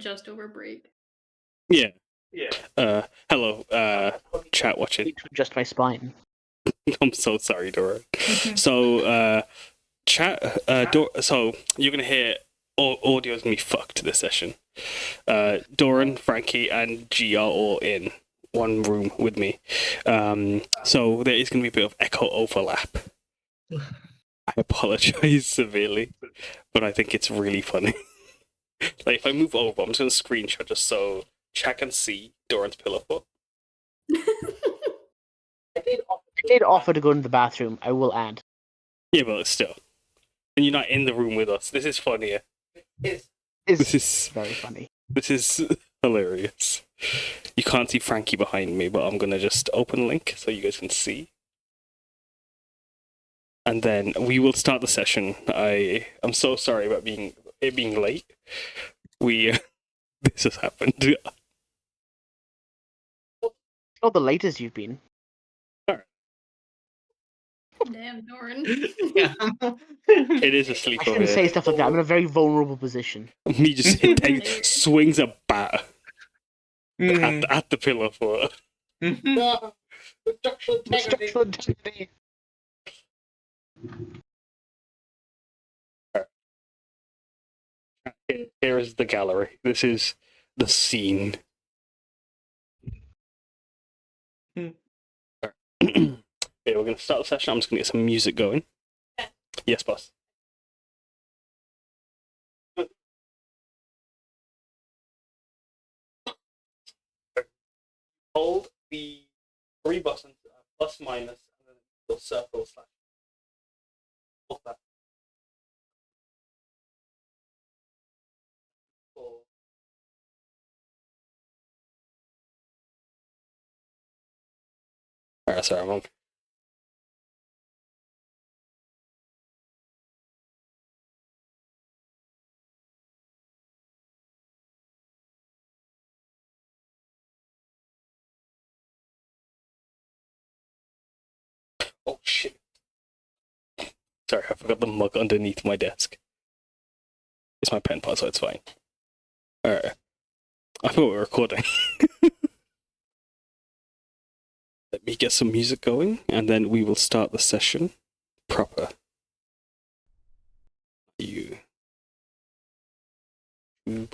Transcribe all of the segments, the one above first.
adjust over break. Yeah. Hello, chat watching. I need to adjust my spine. I'm so sorry, Dora. So, chat, so you're gonna hear audio's gonna be fucked this session. Doran, Frankie, and G are all in one room with me. So there is gonna be a bit of echo overlap. I apologize severely, but I think it's really funny. Like, if I move over, I'm just gonna screenshot just so chat can see Doran's pillow foot. I did offer to go into the bathroom, I will add. Yeah, but still. And you're not in the room with us. This is funnier. This is very funny. This is hilarious. You can't see Frankie behind me, but I'm gonna just open link so you guys can see. And then we will start the session. I'm so sorry about being late. This has happened. Not the latest you've been. Damn, Doran. Yeah. It is a sleepover. I shouldn't say stuff like that. I'm in a very vulnerable position. Me just swings a bat at the pillow foot. Structural integrity. Here is the gallery. This is the scene. Okay, we're going to start the session. I'm just going to get some music going. Yes, boss. Hold the three buttons, plus, minus, and then the circle slash. Hold that. Alright, sorry, I'm on. Oh shit. Sorry, I forgot the mug underneath my desk. It's my pen pad, so it's fine. Alright. I thought we were recording. Let me get some music going, and then we will start the session proper. You. Is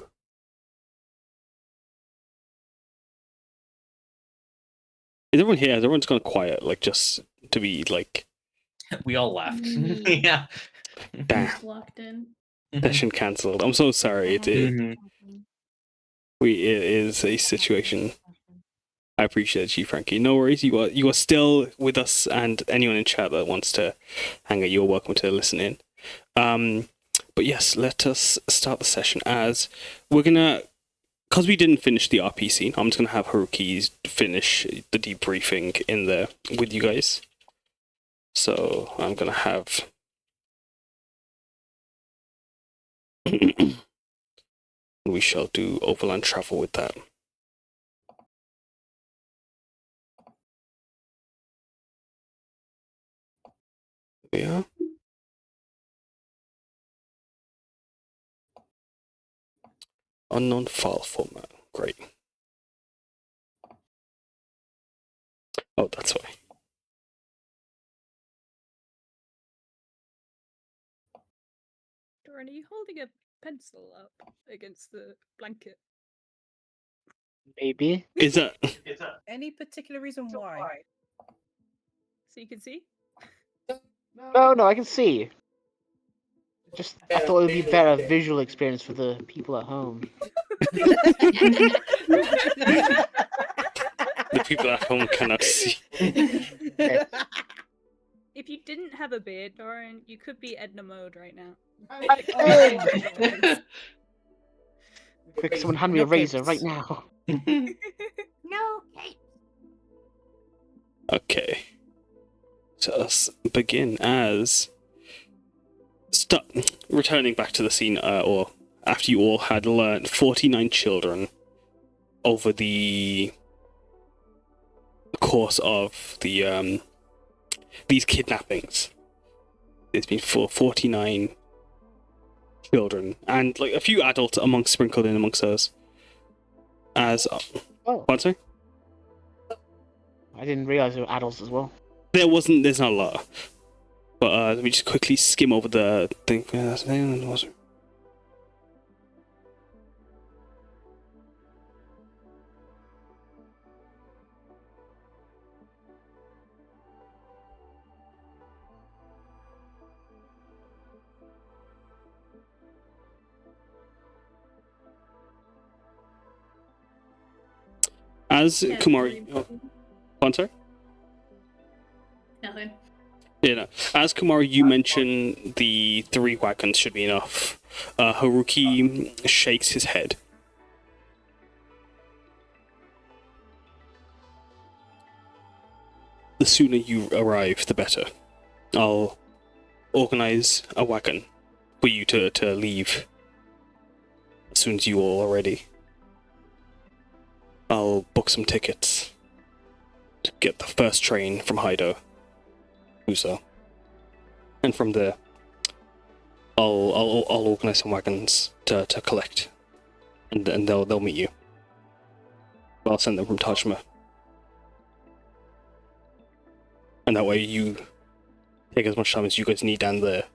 everyone here? Has everyone's gone quiet, like, just to be, like... We all left. Yeah. Damn. Locked in. Session cancelled. I'm so sorry. It is a situation. I appreciate you, Frankie. No worries. You are still with us, and anyone in chat that wants to hang out, you're welcome to listen in. But yes, let us start the session as we're gonna, because we didn't finish the RP scene. I'm just gonna have Haruki finish the debriefing in there with you guys. So I'm gonna have. We shall do overland travel with that. Yeah. Unknown file format. Great. Oh, that's why. Doran, are you holding a pencil up against the blanket? Maybe. Is that Any particular reason why? So you can see? No, I can see. Just I thought it would be a better visual experience for the people at home. the people at home cannot see? If you didn't have a beard, Doran, you could be Edna mode right now. Quick, someone hand me a razor right now. No, Kate. Okay. So let's begin as returning back to the scene, or after you all had learned 49 children over the course of the these kidnappings. There's been 49 children and like a few adults sprinkled in amongst those. As Oh, what's it? I didn't realize there were adults as well. There's not a lot. But let me just quickly skim over the thing. As Yeah, Kumari, sorry? Nothing. Yeah, no. As Kumari, you mentioned the 3 wagons should be enough. Haruki shakes his head. The sooner you arrive, the better. I'll organize a wagon for you to leave as soon as you all are ready. I'll book some tickets to get the first train from Haido. Uso. And from there, I'll organize some wagons to collect, and they'll meet you. I'll send them from Tajima, and that way you take as much time as you guys need down there,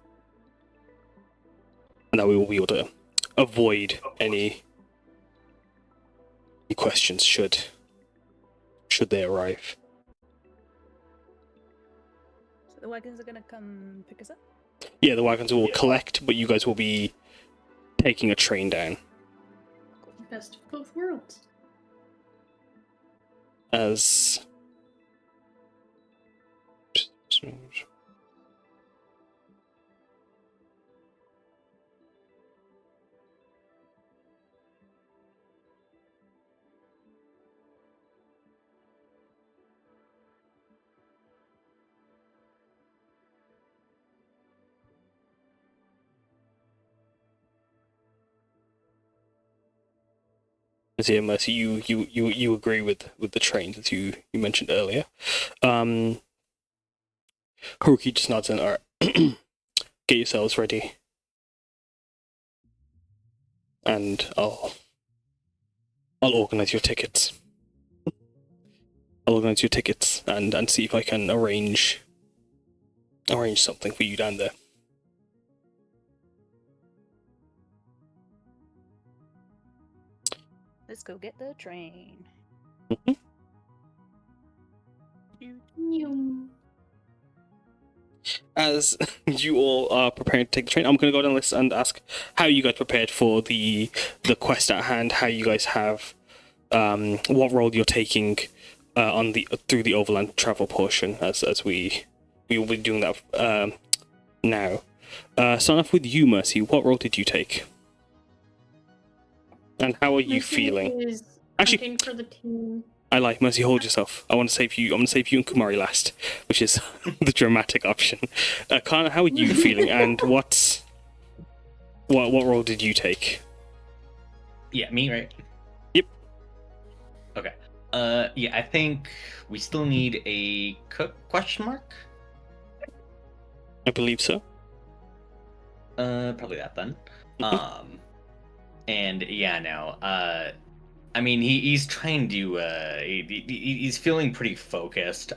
and that way we'll be able to avoid any questions should they arrive. So the wagons are gonna come pick us up? Yeah, the wagons will collect, but you guys will be taking a train down. Best of both worlds. As yeah, Mercy, you agree with the trains as you mentioned earlier. Haruki just nods and alright. Get yourselves ready. And I'll organize your tickets. I'll organize your tickets and see if I can arrange something for you down there. Let's go get the train. As you all are preparing to take the train, I'm going to go down the list and ask how you guys prepared for the quest at hand. How you guys have, what role you're taking through the overland travel portion. As we will be doing that now. Start off with you, Mercy. What role did you take? And how are you Mercy feeling? is Actually, hunting for the team. I like Mercy. Hold yourself. I want to save you. I'm going to save you and Kumari last, which is the dramatic option. Karna, how are you feeling? And what role did you take? Yeah, me, right? Yep. Okay. Yeah, I think we still need a cook? Question mark? I believe so. Probably that then. And yeah, no. I mean, he's trying to. He's feeling pretty focused.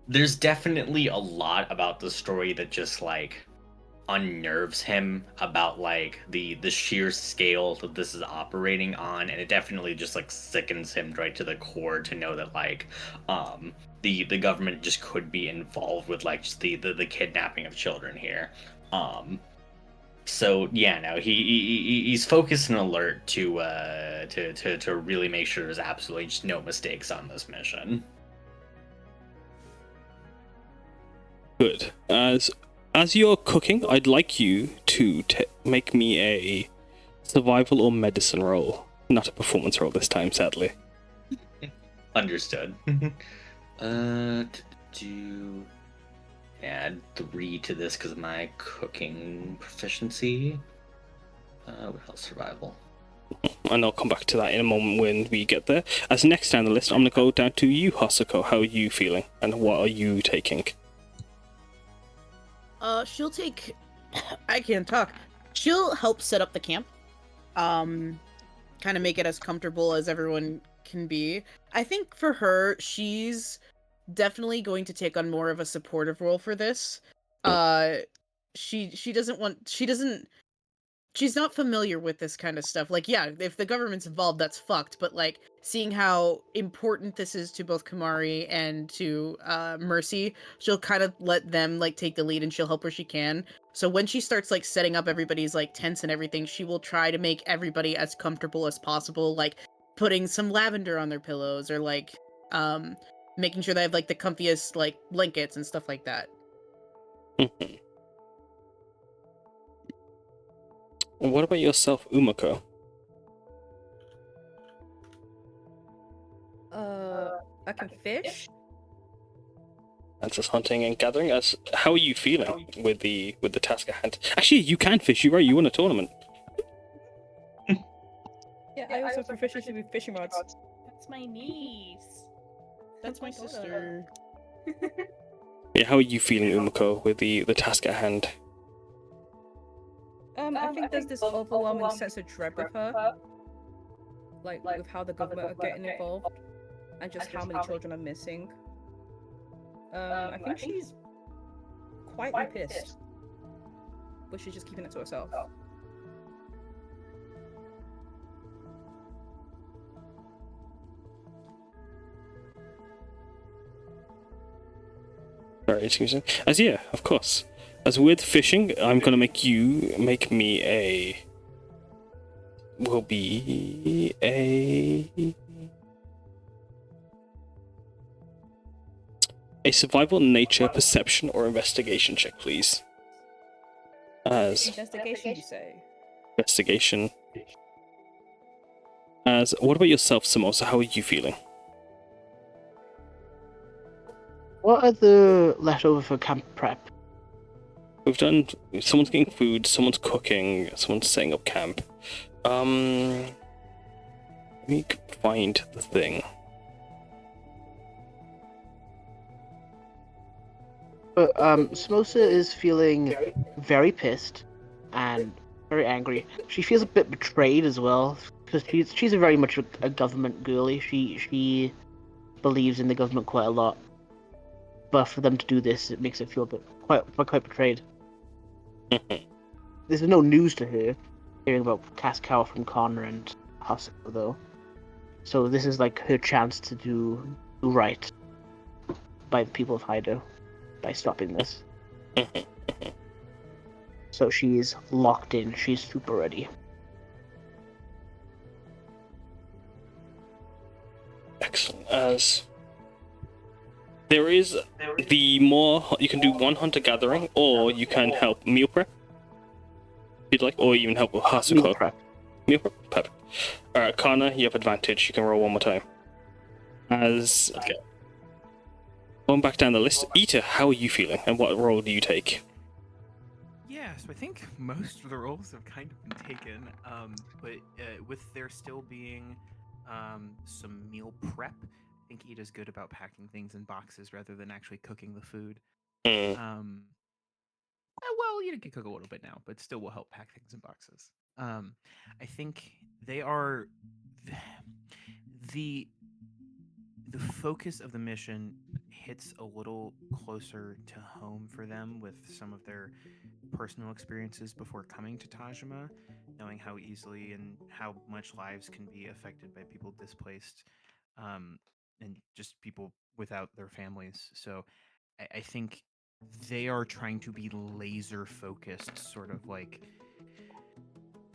There's definitely a lot about the story that just like unnerves him about like the sheer scale that this is operating on, and it definitely just like sickens him right to the core to know that like the government just could be involved with like just the kidnapping of children here. So yeah, no, he's focused and alert to really make sure there's absolutely just no mistakes on this mission. Good. As you're cooking, I'd like you to make me a survival or medicine roll, not a performance roll this time, sadly. Understood. Do add 3 to this because of my cooking proficiency. What else? Survival. And I'll come back to that in a moment when we get there. As next down the list, I'm going to go down to you, Hasuko. How are you feeling? And what are you taking? She'll take... I can't talk. She'll help set up the camp. kind of make it as comfortable as everyone can be. I think for her, she's definitely going to take on more of a supportive role for this. She's not familiar with this kind of stuff. Like, yeah, if the government's involved, that's fucked. But like, seeing how important this is to both Kumari and to Mercy, she'll kind of let them like take the lead, and she'll help where she can. So when she starts like setting up everybody's like tents and everything, she will try to make everybody as comfortable as possible, like putting some lavender on their pillows, or like making sure they have like the comfiest like blankets and stuff like that. What about yourself, Umeko? I can fish. And just hunting and gathering. How are you feeling with the task at hand? Actually, you can fish. You're right. You won a tournament. Yeah, I also have proficiency with fishing rods. That's my niece. That's my sister. Yeah, how are you feeling, Umeko, with the task at hand? I think there's this overwhelming sense of dread with her. Like, with how the government are getting involved, and just how many children are missing. I think she's quietly pissed. But she's just keeping it to herself. Sorry, excuse me. Yeah, of course. As with fishing, I'm gonna make me a... Will be a survival, nature, perception, or investigation check, please. Investigation, you say? Investigation. What about yourself, Samosa? How are you feeling? What are the leftover for camp prep? We've done... Someone's getting food, someone's cooking, someone's setting up camp. Let me find the thing. But Samosa is feeling very pissed and very angry. She feels a bit betrayed as well, because she's very much a government girly. She believes in the government quite a lot. But for them to do this, it makes her feel a bit quite betrayed. This is no news to her, hearing about Cascal from Karna and Hasuko, though. So this is like her chance to do right by the people of Hiydan by stopping this. So she is locked in. She's super ready. Excellent. As there is the more you can do one hunter gathering, or you can help meal prep. If you'd like, or even help with Hasuko. Meal prep. Meal prep. Perfect. Alright, Karna, you have advantage. You can roll one more time. Okay. Going back down the list, Ita, how are you feeling, and what role do you take? Yeah, so I think most of the roles have kind of been taken, but with there still being some meal prep, I think Ida's good about packing things in boxes rather than actually cooking the food. Well, Ida can cook a little bit now, but still will help pack things in boxes. I think they are the focus of the mission hits a little closer to home for them with some of their personal experiences before coming to Tajima, knowing how easily and how much lives can be affected by people displaced, and just people without their families. So I think they are trying to be laser focused, sort of like,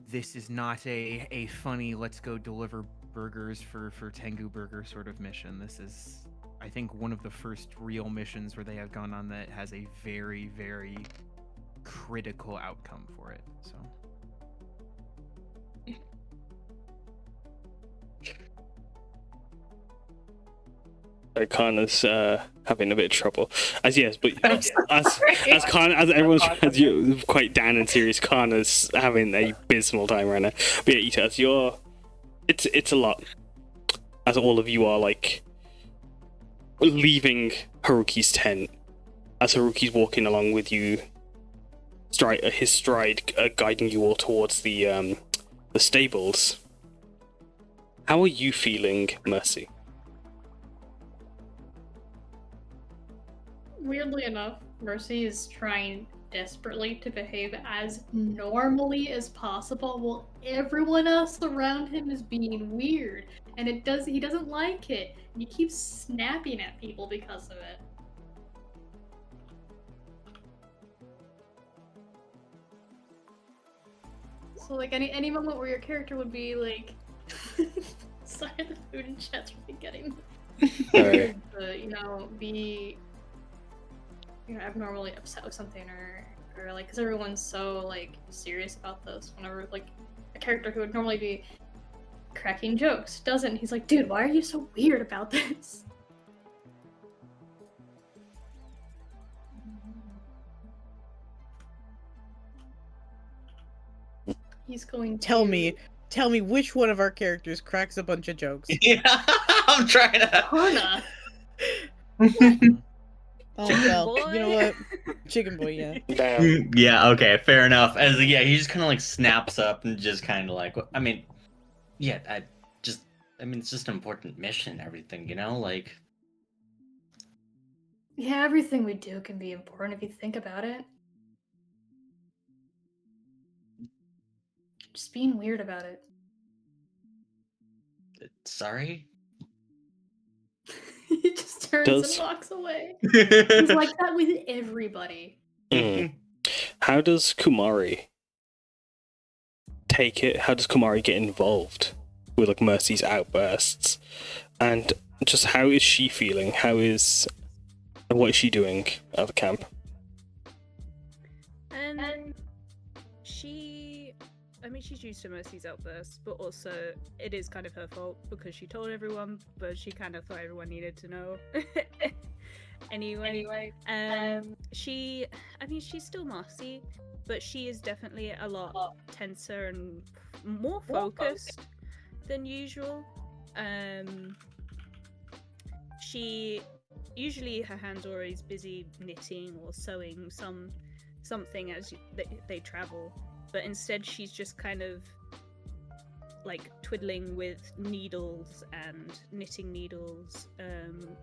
this is not a funny let's go deliver burgers for Tengu Burger sort of mission. This is, I think, one of the first real missions where they have gone on that has a very, very critical outcome for it. So Karna's having a bit of trouble. As everyone's quite down and serious, Karna's having a abysmal time right now. But yeah, Ita, as it's a lot. As all of you are like leaving Haruki's tent, as Haruki's walking along with you, his stride guiding you all towards the stables. How are you feeling, Mercy? Weirdly enough, Mercy is trying desperately to behave as normally as possible while everyone else around him is being weird. And he doesn't like it. And he keeps snapping at people because of it. So like any moment where your character would be like sorry, the food and chat's really getting Alright. be abnormally upset with something or like because everyone's so like serious about this whenever like a character who would normally be cracking jokes doesn't. He's like, dude, why are you so weird about this? He's going to Tell me which one of our characters cracks a bunch of jokes. Yeah, I'm trying to. Karna. Oh Chicken well, boy. you know what? Chicken boy, yeah. Damn. Yeah, okay, fair enough. He just kind of like snaps up and just kind of like, I mean, yeah, it's just an important mission and everything, like. Yeah, everything we do can be important if you think about it. Just being weird about it. Sorry? He just turns Does- and walks away. He's like that with everybody. Mm. How does Kumari take it? How does Kumari get involved with like Mercy's outbursts? And just how is she feeling? And what is she doing at the camp? And she's used to Mercy's outbursts, but also it is kind of her fault because she told everyone, but she kind of thought everyone needed to know. Anyway, she's still mossy, but she is definitely a lot tenser and more focused than usual. She usually her hands are always busy knitting or sewing something as they travel, but instead she's just kind of like twiddling with needles and knitting needles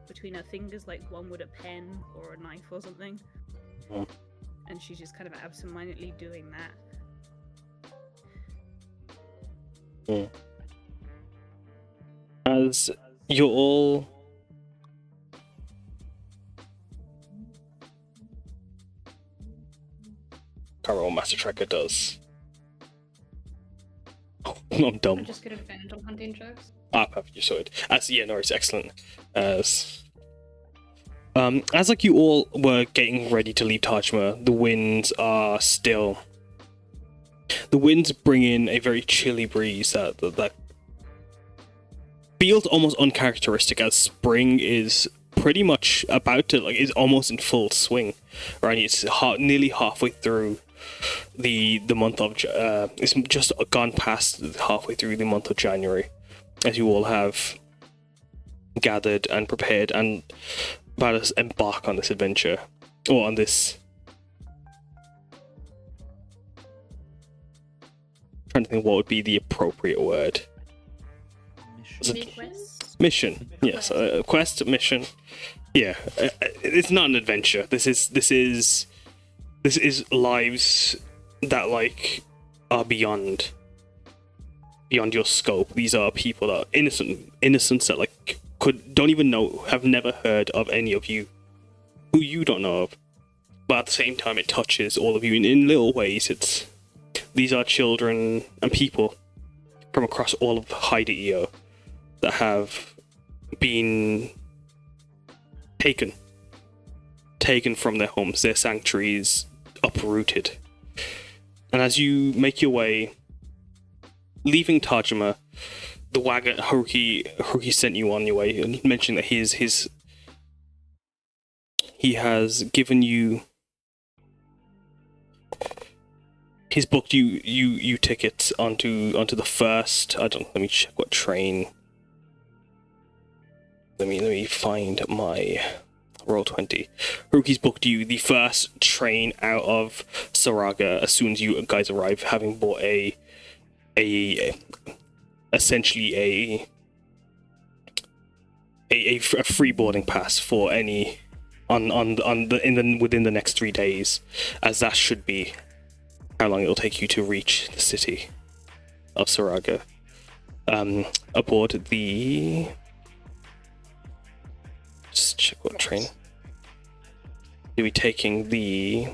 between her fingers, like one would a pen or a knife or something. Mm. And she's just kind of absentmindedly doing that. As you're all can't remember what Master Tracker does. Oh, I'm dumb. I just get advantage on hunting checks. Perfect, you're sorted. No, it's excellent. As like you all were getting ready to leave Tajma, the winds are still. The winds bring in a very chilly breeze that feels almost uncharacteristic, as spring is pretty much about to is almost in full swing. Right, it's nearly halfway through the month of it's just gone past halfway through the month of January, as you all have gathered and prepared and about to embark on this adventure, or on this. Trying to think what would be the appropriate word. Mission. Yes, quest, mission. Yeah, it's not an adventure. This is lives that like are beyond your scope. These are people that are innocents that like don't even know, have never heard of any of you, who you don't know of. But at the same time, it touches all of you in little ways. These are children and people from across all of Hiydan that have been taken from their homes, their sanctuaries, uprooted. And as you make your way, leaving Tajima, the wagon Haruki sent you on your way and mentioned that he has given you. He's booked you tickets onto the first. Let me check what train. Let me find my Roll20. Haruki's booked you the first train out of Saraga as soon as you guys arrive, having bought essentially a a free boarding pass for any within the next 3 days, as that should be how long it'll take you to reach the city of Saraga. Aboard the... Just check what train. You'll be taking the...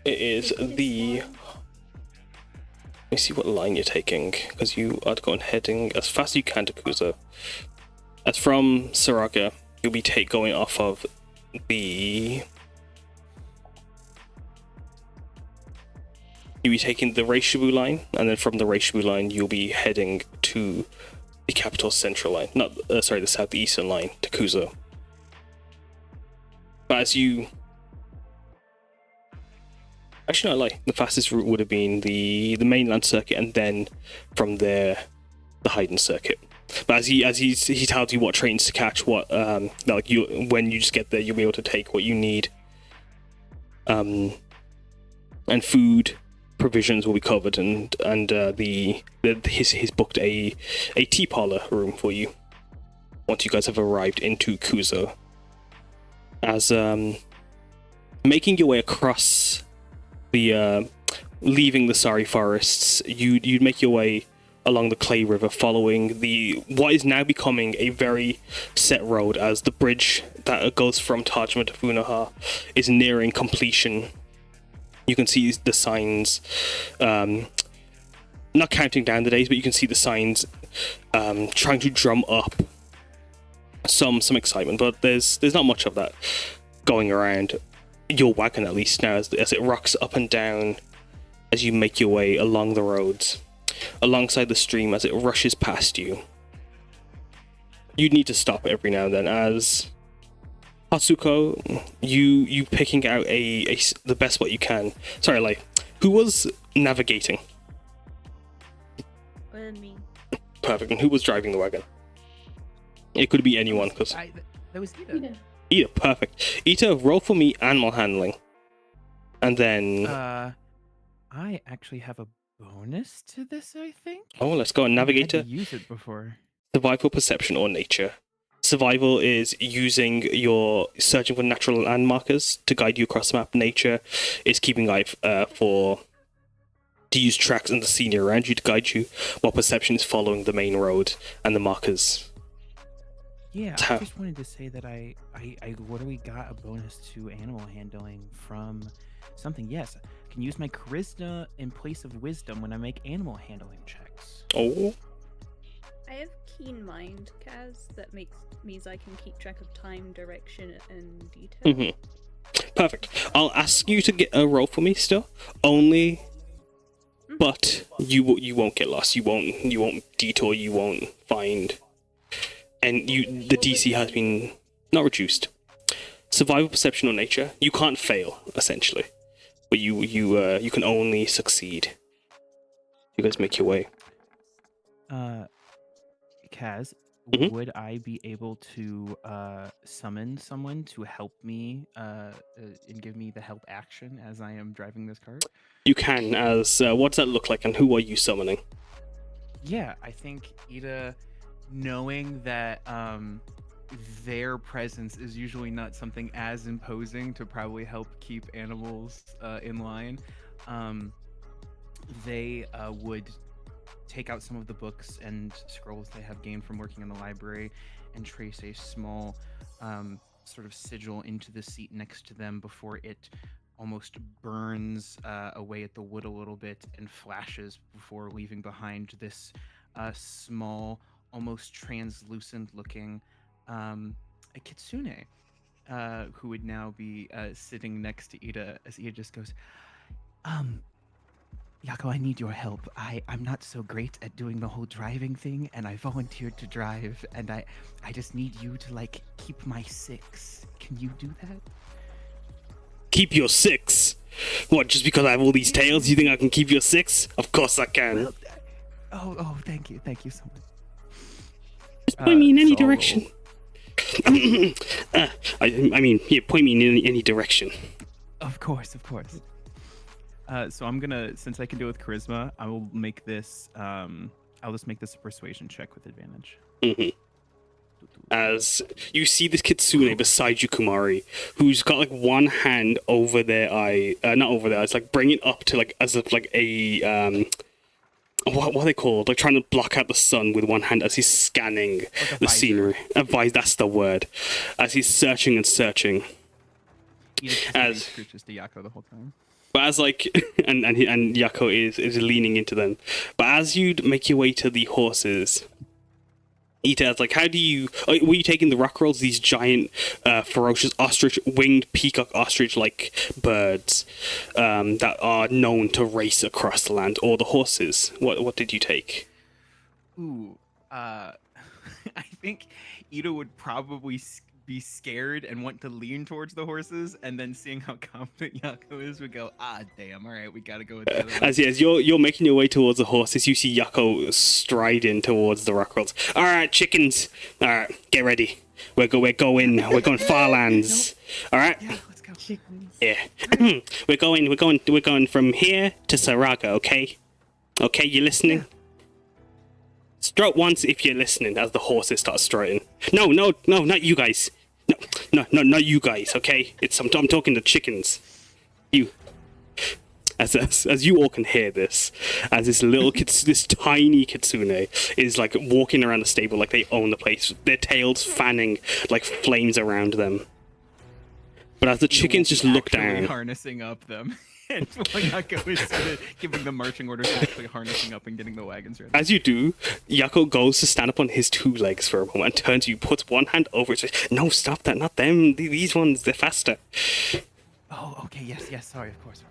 It is the... Let me see what line you're taking, because you are going heading as fast as you can to Kuzo. As from Saraga, you'll be going off of the... You'll be taking the Reishibu line, and then from the Reishibu line, you'll be heading to the capital central line. Not, sorry, the southeastern line to Kuzo. But as you... Actually, not lie. The fastest route would have been the mainland circuit, and then from there, the Hiydan circuit. But as he tells you what trains to catch, what like when you just get there, you'll be able to take what you need. And food, provisions will be covered, and he's booked a tea parlor room for you once you guys have arrived into Kuzo. As making your way across the leaving the Sari forests, you'd make your way along the Clay River, following what is now becoming a very set road, as the bridge that goes from Tajma to Funaha is nearing completion. You can see the signs, not counting down the days, but you can see the signs trying to drum up some excitement, but there's not much of that going around your wagon, at least now, as it rocks up and down as you make your way along the roads, alongside the stream as it rushes past you. You need to stop every now and then, as Hasuko, you picking out the best what you can. Sorry, like, who was navigating? Me. Perfect. And who was driving the wagon? It could be anyone, because that was Ida. Ida, perfect. Ita, roll for me animal handling, and then I actually have a bonus to this, I think. Oh, let's go. Navigator. I had to use it before. Survival, perception, or nature. Survival is using your searching for natural landmarkers to guide you across the map. Nature is keeping eye to use tracks and the scenery around you to guide you, while perception is following the main road and the markers. Yeah, I just wanted to say that I literally got a bonus to animal handling from something. Yes, I can use my charisma in place of wisdom when I make animal handling checks. Oh. I have keen mind, Kaz, that means I can keep track of time, direction, and detail. Mm-hmm. Perfect. I'll ask you to get a roll for me still. Only, but you won't get lost. You won't detour. You won't find. And the DC has been not reduced. Survival, perception, or nature. You can't fail, essentially, but you can only succeed. You guys make your way. Kaz, would I be able to summon someone to help me and give me the help action as I am driving this cart? You can. As what does that look like, and who are you summoning? Yeah, I think Ida, knowing that their presence is usually not something as imposing to probably help keep animals in line, they would take out some of the books and scrolls they have gained from working in the library and trace a small sort of sigil into the seat next to them before it almost burns away at the wood a little bit and flashes before leaving behind this small, almost translucent looking a kitsune who would now be sitting next to Ida, as Ida just goes, Yako, I need your help. I'm not so great at doing the whole driving thing, and I volunteered to drive, and I just need you to, like, keep my 6. Can you do that? Keep your 6? What, just because I have all these tails, you think I can keep your 6? Of course I can. Oh, thank you so much. Just point me in any direction. I mean, yeah, point me in any direction. Of course. So I'm gonna, since I can do it with charisma, I will make this. I'll just make this a persuasion check with advantage. Mm-hmm. as you see this kitsune beside you, Kumari, who's got like one hand over their eye, not over their eyes, like bringing it up to like as if like a what are they called? Like trying to block out the sun with one hand as he's scanning Like the scenery. That's the word. As he's searching and searching. As screeches to Yako the whole time. but as like and Yako is leaning into them. But as you make your way to the horses, Ita's like, how do you... were you taking the rock rolls, these giant, ferocious ostrich, winged peacock ostrich-like birds that are known to race across the land, or the horses? What did you take? Ooh, I think Ida would probably be scared and want to lean towards the horses, and then seeing how confident Yako is, would go, damn, all right, we gotta go with the other one. As you're making your way towards the horses, you see Yako striding towards the rock rolls. All right, chickens. All right, get ready. We're going farlands. All right. Yeah, let's go. Yeah. we're going from here to Saraga. Okay. Okay, you listening? Strut once if you're listening. As the horses start strutting. No, not you guys. No, not you guys. Okay, I'm talking to chickens. You. As you all can hear this, as this tiny kitsune is like walking around the stable like they own the place, their tails fanning like flames around them. But as the chickens just look down, harnessing up them. And Yako is sort of giving the marching orders, actually harnessing up and getting the wagons ready. As you do, Yako goes to stand up on his two legs for a moment and turns to you, puts one hand over his face. No, stop that, not them. These ones, they're faster. Oh, okay, yes, sorry, of course.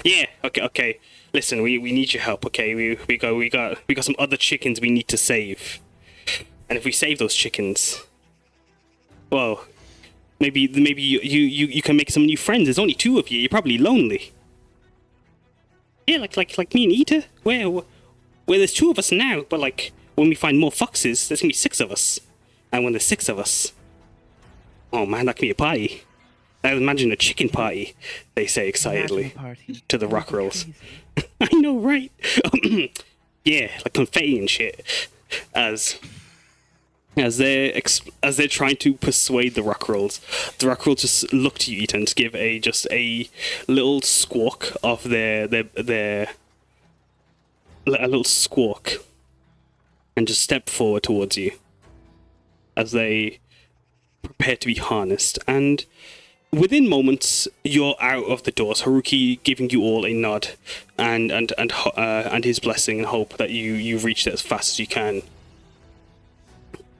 Yeah, okay. Listen, we need your help, okay? We got some other chickens we need to save. And if we save those chickens, well, maybe you can make some new friends. There's only two of you. You're probably lonely. Yeah, like me and Ita. Where there's two of us now, but like when we find more foxes, there's gonna be 6 of us. And when there's 6 of us, oh man, that can be a party. I imagine a chicken party, they say excitedly to the rock rolls. I know, right? Yeah, like confetti and shit. As they're trying to persuade the rock rolls just look to you, Ita, and give a little squawk of their a little squawk, and just step forward towards you as they prepare to be harnessed. And within moments, you're out of the doors. Haruki giving you all a nod and his blessing and hope that you reach there as fast as you can.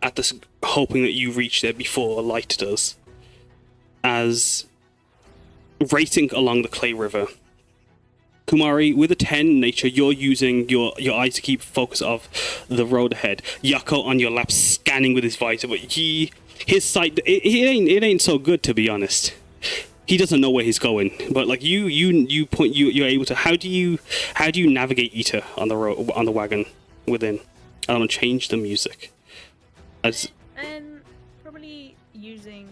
At this, hoping that you reach there before light does. As racing along the Clay River, Kumari, with a 10 nature, you're using your eyes to keep focus of the road ahead. Yako on your lap, scanning with his visor, but his sight it ain't so good, to be honest. He doesn't know where he's going, but like you're able to. How do you navigate Ita on the road, on the wagon within? I don't know, change the music. Probably using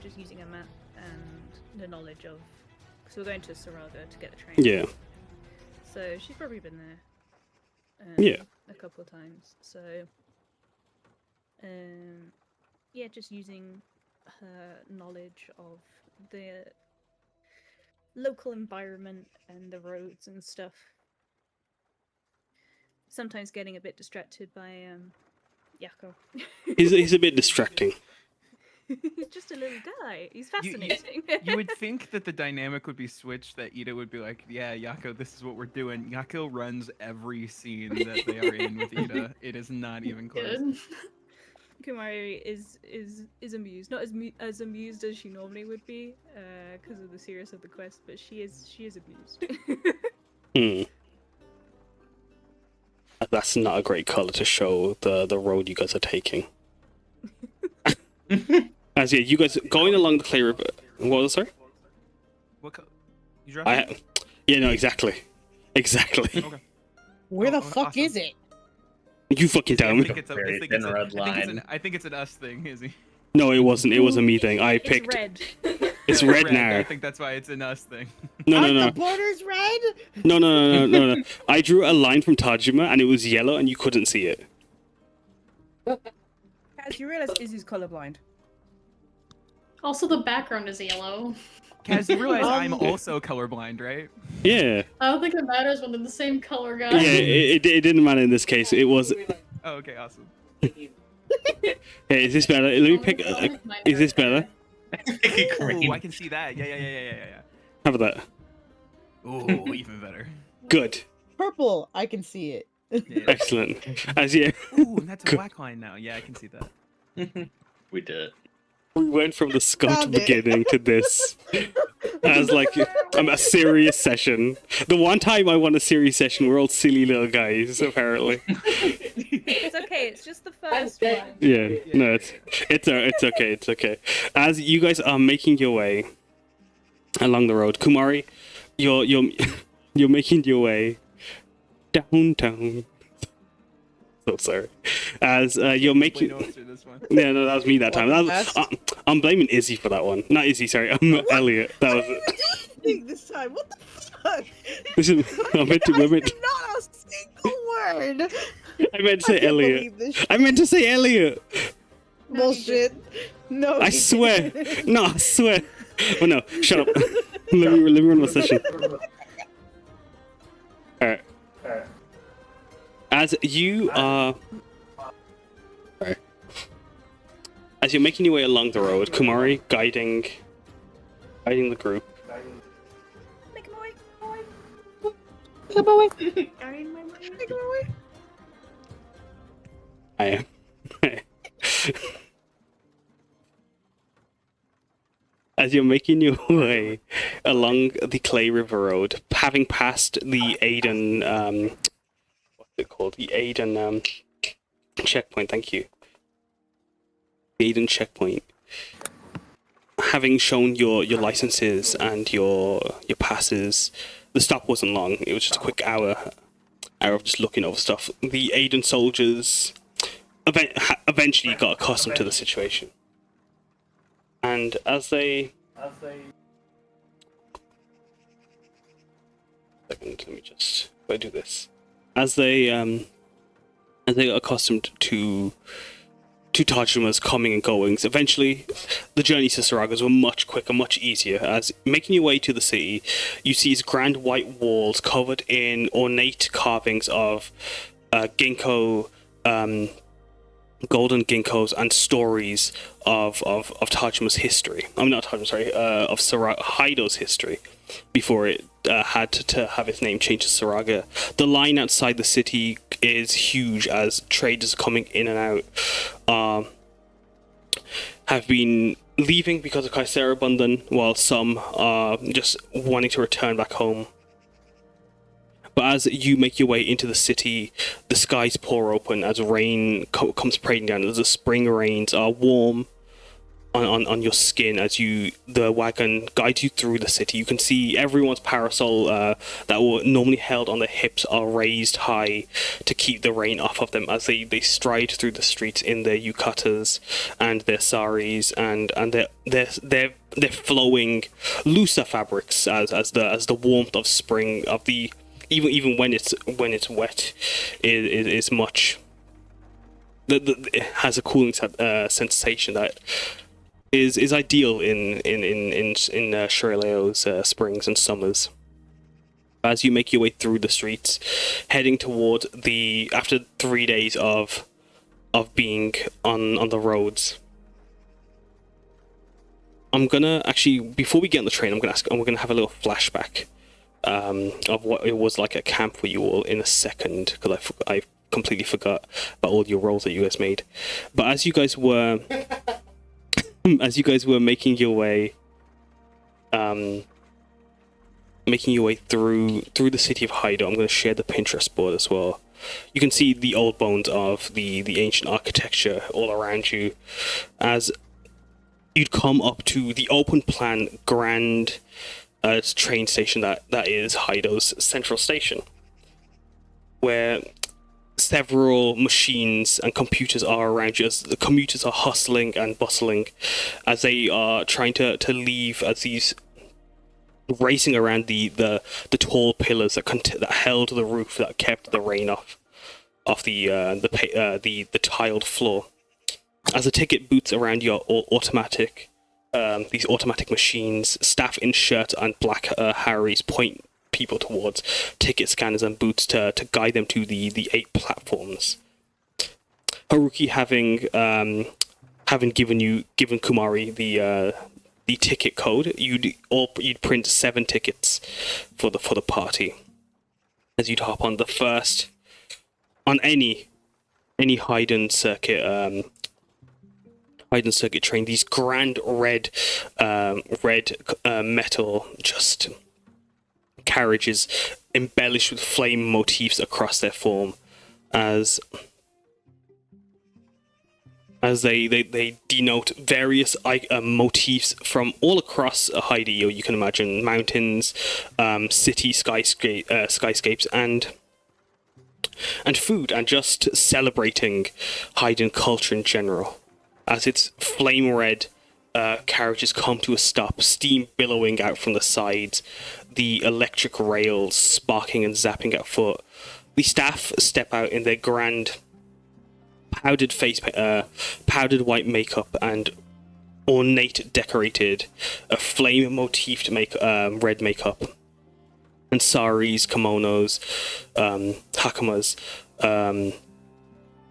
just using a map and the knowledge of, because we're going to Saraga to get the train. Yeah. So she's probably been there. Yeah. A couple of times. So. Yeah, just using her knowledge of the local environment and the roads and stuff. Sometimes getting a bit distracted by Yako. He's a bit distracting. Just a little guy. He's fascinating. You would think that the dynamic would be switched, that Ida would be like, yeah, Yako, this is what we're doing. Yako runs every scene that they are in with Ida. It is not even close. Kumari is amused, not as amused as she normally would be, because of the seriousness of the quest, but she is amused. That's not a great color to show the road you guys are taking. As yeah, you guys going along the Clay River. What was it, sorry? What you driving? Yeah, no, exactly. Okay. Where the fuck awesome. is it? You fucking tell me. I think it's an us thing, is he? No, it wasn't. It was a me thing. I picked. It's red. It's red now. I think that's why it's an us thing. No. The border's red? No. I drew a line from Tajima and it was yellow and you couldn't see it. As you realize Izzy's colorblind. Also, the background is yellow. Kaz, you realize I'm also colorblind, right? Yeah. I don't think it matters when they're the same color, guys. Yeah, it didn't matter in this case. It was. Oh, okay, awesome. Hey, is this better? Let me pick. Is this better? Ooh, I can see that. Yeah. How about that? Ooh, even better. Good. Purple, I can see it. Yeah. Excellent. As you. Ooh, and that's a black line now. Yeah, I can see that. We did it. We went from the Scott Found it. beginning to this as like a serious session. The one time I won a serious session, we're all silly little guys, apparently. It's okay. It's just the first one. Yeah, no, it's okay, it's okay. As you guys are making your way along the road, Kumari, you're making your way downtown. So sorry. As you're making. Yeah, no, that was me that time. I'm blaming Izzy for that one. Not Izzy, sorry. I'm Elliot. That was it. This time, what the fuck? This is. I meant to. Not a single word. I meant to say Elliot. I meant to say Elliot. Bullshit. No. I swear. No, I swear. Oh no! Shut up. let me run my session. All right. As you are, as you're making your way along the road, Kumari guiding the group. Make him away. I am. As you're making your way along the Clay River Road, having passed the Hiydan, what's it called? The Hiydan checkpoint. Thank you. The Hiydan checkpoint. Having shown your licenses and your passes, the stop wasn't long. It was just a quick hour of just looking over stuff. The Hiydan soldiers eventually got accustomed to the situation. And as they... Second, let me just... If I do this. As they got accustomed to Tajima's coming and goings, eventually the journeys to Saragas were much quicker, much easier. As making your way to the city, you see these grand white walls covered in ornate carvings of ginkgo, golden ginkgos, and stories of Tajima's history. I'm not Tajima, sorry, of Haido's history before it had to have its name changed to Saraga. The line outside the city is huge as traders coming in and out have been leaving because of Kaisera Bundan, while some are just wanting to return back home. But as you make your way into the city, the skies pour open as rain comes parading down. As the spring rains are warm on your skin as the wagon guides you through the city. You can see everyone's parasol that were normally held on their hips are raised high to keep the rain off of them as they stride through the streets in their yukatas and their saris and their flowing looser fabrics as the warmth of spring of the even when it's wet is much. It has a cooling sensation that is ideal in Shiraleo's springs and summers. As you make your way through the streets, heading toward after 3 days of being on the roads. I'm gonna actually, before we get on the train, we're gonna have a little flashback of what it was like at camp for you all in a second, because I completely forgot about all your roles that you guys made. But as you guys were making your way through the city of Haido, I'm going to share the Pinterest board as well. You can see the old bones of the ancient architecture all around you as you'd come up to the open plan grand train station that is Haido's central station, where several machines and computers are around you as the commuters are hustling and bustling as they are trying to leave, as these racing around the tall pillars that held the roof that kept the rain off the tiled floor. as the ticket boots around your automatic, these automatic machines, staff in shirt and black Harrys point people towards ticket scanners and boots to guide them to the 8 platforms. Haruki having given Kumari the ticket code, you'd print 7 tickets for the party, as you'd hop on the first on any Hiydan circuit train. These grand red metal just carriages embellished with flame motifs across their form, as they denote various motifs from all across Hyrule. You can imagine mountains, city skyscapes, and food, and just celebrating Hyrule culture in general. As its flame red carriages come to a stop, steam billowing out from the sides, the electric rails sparking and zapping at foot. The staff step out in their grand powdered white makeup and ornate decorated flame motifed red makeup, and saris, kimonos, hakamas,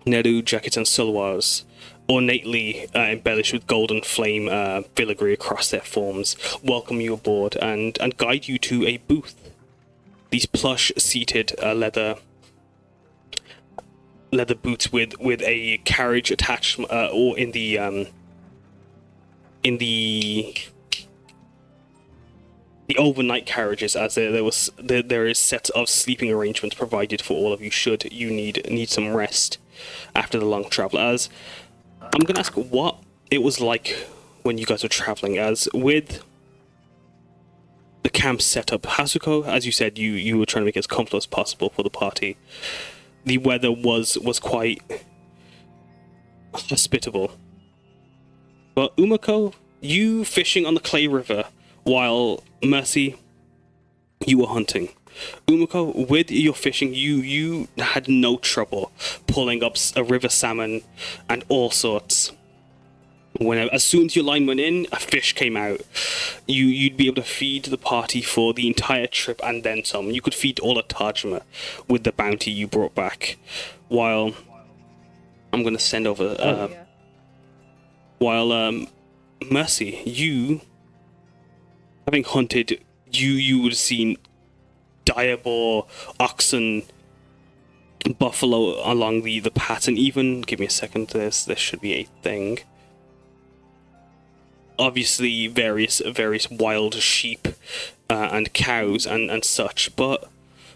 neru jackets and salwars, ornately embellished with golden flame filigree across their forms, welcome you aboard and guide you to a booth. These plush-seated leather boots with a carriage attached, or in the overnight carriages, as there is sets of sleeping arrangements provided for all of you should you need some rest after the long travel. As I'm gonna ask what it was like when you guys were traveling, as with the camp setup. Hasuko, as you said, you were trying to make it as comfortable as possible for the party. The weather was quite hospitable. But Umeko, you fishing on the Clay River, while Mercy, you were hunting. Umeko, with your fishing, you had no trouble pulling up a river salmon and all sorts. As soon as your line went in, a fish came out. You'd be able to feed the party for the entire trip and then some. You could feed all of Tajima with the bounty you brought back. While I'm gonna send over. While Mercy, you having hunted, you would have seen dire boar, oxen, buffalo along the path, and even give me a second. There should be a thing. Obviously, various wild sheep and cows and such. But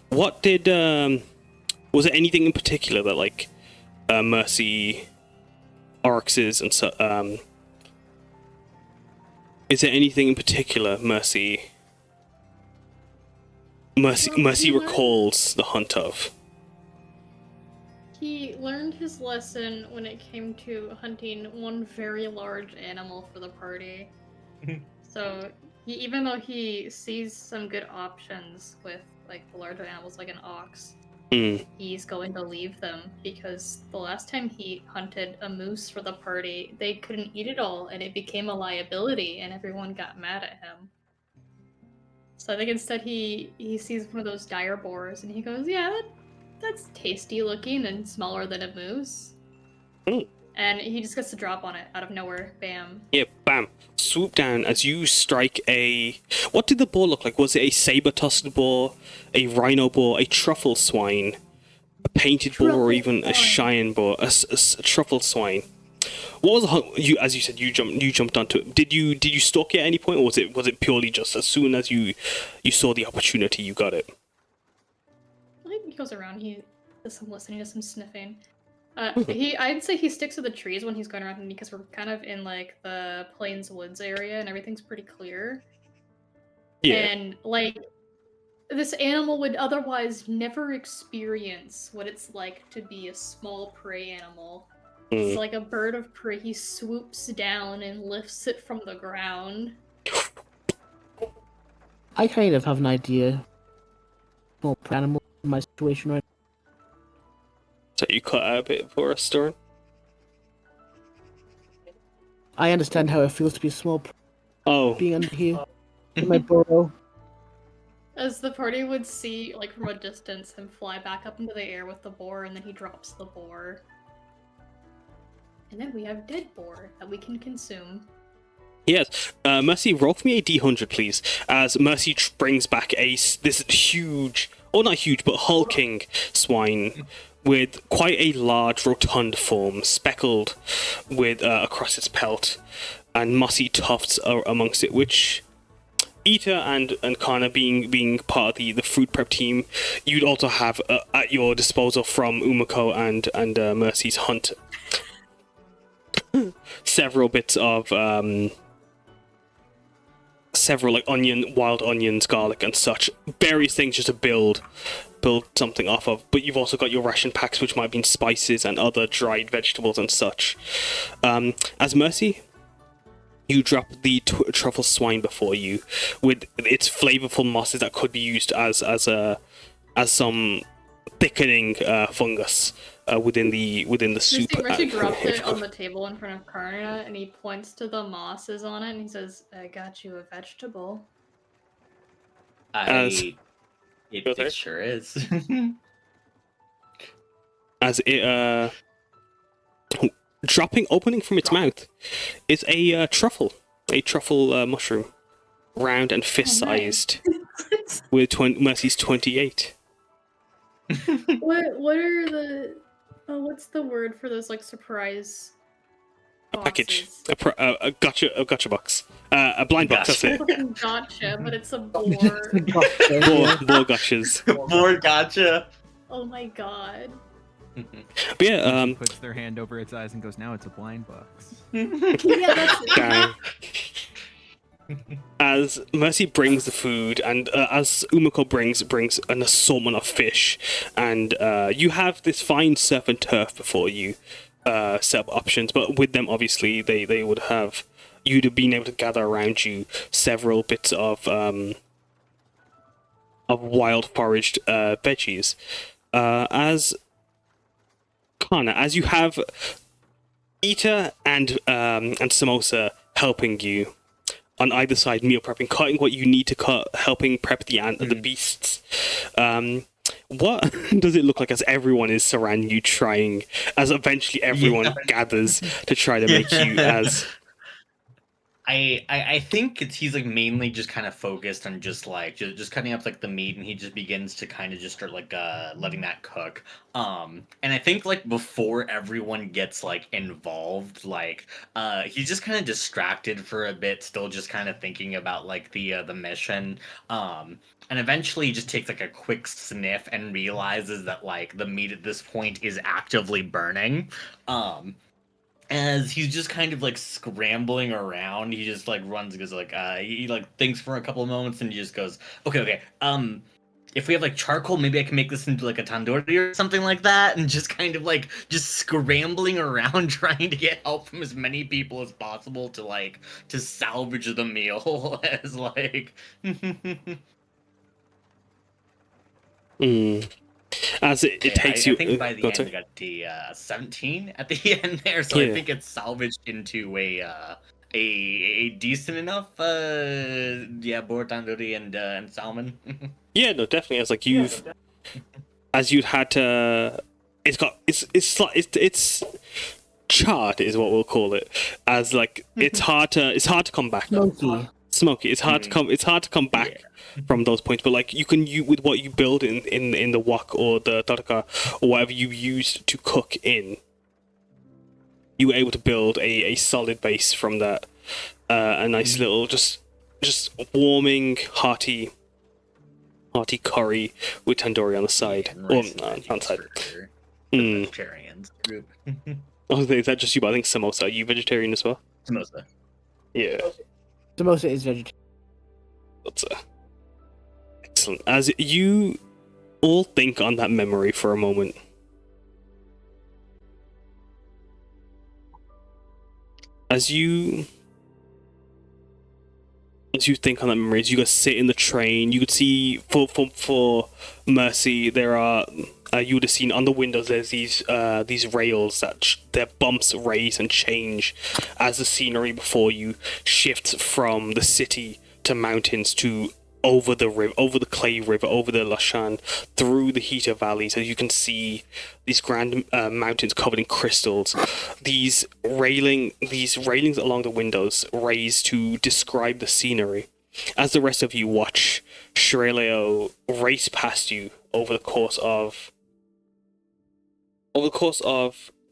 what did was there anything in particular that like Mercy, oryxes and so is there anything in particular Mercy recalls the hunt of? He learned his lesson when it came to hunting one very large animal for the party. So, even though he sees some good options with like the larger animals like an ox, he's going to leave them, because the last time he hunted a moose for the party, they couldn't eat it all and it became a liability and everyone got mad at him. So I think instead he sees one of those dire boars and he goes, yeah, that's tasty looking and smaller than a moose. And he just gets to drop on it out of nowhere. Bam. Yeah, bam. Swoop down as you strike a... What did the boar look like? Was it a saber-tusked boar, a rhino boar, a truffle swine, a painted boar, or even a Cheyenne boar? A truffle swine. What was you? As you said, you jumped onto it. Did you stalk it at any point, or was it purely just as soon as you saw the opportunity, you got it? I think he goes around. He does some listening, does some sniffing. I'd say he sticks to the trees when he's going around, because we're kind of in like the plains woods area and everything's pretty clear. Yeah. And like this animal would otherwise never experience what it's like to be a small prey animal. It's like a bird of prey. He swoops down and lifts it from the ground. I kind of have an idea. Small prey animal in my situation right now. So you cut out a bit for us, Doran? I understand how it feels to be a small Oh, being under here in my burrow. As the party would see, like from a distance, him fly back up into the air with the boar, and then he drops the boar. And then we have dead boar that we can consume. yes. Mercy, roll for me a D100, please. As Mercy brings back this huge, or not huge, but hulking swine with quite a large, rotund form, speckled with across its pelt, and mossy tufts amongst it, which Ita and Karna being part of the fruit prep team, you'd also have at your disposal from Umeko and Mercy's hunt. Several bits of several like wild onions, garlic, and such, various things just to build something off of. But you've also got your ration packs, which might have been spices and other dried vegetables and such. As Mercy, you drop the truffle swine before you with its flavorful mosses that could be used as some thickening fungus within the soup. Mercy drops it on the table in front of Karna, and he points to the mosses on it, and he says, "I got you a vegetable." It sure is. As it opening from its mouth is a truffle mushroom, round and fist-sized, with Mercy's 28. What are the what's the word for those like surprise A package, boxes? a gotcha box, a blind box. That's it. Gotcha, but it's a boar. Boar gotchas. Boar gotcha. Oh my god. But yeah, She puts their hand over its eyes and goes, "Now it's a blind box." Yeah, that's it. Dang. As Mercy brings the food, and as Umeko brings an assortment of fish, and you have this fine surf and turf before you, set up options. But with them, obviously, they would have you'd have been able to gather around you several bits of wild foraged veggies. As Karna, as you have Ita and Samosa helping you on either side, meal prepping, cutting what you need to cut, helping prep the beasts. What does it look like as everyone is surrounding you, trying, as eventually everyone gathers to try to make you as... I think he's like mainly just kind of focused on just cutting up like the meat, and he just begins to kind of just start like letting that cook. And I think like before everyone gets like involved, like he's just kind of distracted for a bit, still just kind of thinking about like the mission. And eventually he just takes like a quick sniff and realizes that like the meat at this point is actively burning. As he's just kind of like scrambling around, he just like runs and goes like he like thinks for a couple of moments, and he just goes, okay, if we have like charcoal, maybe I can make this into like a tandoori or something like that, and just kind of like just scrambling around trying to get help from as many people as possible to salvage the meal as like As it takes you... I think by the end we got the 17 at the end there, so I think it's salvaged into a decent enough boar tandoori and salmon. Yeah, no, definitely. As like you'd had to... It's charred is what we'll call it. As like it's hard to come back. Smoky. It's hard to come back from those points, but like you with what you build in the wok or the taraka or whatever you used to cook in, you were able to build a solid base from that. A nice little just warming hearty curry with tandoori on the side. Nice on the side. The vegetarians group. Oh, is that just you? But I think Samosa. Are you vegetarian as well? Samosa. Yeah. Samosa is vegetarian. That's excellent. As you all think on that memory for a moment, as you think on that memory, as you guys sit in the train, you could see for Mercy there are you would have seen on the windows there's these rails that their bumps raise and change as the scenery before you shifts from the city to mountains to over the river, over the Clay River, over the Lashan, through the Hita Valley. So you can see these grand mountains covered in crystals. These railings along the windows raise to describe the scenery. As the rest of you watch Shireleo race past you over the course of...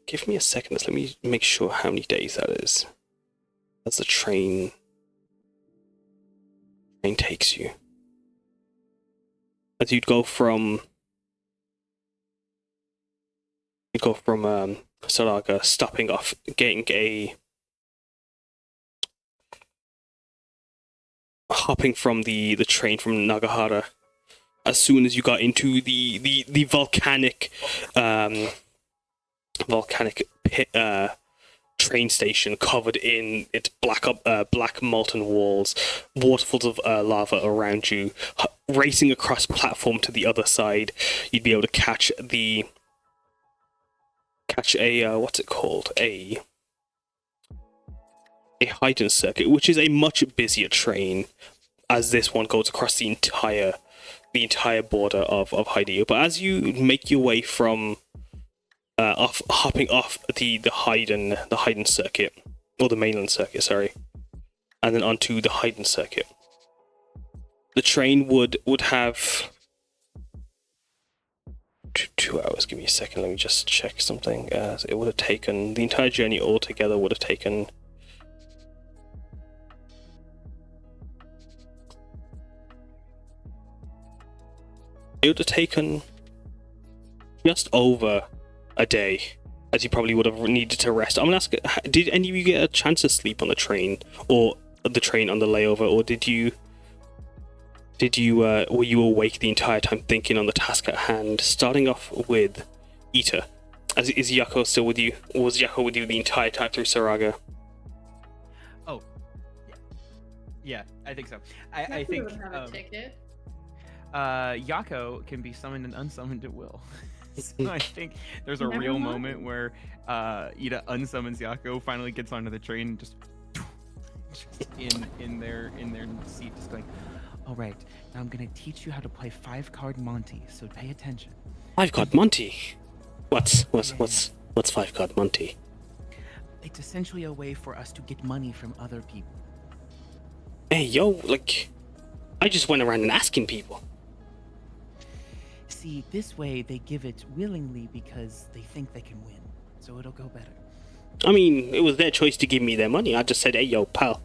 Give me a second, let me make sure how many days that is. As the train takes you. As you'd go from Saraga, stopping off, hopping from the train from Nagahara. As soon as you got into the volcanic pit, train station covered in its black molten walls, waterfalls of lava around you, racing across platform to the other side, you'd be able to catch a what's it called, a Hiydan circuit, which is a much busier train, as this one goes across the entire border of Haidiyu. But as you make your way from hopping off the Hiydan circuit, or the mainland circuit, sorry, and then onto the Hiydan circuit, the train would have 2 hours. Give me a second, let me just check something. It would have taken, the entire journey altogether would have taken just over a day, as you probably would have needed to rest. I'm gonna ask, did any of you get a chance to sleep on the train, or the train on the layover, or were you awake the entire time thinking on the task at hand? Starting off with Ita. Is Yako still with you? Or was Yako with you the entire time through Saraga? Oh, yeah, I think so. I think have a ticket. Yako can be summoned and unsummoned at will. So I think there's a real moment where Ida unsummons Yako, finally gets onto the train, and just in their seat, just going, all right, now I'm gonna teach you how to play 5-card Monty, so pay attention. 5-card Monty? What's 5-card Monty? It's essentially a way for us to get money from other people. Hey, yo, like, I just went around and asking people. See, this way they give it willingly because they think they can win, so it'll go better. I mean, it was their choice to give me their money. I just said, hey, yo, pal,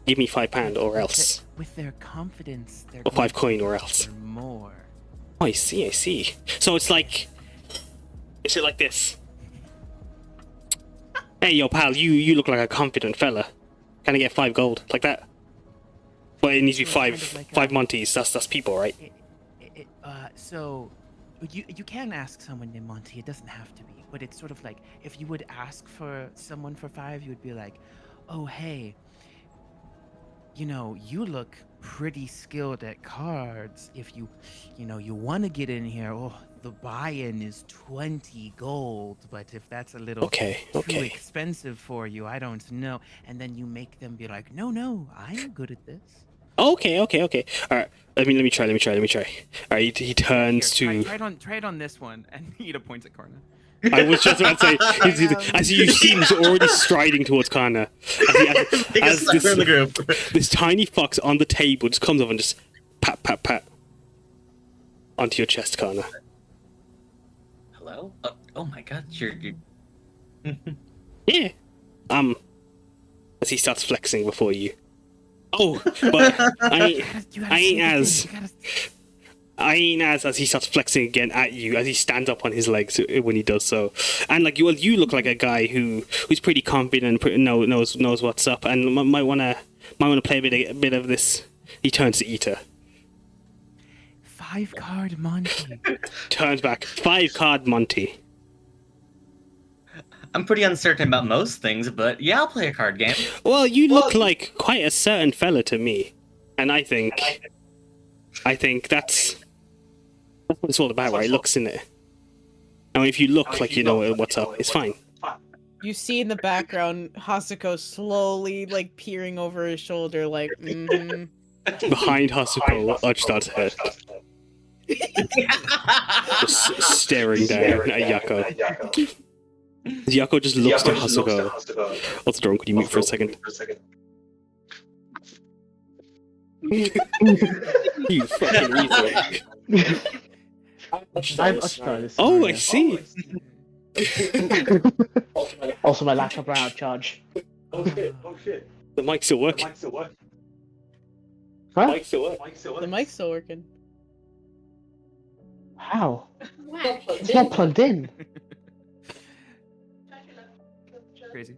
give me £5 or else. With their confidence, they're or 5 coin or else. More. Oh, I see. So it's like, is it like this? Hey, yo, pal, you look like a confident fella. Can I get 5 gold? Like that? But it needs to be five Monties. That's people, right? So you can ask someone named Monty. It doesn't have to be, but it's sort of like if you would ask for someone for 5, you would be like, "Oh, hey, you know, you look pretty skilled at cards. If you want to get in here, oh, the buy-in is 20 gold. But if that's a little too expensive for you, I don't know." And then you make them be like, "No, I'm good at this." Okay. All right. Let me try. All right. He turns to. Try it on this one, and Ida points at Karna. I was just about to say, as you see, he's already striding towards Karna. As this tiny fox on the table just comes up and just pat onto your chest, Karna. Hello? Oh my god, you're... Yeah. As he starts flexing before you. Oh, but I ain't as he starts flexing again at you as he stands up on his legs when he does so. And like you look like a guy who's pretty confident and knows what's up and might wanna play a bit of this. He turns to Ita. 5-card Monty. Turns back. 5-card Monty. I'm pretty uncertain about most things, but yeah, I'll play a card game. Well, you look like quite a certain fella to me, and I think that's That's what it's all about, right? Looks in it. I mean, if you look like you know what's up, it's fine. You see in the background Hasuko slowly like peering over his shoulder, like, mm-hmm. Behind Hasuko, Uchtad's head. Just staring down at Yako. Yako just looks to Hasuko. Also, Doran, could you mute for a second? You fucking retard. I'm Uchtad. Oh, I see. Also, my laptop ran out of charge. Oh shit. The mic's still working. Huh? The mic's still working. How? It's not plugged in. Crazy.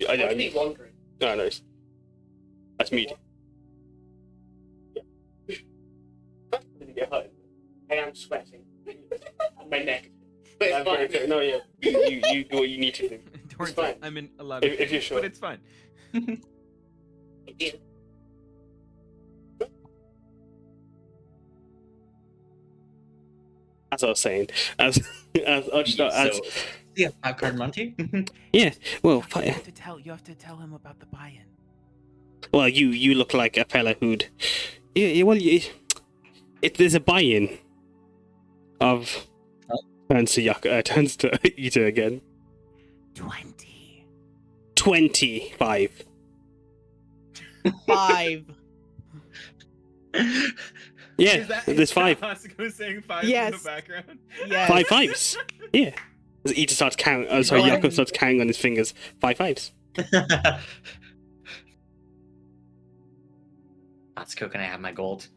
I keep wondering. No, no. That's me. I am sweating. My neck. But it's fine. No, yeah. You do what you need to do. It's fine. I'm in a lot of if you're sure. but it's fine. As I was saying, as yeah, card Monty. Yeah, well, You have to tell him about the buy-in. well, you look like a fella who'd, there's a buy-in of turns to Ita again. 25. 5. Yeah, there's 5. Hasuko saying 5 Yes. in the background. Yes. 5 fives. Yeah. As Ita starts counting. Oh, sorry, Yako starts counting on his fingers. 5 fives. Hasuko, can I have my gold?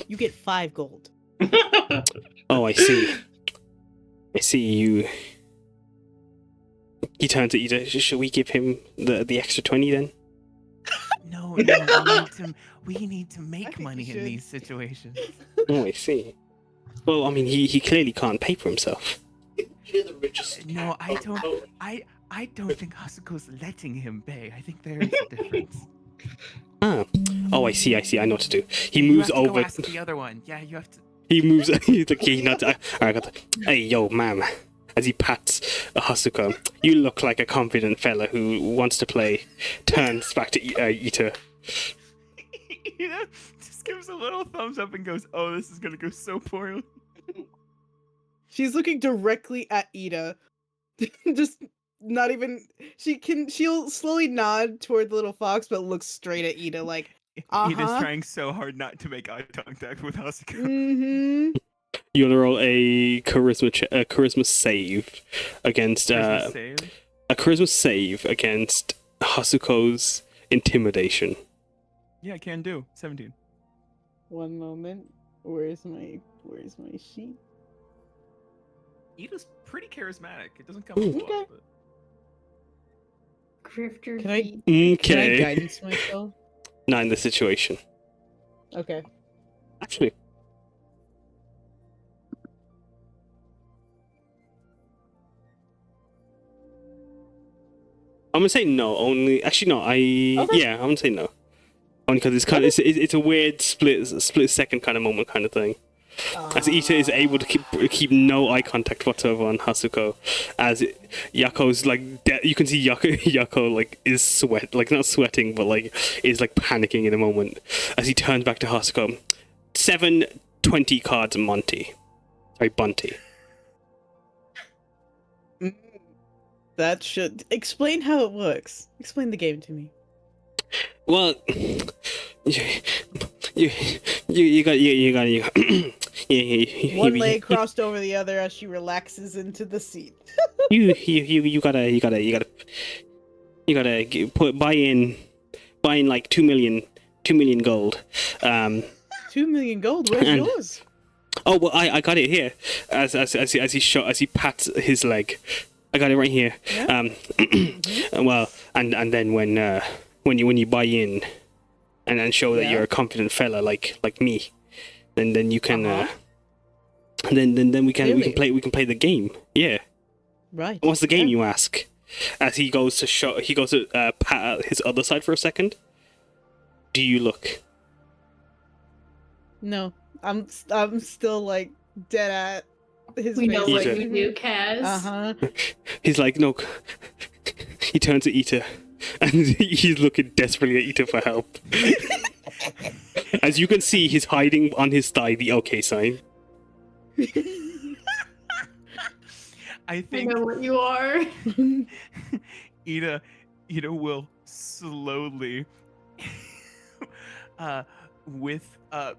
You get 5 gold. Oh, I see. I see you. He turns to Ita. Should we give him the extra 20 then? No, we need to make money in these situations. Oh, I see. Well, I mean, he clearly can't pay for himself. You're the richest. No, I don't think Hasuko's letting him pay. I think there is a difference. Ah. Oh, I see. I know what to do. He moves you have to over. Go ask the other one. Yeah, you have to. He moves. He's like, he nods. I got that. Hey, yo, ma'am. As he pats Hasuko, you look like a confident fella who wants to play. Turns back to Ita. Just gives a little thumbs up and goes, "Oh, this is gonna go so poorly." She's looking directly at Ida. Just not even. She'll slowly nod toward the little fox, but looks straight at Ida like, Ida's trying so hard not to make eye contact with Hasuko. Mm-hmm. You want to roll a charisma save against a charisma save against Hasuko's intimidation. Yeah, can do. 17. One moment. Where's my sheet? Ida's pretty charismatic. It doesn't come up a lot, but... Grifter. Can I Okay. guidance myself? Not in this situation. Okay. Actually. I'm gonna say no. Only actually no. Yeah. I'm gonna say no. Only because it's kind of it's a weird split second kind of moment kind of thing. As Ita is able to keep no eye contact whatsoever on Hasuko, as Yako's like you can see Yako like is not sweating but like is like panicking in a moment as he turns back to Hasuko. 720 cards Monty. Sorry, Bunty. That should explain how it works. Explain the game to me. Well, you got One leg crossed over the other as she relaxes into the seat. you gotta buy in like 2 million gold. 2 million gold. Where's yours? Oh well, I got it here. As he pats his leg, I got it right here. Yeah? Well, and then when you buy in, and then show that you're a confident fella like me, then you can And then we can Really? we can play the game. Yeah. Right. What's the game, yeah. you ask? As he goes to pat out his other side for a second. Do you look? No, I'm still like dead at his We face. know what Ita. you do, Kaz. Uh-huh. He's like, no. He turns to Ita, and he's looking desperately at Ita for help. As you can see, he's hiding on his thigh the OK sign. I I think know what you are. Ida will slowly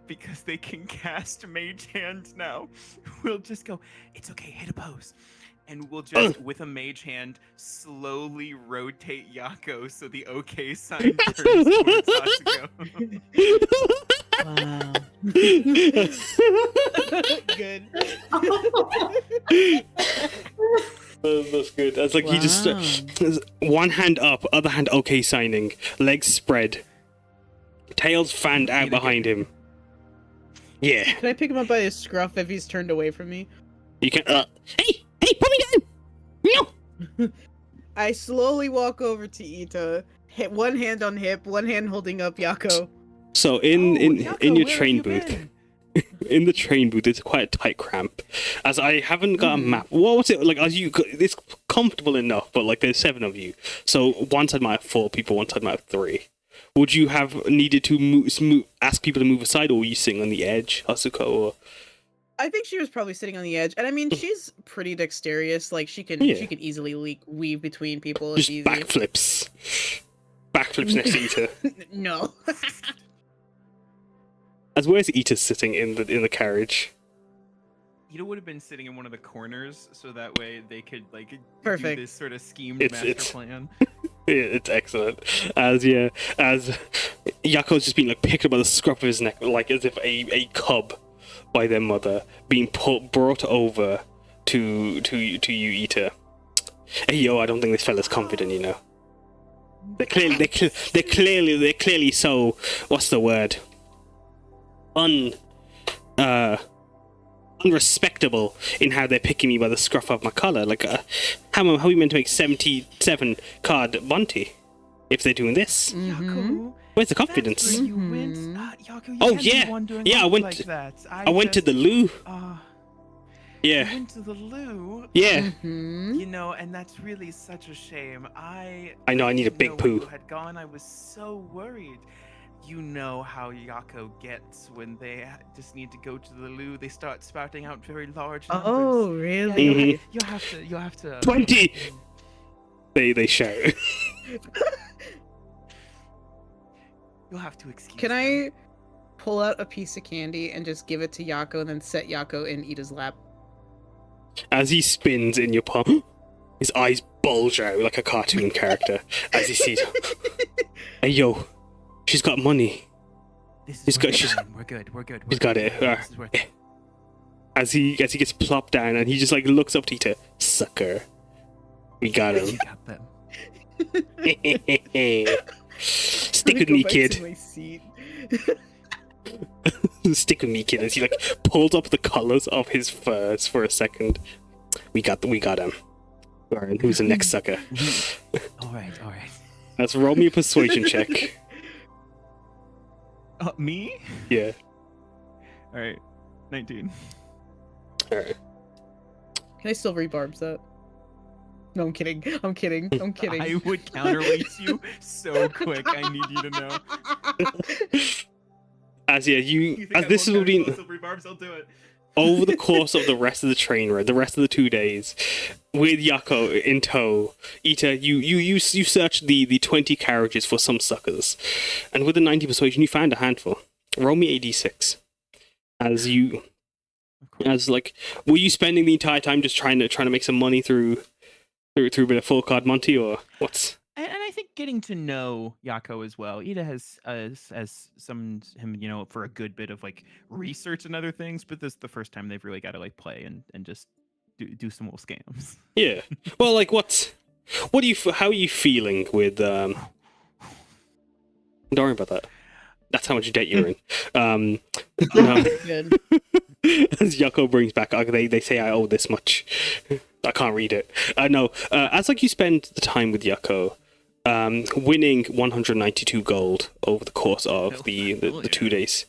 because they can cast Mage Hand now, we'll just go, it's okay, hit a pose. And we'll just, with a Mage Hand, slowly rotate Yako so the OK sign turns towards Hasuko. Wow. Good. That's good. That's like he just one hand up, other hand OK signing, legs spread, tails fanned out behind him. Yeah. Can I pick him up by his scruff if he's turned away from me? You can. Hey, put me down. Meow. I slowly walk over to Ita, hit one hand on hip, one hand holding up Yako. So in Yako, your where train have you booth. been? In the train booth, it's quite a tight cramp. As I haven't got a map. Well, what's it like? As you, it's comfortable enough, but like there's 7 of you. So one side might have 4 people, one side might have 3. Would you have needed to ask people to move aside, or were you sitting on the edge, Hasuko? Or I think she was probably sitting on the edge, and I mean she's pretty dexterous. Like she can easily weave between people. just easy. backflips next to Ita. No. As where's Ita sitting in the carriage? Ida would have been sitting in one of the corners, so that way they could like Perfect. do this sort of schemed It's- master plan. It's excellent. As Yako's just being like picked up by the scruff of his neck, like as if a cub by their mother, being brought over to you, Ita. Hey yo, I don't think this fella's confident, you know. They're clearly so. What's the word? Unrespectable in how they're picking me by the scruff of my collar. Like, how are we meant to make 77 card Monty if they're doing this? Yako, Where's the that's confidence? where you went. Yako, you Oh, can't be yeah. wandering Yeah, I off went like to- that. I went to the loo. You Yeah, went to the loo. yeah. You know, and that's really such a shame. I I know, I need a didn't big know where you poo. had gone. I was so worried. You know how Yako gets when they just need to go to the loo. They start spouting out very large numbers. Oh, Yeah, really? you'll have to. 20! They shout. You'll have to excuse. Can them. I pull out a piece of candy and just give it to Yako and then set Yako in Ida's lap? As he spins in your palm, his eyes bulge out like a cartoon character as he sees. Hey yo, she's got money. This He's is got- worth she's- it, man. We're good. He's got it. This is worth it. As he gets plopped down and he just like looks up to Ita. Sucker. We got him. You got them. Stick with Go me, back kid. to my seat. Stick with me, kid. As he like pulls up the collars of his furs for a second. We got him. Alright, who's the next sucker? All right. Let's roll me a persuasion check. Me? Yeah. All right. 19. Alright. Can I still rebarbs that? No, I'm kidding. I'm kidding. I would counterweight you so quick. I need you to know. As yeah, You think as I this won't will be counter barbs? I'll do it. over the course of the rest of the train ride, the rest of the 2 days, with Yako in tow, Ita, you searched the 20 carriages for some suckers, and with the 90 persuasion, you found a handful. Roll me a d6. Were you spending the entire time just trying to make some money through a bit of full card Monty, or what's? And I think getting to know Yako as well. Ida has summoned him, you know, for a good bit of like research and other things. But this is the first time they've really got to like play and just do some little scams. Yeah. Well, like how are you feeling with Don't worry about that. That's how much debt you're in. No. Good. As Yako brings back, they say I owe this much. I can't read it. No, as like you spend the time with Yako, winning 192 gold over the course of the 2 days.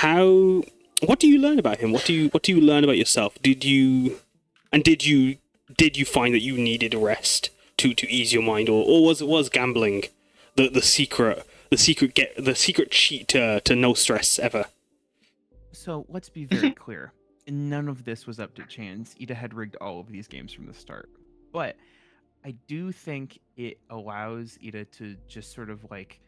What do you learn about him? What do you learn about yourself? Did you find that you needed rest to ease your mind, or was gambling the secret cheat to no stress ever? So let's be very clear. None of this was up to chance. Ida had rigged all of these games from the start. But I do think it allows Ida to just sort of like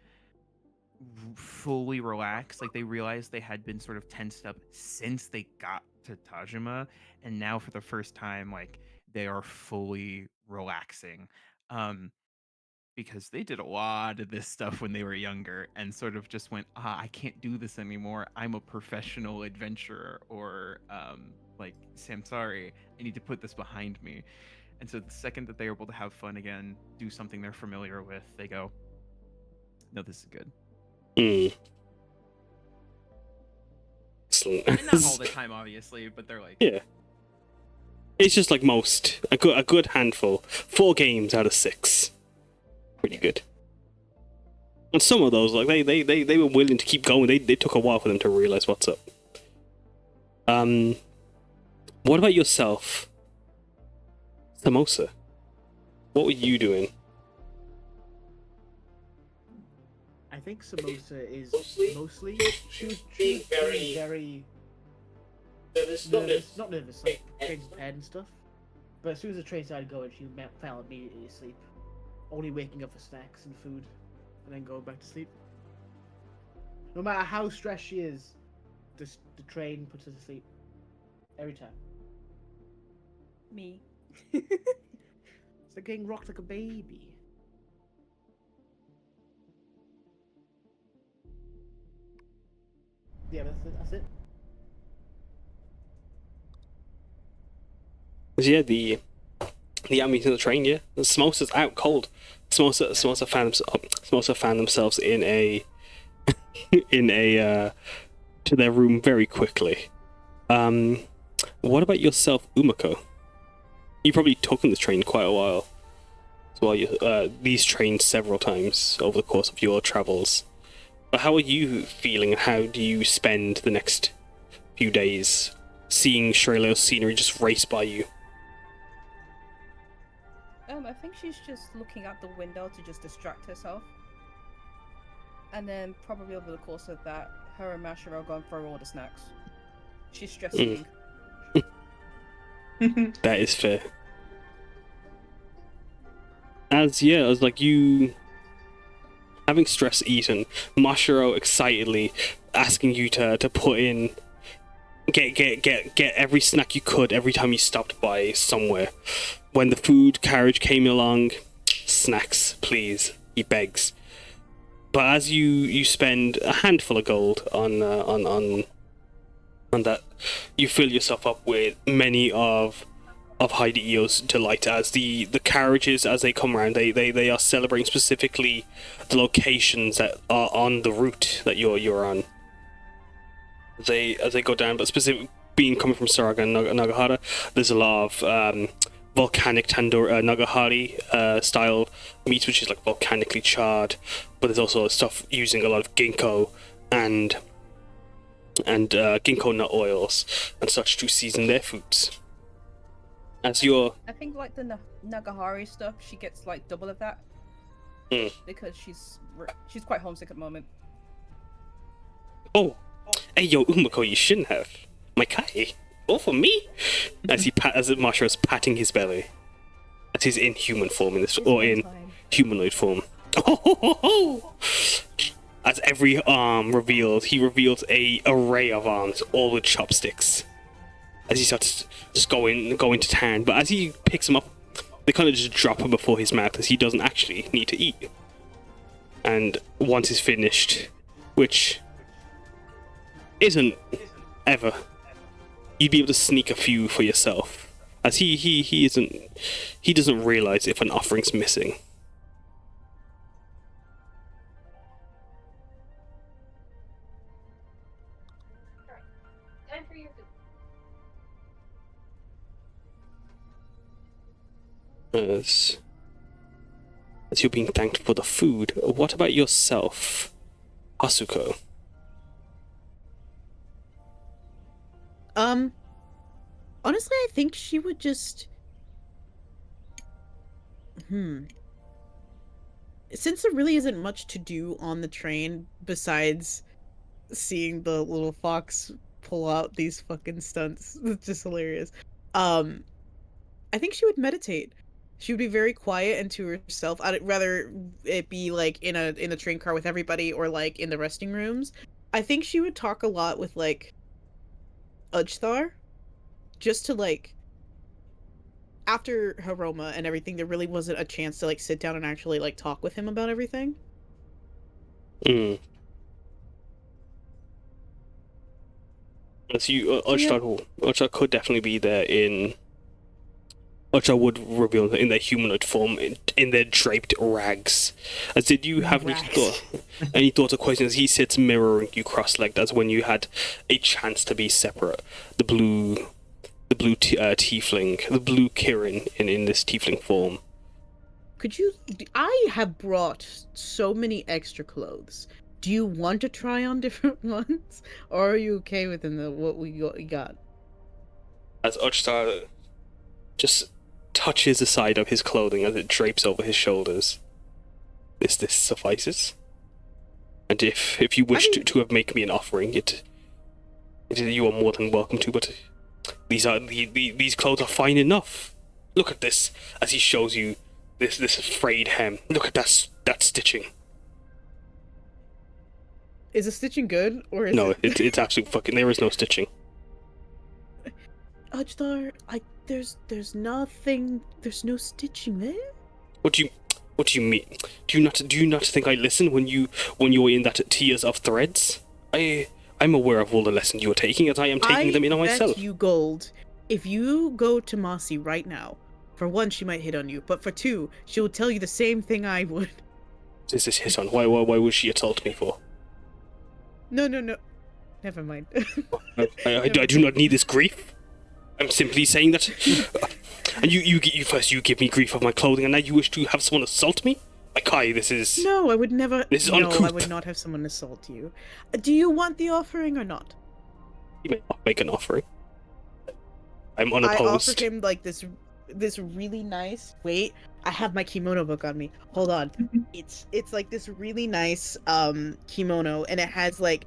fully relax. Like they realized they had been sort of tensed up since they got to Tajima, and now for the first time, like they are fully relaxing. Because they did a lot of this stuff when they were younger and sort of just went, I can't do this anymore. I'm a professional adventurer, or like Samsari, I need to put this behind me. And so the second that they're able to have fun again, do something they're familiar with, they go, no, this is good. Excellent. And not all the time, obviously, but they're like, yeah. It's just like a good handful. 4 games out of 6. Pretty good. And some of those, like they were willing to keep going. They took a while for them to realize what's up. What about yourself, Samosa? What were you doing? I think Samosa is mostly she was very nervous, not nervous, like getting prepared and stuff. But as soon as the train started going, she fell immediately asleep, only waking up for snacks and food, and then going back to sleep. No matter how stressed she is, the train puts her to sleep every time. Me. It's like getting rocked like a baby. Yeah, that's it. Yeah, the ambience of the train. Yeah, the Samosa's out cold. Samosa found themselves in a to their room very quickly. What about yourself, Umeko? You probably took on this train quite a while. So these trains several times over the course of your travels. But how are you feeling? How do you spend the next few days seeing Shrelo's scenery just race by you? I think she's just looking out the window to just distract herself. And then probably over the course of that, her and Mashiro are going for all the snacks. She's stress eating. That is fair. As like you having stress eaten, Mashiro excitedly asking you to put in get every snack you could every time you stopped by somewhere. When the food carriage came along, snacks, please, he begs. But as you spend a handful of gold on that, you fill yourself up with many of Hidio's delight as the carriages, as they come around, they are celebrating specifically the locations that are on the route that you're on. As they go down, but specific being coming from Saraga and Nagahara, there's a lot of volcanic tandoori Nagahari style meats, which is like volcanically charred, but there's also stuff using a lot of ginkgo and ginkgo nut oils and such to season their foods. As you're, I think like the Nagahari stuff, she gets like double of that because she's quite homesick at the moment. Oh, hey yo, Umeko, you shouldn't have. My kai, all for me. As Mashiro's patting his belly, as he's in human form in humanoid form. Oh. As every arm reveals, he reveals a array of arms, all with chopsticks. As he starts just going to town, but as he picks them up, they kind of just drop him before his mouth, as he doesn't actually need to eat. And once he's finished, which isn't ever, you'd be able to sneak a few for yourself, as he doesn't realize if an offering's missing. Time for your food. as you're being thanked for the food. What about yourself, Hasuko? Honestly, I think she would just... Since there really isn't much to do on the train besides seeing the little fox pull out these fucking stunts, it's just hilarious. I think she would meditate. She would be very quiet and to herself. I'd rather it be like in a train car with everybody or like in the resting rooms. I think she would talk a lot with like Ujthar, just to like, after Haroma and everything, there really wasn't a chance to like sit down and actually like talk with him about everything. So you, Ujthar could definitely be there in... Ujthar would reveal in their humanoid form, in their draped rags. As did you have any thoughts or questions as he sits mirroring you cross-legged, as when you had a chance to be separate? The blue tiefling, the blue Kirin in this tiefling form. Could you... I have brought so many extra clothes. Do you want to try on different ones? Or are you okay with what we got? As Ujthar just touches the side of his clothing as it drapes over his shoulders. This suffices. And if you wish to have make me an offering, you are more than welcome to, but these clothes are fine enough. Look at this, as he shows you this frayed hem. Look at that stitching. Is the stitching good, or is no? It's absolute fucking. There is no stitching. Ujthar, there's nothing. There's no stitching there. What do you mean? Do you not think I listen when you're in that tears of threads? I'm aware of all the lessons you are taking, as I am taking them in on myself. I bet you gold. If you go to Mossy right now, for one, she might hit on you, but for two, she will tell you the same thing I would. Is this hit on? Why would she assault me for? No. Never mind. I do not need this grief. I'm simply saying that. And you give me grief of my clothing, and now you wish to have someone assault me? Kai, this is... No, I would never... This is uncouth. uncouth. I would not have someone assault you. Do you want the offering or not? You may not make an offering. I'm unopposed. I offered him, like, this really nice... Wait, I have my kimono book on me. Hold on. It's like, this really nice, kimono, and it has a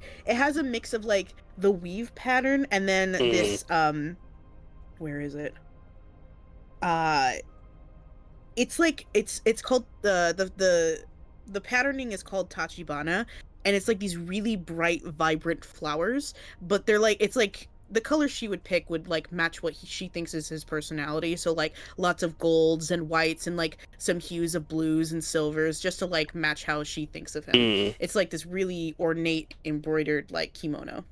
mix of, like, the weave pattern, and then this, where is it? It's like it's called the patterning is called Tachibana, and it's like these really bright, vibrant flowers, but they're like, it's like the color she would pick would like match what she thinks is his personality. So like lots of golds and whites and like some hues of blues and silvers, just to like match how she thinks of him. It's like this really ornate embroidered like kimono.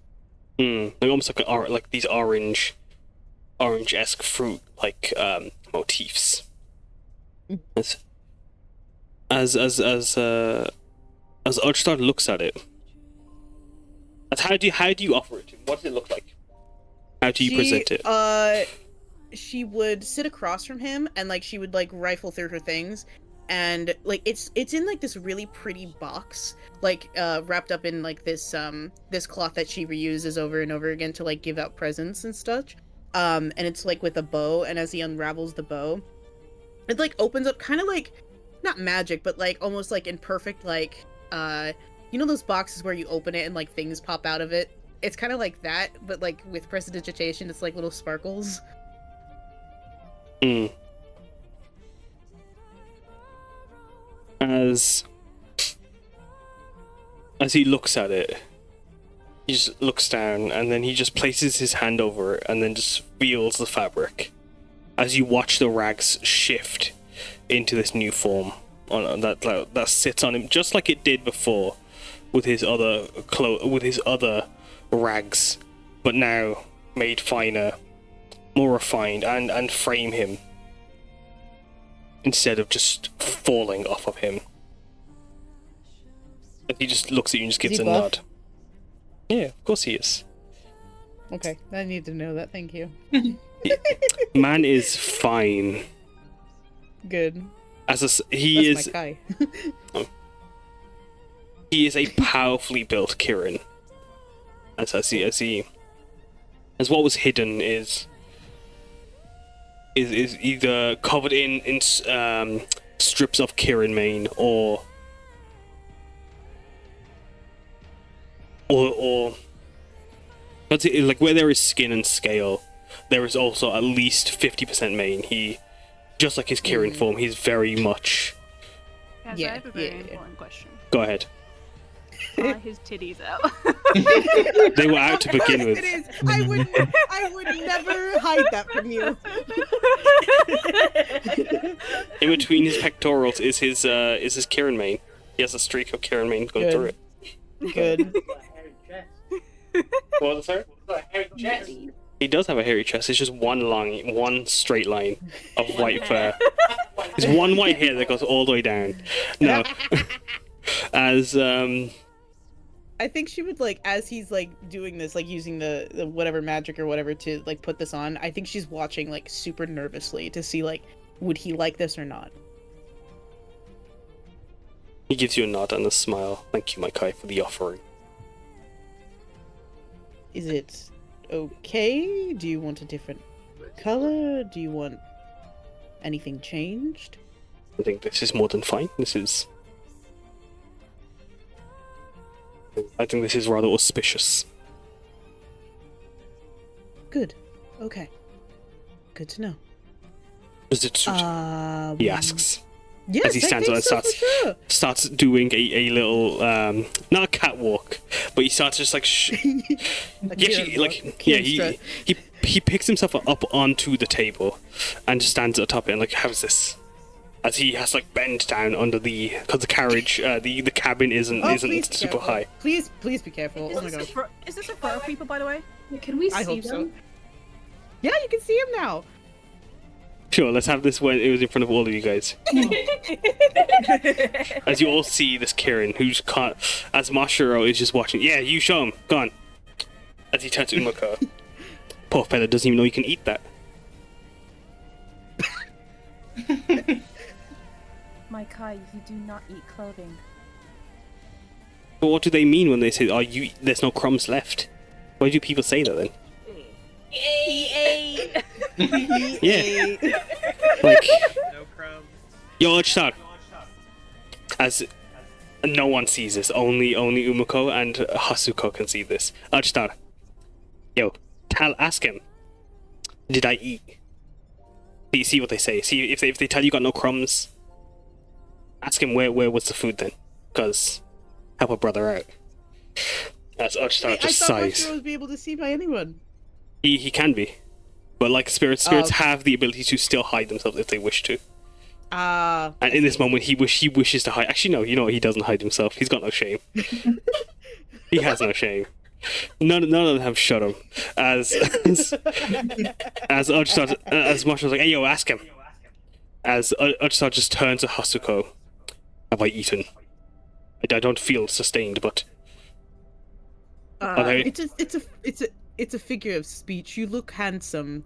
Like almost like these orange-esque fruit like motifs. As Ujthar looks at it, how do you offer it? What does it look like? How do you present it? She would sit across from him, and like she would like rifle through her things, and like it's in like this really pretty box, like wrapped up in like this cloth that she reuses over and over again to like give out presents and stuff. And it's like with a bow, and as he unravels the bow, it like opens up kind of like, not magic, but like almost like in perfect, like you know those boxes where you open it and like things pop out of it? It's kind of like that, but like with prestidigitation, it's like little sparkles. As he looks at it, he just looks down, and then he just places his hand over it, and then just feels the fabric. As you watch the rags shift into this new form on that sits on him, just like it did before with his other rags, but now made finer, more refined, and frame him instead of just falling off of him. And he just looks at you and just gives a nod. Yeah, of course he is. Okay, I need to know that. Thank you. Man is fine. Good. He That's is my Kai. he is a powerfully built Kirin. As what was hidden is either covered in strips of Kirin mane or but like where there is skin and scale, there is also at least 50% mane. He, just like his Kirin form, he's very much. Guys, Yeah, I have a very yeah. important question. Go ahead. Are his titties out? They were out to begin It with. is. I would never hide that from you. In between his pectorals is his Kirin mane. He has a streak of Kirin mane going through it. Good. What was it, sir? He does have a hairy chest. It's just one straight line of white fur. It's one white hair that goes all the way down. No. As I think she would like, as he's like doing this, like using the whatever magic or whatever to like put this on. I think she's watching like super nervously to see like, would he like this or not? he gives you a nod and a smile. Thank you, my Kai, for the offering. Is it okay? Do you want a different color? Do you want anything changed? I think this is more than fine. I think this is rather auspicious. Good. Okay. Good to know. Does it suit? He asks. Yes, as he I stands think up and so, for sure. starts doing a little not a catwalk, but he starts just like he picks himself up onto the table and just stands at the top of it and like, how's this? As he has to like bend down under because the carriage, the cabin isn't super high. Please be careful. Oh my gosh. Is this a fur people, by the way? Can we see I hope them? so. Yeah, you can see him now. Sure, let's have this when it was in front of all of you guys. As you all see this Kirin, who's caught, as Mashiro is just watching. Yeah, you show him. Go on. As he turns to Umeko. Poor fella doesn't even know he can eat that. My Kai, you do not eat clothing. But what do they mean when they say, there's no crumbs left? Why do people say that then? He ate. Yeah. Like, No crumbs. yo, let's start. As no one sees this, only Umeko and Hasuko can see this. I'll start. Yo, ask him. Did I eat? See what they say. See if they tell you got no crumbs. Ask him where was the food then, cause help a brother out. As Archstar just I thought sighs. Mashiro would be able to see by anyone. He can be, but like spirits have the ability to still hide themselves if they wish to. And in this moment, he wishes to hide. Actually, no. You know what? He doesn't hide himself. He's got no shame. He has no shame. None of them have shut him. As Marshall's like, hey yo, ask him. As Archstar just turns to Hasuko. Have I eaten? I don't feel sustained, but it's a figure of speech. You look handsome.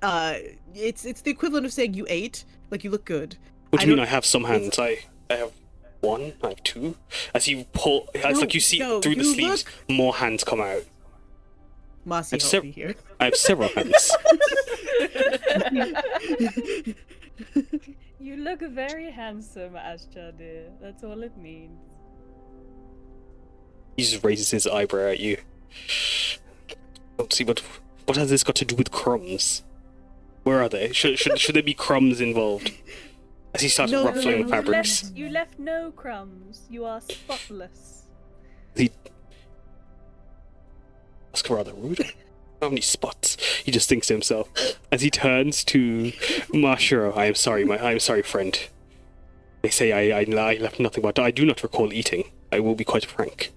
It's the equivalent of saying you ate. Like, you look good. What do you mean I have some hands? I have one, I have two. As you pull, you see through the sleeves, more hands come out. Marcy, help me here. I have several hands. You look very handsome, Ashja dear. That's all it means. He just raises his eyebrow at you. Let's see what has this got to do with crumbs? Where are they? Should there be crumbs involved? As he starts ruffling the fabrics. You left no crumbs. You are spotless. That's rather rude. How many spots? He just thinks to himself as he turns to Mashiro. I am sorry, friend. They say I left nothing, but I do not recall eating. I will be quite frank.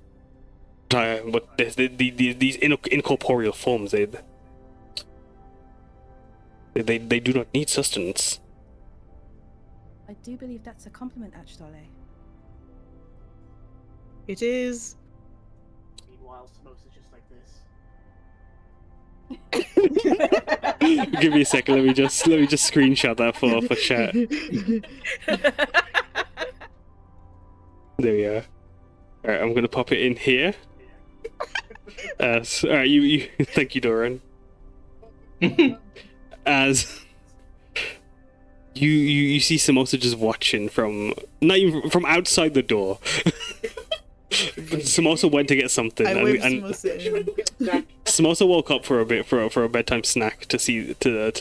But these incorporeal forms, they do not need sustenance. I do believe that's a compliment, Ashdale. It is. Meanwhile, Samosa's just like this. Give me a second. Let me just screenshot that for chat. There we are. All right, I'm gonna pop it in here. All right, you thank you, Doran. As you see Samosa just watching from not even from outside the door. Samosa went to get something, and Samosa woke up for a bit for a bedtime snack to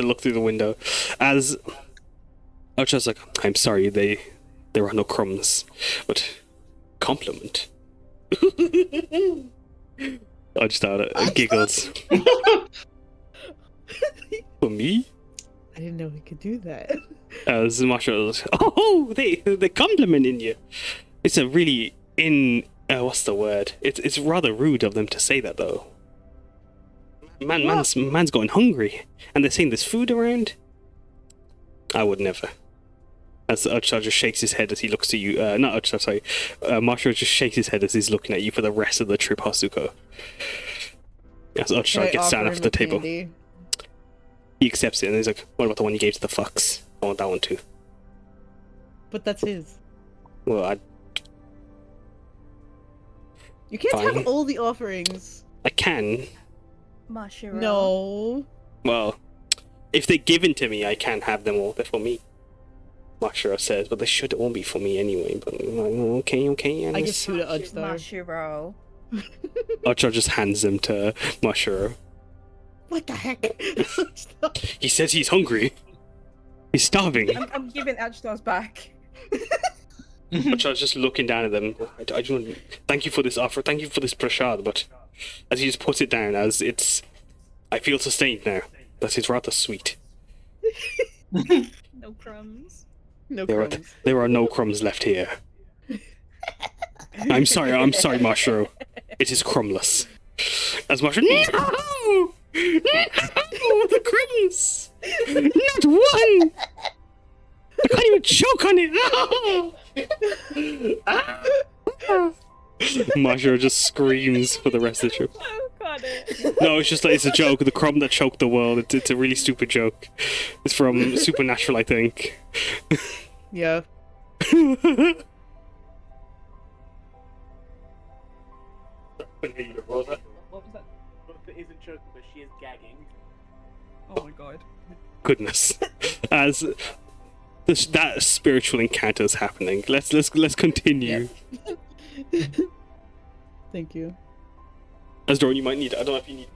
look through the window. As Ucha's like, I'm sorry, there are no crumbs, but compliment. I just started giggles. For me? I didn't know he could do that. As Masha was, oh, they complimenting you. It's a really what's the word? It's rather rude of them to say that though. Man's going hungry, and they're saying there's food around. I would never. As Ucha just shakes his head as he looks to you. Not Ucha, sorry. Marshall just shakes his head as he's looking at you for the rest of the trip, Hasuko. As Ucha gets down off the table. Candy? He accepts it and he's like, what about the one you gave to the fox? I want that one too. But that's his. Well, You can't have all the offerings. I can. Mashiro. No. Well, if they're given to me, I can have them all. They're for me. Mashiro says, but they should all be for me anyway. But okay. I give 2 to Ucha. Mashiro. Ucha just hands them to Mashiro. What the heck? He says he's hungry. He's starving. I'm giving Ashtar's back. Ucha's just looking down at them. I don't. Thank you for this offer. Thank you for this prashad. But as he just puts it down, as it's, I feel sustained now. That is rather sweet. No crumbs. There are no crumbs left here. I'm sorry, Mashiro. It is crumbless. As Mashiro, no! No! The crumbs! Not one! I can't even choke on it! No! Mashiro just screams for the rest of the trip. No, it's just like, it's a joke. The crumb that choked the world. It's a really stupid joke. It's from Supernatural, I think. Yeah. What was that? It isn't choking, but she is gagging. Oh my god. Goodness. As that spiritual encounter is happening. Let's continue. Yeah. Thank you. As Doran, you might need. I don't know if you need.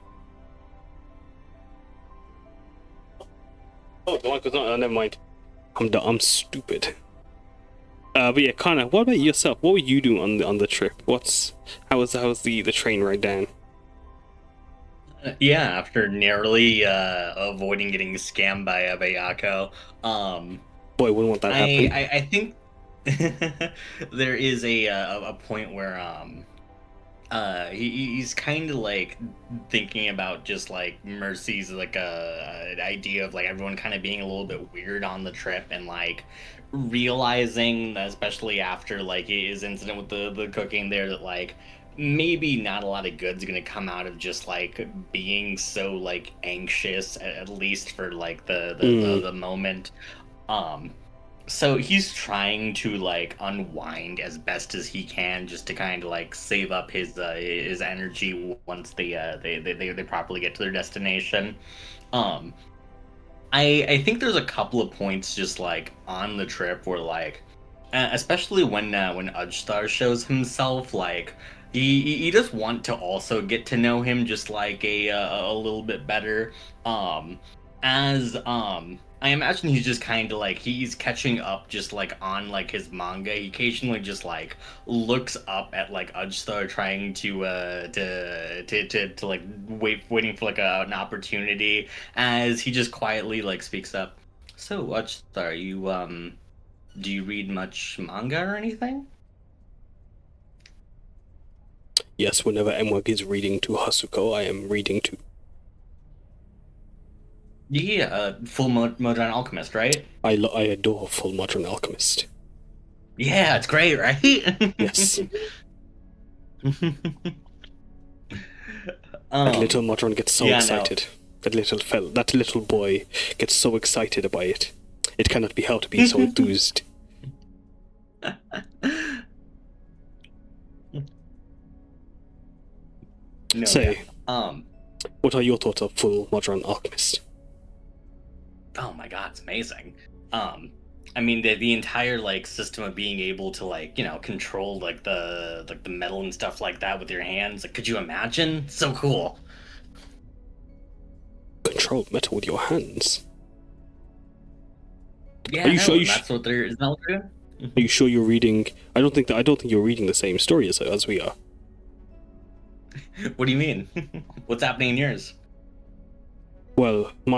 Oh, the mic was not. Oh, never mind. I'm stupid. But yeah, Karna, what about yourself? What were you doing on the trip? How was the train ride down? Yeah, after narrowly avoiding getting scammed by Yako, boy, wouldn't want that happen. I think there is a point where he's kind of like thinking about just like Mercy's like an idea of like everyone kind of being a little bit weird on the trip, and like realizing, especially after like his incident with the cooking there, that like maybe not a lot of good's gonna come out of just like being so like anxious, at least for like the moment. So he's trying to like unwind as best as he can, just to kind of like save up his energy once they properly get to their destination. I think there's a couple of points just like on the trip where like, especially when Ujstar shows himself, like he does want to also get to know him just like a little bit better. I imagine he's just kind of like he's catching up just like on like his manga. He occasionally just like looks up at like Ujstar, trying to like waiting for like an opportunity, as he just quietly like speaks up. So Ujstar, you do you read much manga or anything? Yes, whenever Emwag is reading to Hasuko, I am reading to. Yeah, Full Modern Alchemist, right? I adore Full Modern Alchemist. Yeah, it's great, right? Yes. Little Modron gets so excited. that little boy gets so excited by it. It cannot be helped being so enthused. No, Say, yeah. what are your thoughts of full modern alchemist? Oh my god, it's amazing. I mean, the entire like system of being able to like control like the metal and stuff like that with your hands. Like, could you imagine? So cool. Control metal with your hands. Yeah, Are you sure that's what they're. Isn't that what they're doing? Are you sure you're reading? I don't think you're reading the same story as we are. What do you mean? What's happening in yours? Well, in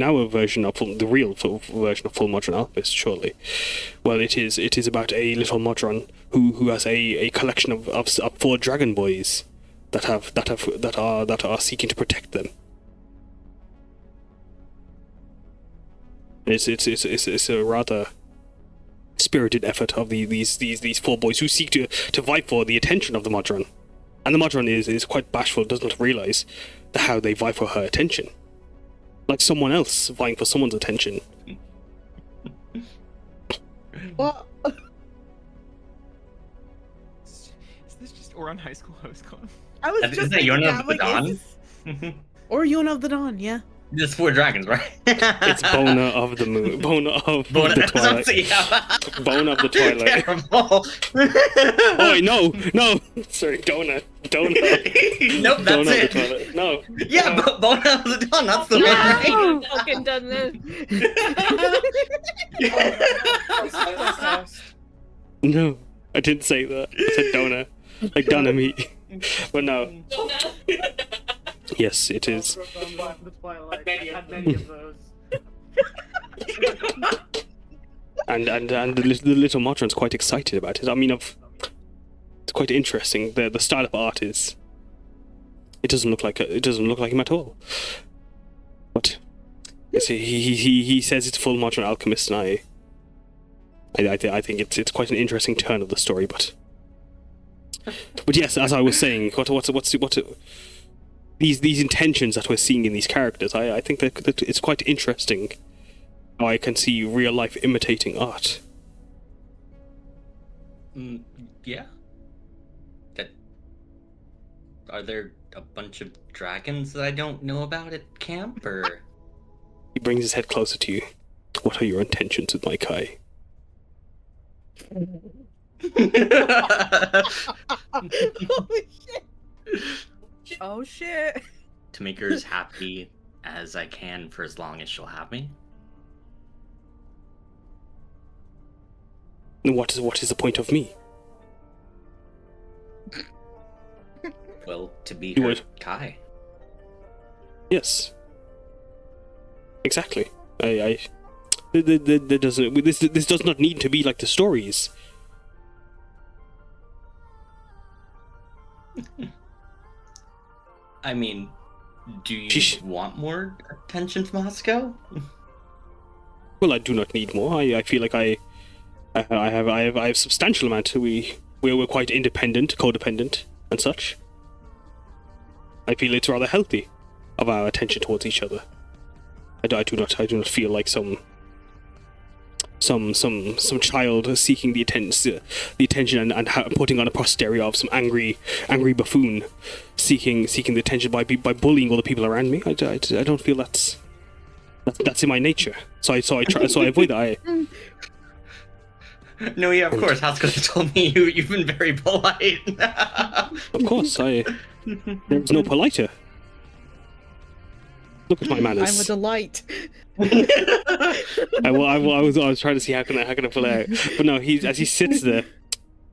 our version of the real version of Full Modern Alchemist, surely. Well, it is about a little modron who has a collection of 4 dragon boys that are seeking to protect them. It's a rather spirited effort of these 4 boys who seek to vie for the attention of the modron. And the modron is quite bashful, does not realize how they vie for her attention. Like someone else vying for someone's attention. What? Is this just Oron High School Host Club? I was Isn't just that thinking Yona that, of the like, Dawn? or Yona of the Dawn, yeah. There's 4 dragons, right? It's Bona of the Moon. Bona of the Twilight. Bona of the Twilight. Terrible. Oh, no! Sorry, Dona. Nope, that's Dona it. Of the Twilight. No. Yeah, but Bona of the Dawn, that's the one, right? Fucking done this. No, I didn't say that. I said Dona. Like Donna meat. But no. Yes, it is. The Twilight. I had many of those. And the little Modron's quite excited about it. I mean, it's quite interesting. The style of art is. It doesn't look like him at all. But he says it's Full Modern Alchemist, and I think it's quite an interesting turn of the story. But yes, as I was saying, what these intentions that we're seeing in these characters, I think that it's quite interesting how I can see real life imitating art. Yeah. Are there a bunch of dragons that I don't know about at camp, or? He brings his head closer to you. What are your intentions with my Kai? Holy shit. Oh shit. To make her as happy as I can for as long as she'll have me. What is the point of me? Well, to be You her would. Kai. Yes. Exactly. This does not need to be like the stories. I mean, do you want more attention from Hasuko? Well, I do not need more. I feel like I have substantial amount. We're quite independent, codependent, and such. I feel it's rather healthy of our attention towards each other. I do not feel like some child seeking the attention and putting on a posterior of some angry buffoon seeking the attention by bullying all the people around me. I don't feel that's in my nature. So I avoid that. No, yeah, of course. Hasuko told me you've been very polite. Of course, there's no politer. Look at my manners. I'm a delight. I was trying to see how can I pull it out, but no. As he sits there.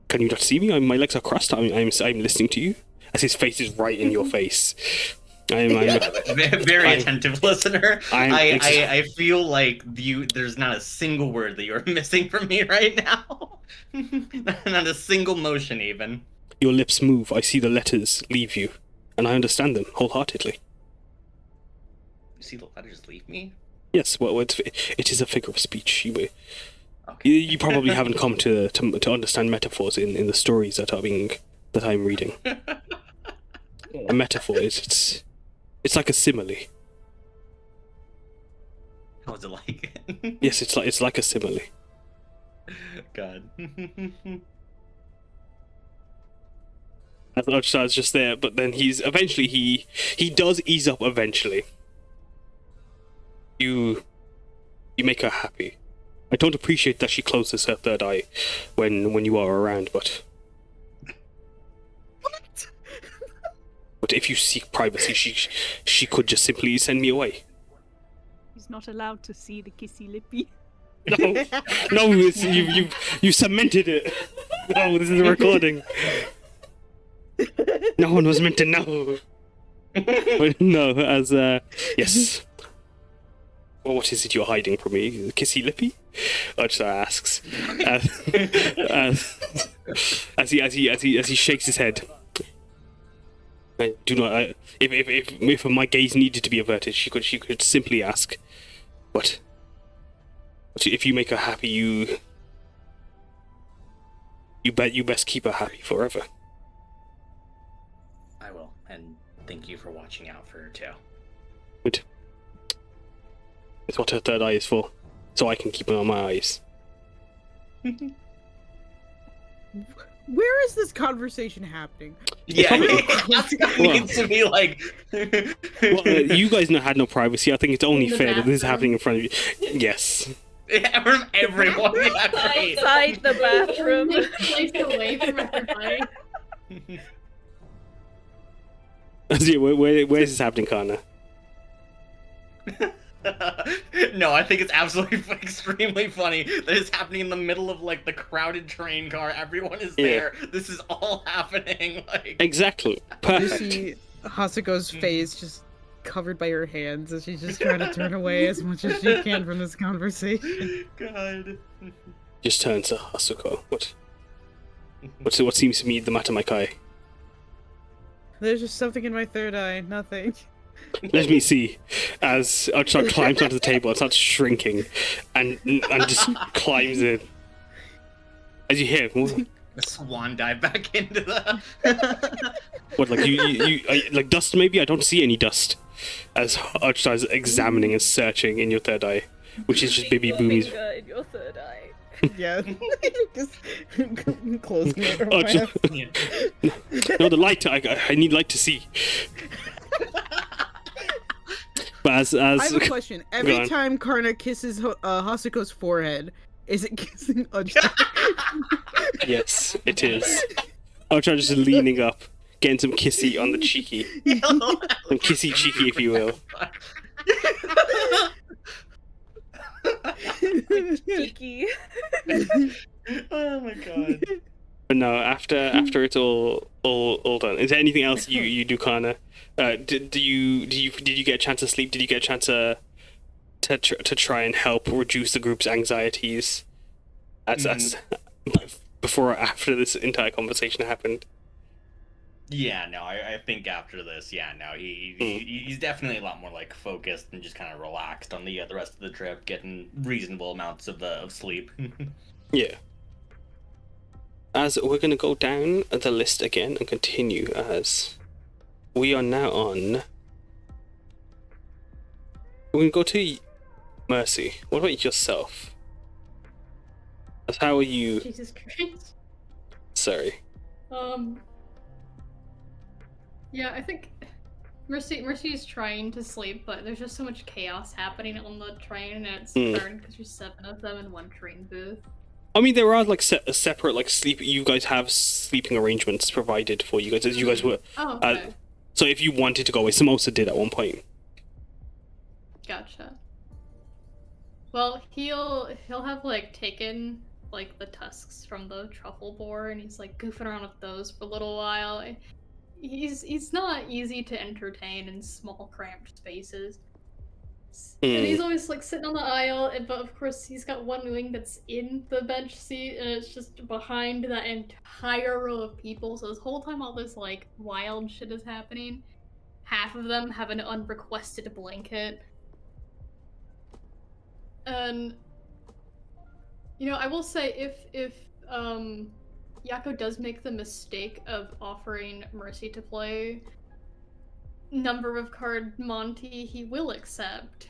Can you not see me? My legs are crossed. I'm listening to you. As his face is right in your face. I'm very attentive listener. I feel like there's not a single word that you're missing from me right now. Not a single motion, even. Your lips move. I see the letters leave you, and I understand them wholeheartedly. You see the letters leave me? Yes. Well, it is a figure of speech. You probably haven't come to understand metaphors in the stories that I'm reading. A metaphor is It's like a simile. What was it like? Yes, it's like a simile. God. As Uchtar's just there, but then he does ease up eventually. You make her happy. I don't appreciate that she closes her third eye when you are around, but What? but if you seek privacy, she could just simply send me away. He's not allowed to see the kissy lippy. No, you cemented it. No, this is a recording. No one was meant to know. No, as yes. Well, what is it you're hiding from me? Kissy lippy? Uchtar asks, as he shakes his head. I do not. If my gaze needed to be averted, she could simply ask, "What? If you make her happy, you best keep her happy forever." I will, and thank you for watching out for her too. Good. It's what her third eye is for, so I can keep her on my eyes. Where is this conversation happening? Yeah, it needs to be like. Well, you guys had no privacy. I think it's only In the fair that this is bathroom. happening in front of you. Yes. Yeah, from everyone. Yeah, great. Outside the bathroom. Place away from everybody. Where is this happening, Karna? No, I think it's absolutely extremely funny that it's happening in the middle of like the crowded train car. Everyone is there. This is all happening. Like Exactly. You Perfect. see Hasuko's face just covered by her hands as she's just trying to turn away as much as she can from this conversation. God. Just turn to Hasuko. What seems to be the matter, my Kai? There's just something in my third eye, nothing. Let me see. As Uchtar climbs onto the table and starts shrinking, and just climbs in. As you hear, The swan dive back into the. what like you like dust? Maybe I don't see any dust. As Uchtar is examining and searching in your third eye, which is just baby boomies. Finger in your third eye. Yeah. Just closing it. Oh, no, the light. I need light to see. But as I have a question. Go Every on. time Karna kisses Hasuko's forehead, is it kissing Uchtar? Yes, it is. Uchtar just leaning up, getting some kissy on the cheeky, some kissy cheeky, if you will. Cheeky. Oh my god. But no, after it's all done, is there anything else you do, Karna? Did you get a chance to sleep? Did you get a chance to try and help reduce the group's anxieties as before or after this entire conversation happened? Yeah, no, I think after this, yeah, no, he's definitely a lot more like focused and just kind of relaxed on the rest of the trip, getting reasonable amounts of sleep. Yeah. As we're gonna go down the list again and continue, as we are now on. We're gonna go to Mercy. What about yourself? As how are you? Jesus Christ. Sorry. Yeah, I think Mercy is trying to sleep, but there's just so much chaos happening on the train, and it's hard because there's 7 of them in one train booth. I mean, there are like separate like sleep. You guys have sleeping arrangements provided for you guys, as you guys were. Oh, okay. So if you wanted to go away, Samosa did at one point. Gotcha. Well, he'll have like taken like the tusks from the truffle boar, and he's like goofing around with those for a little while. He's not easy to entertain in small cramped spaces. And he's always like sitting on the aisle, but of course he's got one wing that's in the bench seat, and it's just behind that entire row of people. So this whole time all this like wild shit is happening, half of them have an unrequested blanket. And you know, I will say if Yako does make the mistake of offering Mercy to play, number of card Monty he will accept.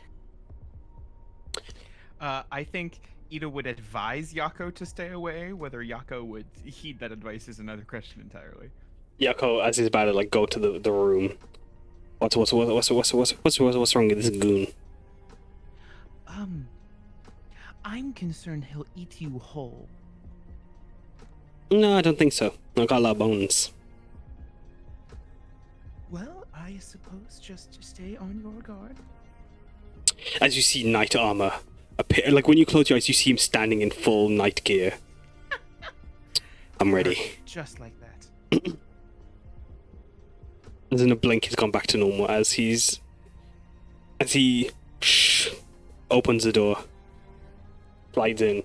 I think Ida would advise Yako to stay away. Whether Yako would heed that advice is another question entirely. Yako, as he's about to like go to the room. What's wrong with this goon? I'm concerned he'll eat you whole. No, I don't think so. I got a lot of bones. Well, I suppose just stay on your guard. As you see knight armor appear, like when you close your eyes, you see him standing in full knight gear. I'm ready. Just like that. And in a blink, he's gone back to normal as he opens the door, slides in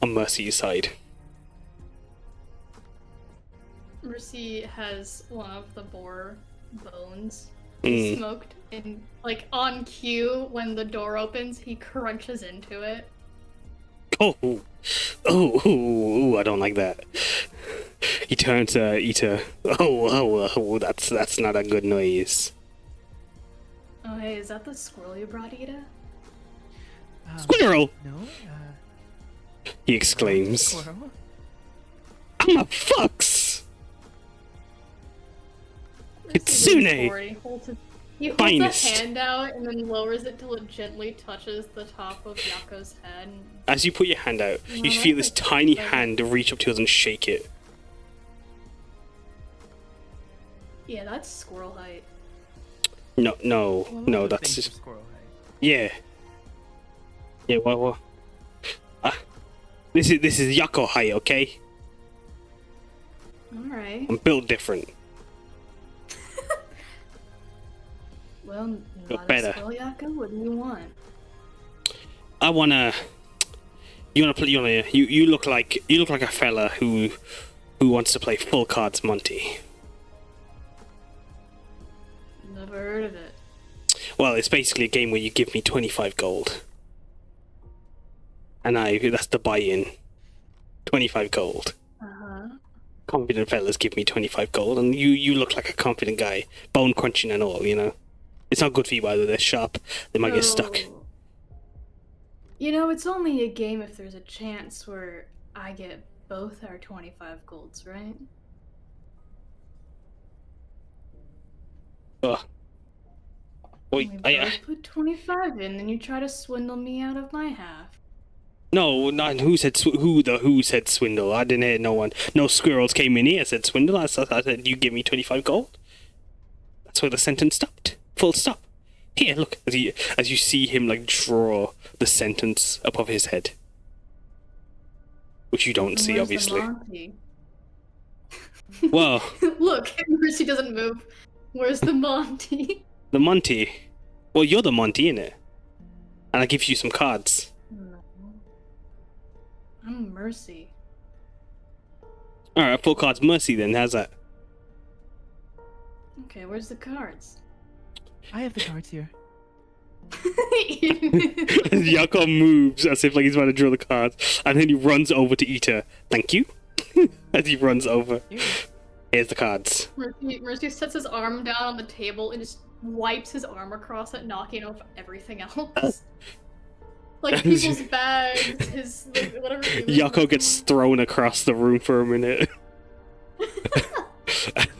on Mercy's side. Mercy has one of the boar bones he smoked, and like on cue when the door opens, he crunches into it. Oh, I don't like that. He turns to Ita. Oh, that's not a good noise. Oh, hey, is that the squirrel you brought, Ida? Squirrel! No, He exclaims. squirrel? I'm a fox! Kitsune! He holds Finest. a hand out and then lowers it till it gently touches the top of Yako's head. As you put your hand out, you feel this tiny hand reach up to us and shake it. Yeah, that's squirrel height. No, that's just... Squirrel height. Yeah. Yeah, what? This is Yako height, okay? Alright. I'm built different. Well, You're not better. a squirrel, Yako. What do you want? I wanna. You look like a fella who wants to play full cards Monty. Never heard of it. Well, it's basically a game where you give me 25 gold. And that's the buy-in. 25 gold. Uh-huh. Confident fellas give me 25 gold, and you look like a confident guy. Bone crunching and all, you know. It's not good for you either, they're sharp. They might get stuck. So, you know, it's only a game if there's a chance where I get both our 25 golds, right? Ugh. Wait, We both put 25 in, and you try to swindle me out of my half. No, not who said who said swindle? I didn't hear no one. No squirrels came in here said swindle. I said you give me 25 gold. That's where the sentence stopped. Full stop. Here, look, as you see him like draw the sentence above his head, which you don't see Where's obviously. The Monty? Well, Look, Mercy doesn't move. Where's the Monty? the Monty. Well, you're the Monty, innit? And I give you some cards. No. I'm Mercy. All right, full cards Mercy then. How's that? Okay, where's the cards? I have the cards here. Yako moves as if like he's about to draw the cards, and then he runs over to Ita. Thank you. As he runs over. Here's the cards. Mercy sets his arm down on the table and just wipes his arm across it, knocking off everything else. Like people's bags, his like, whatever. Yako gets thrown across the room for a minute.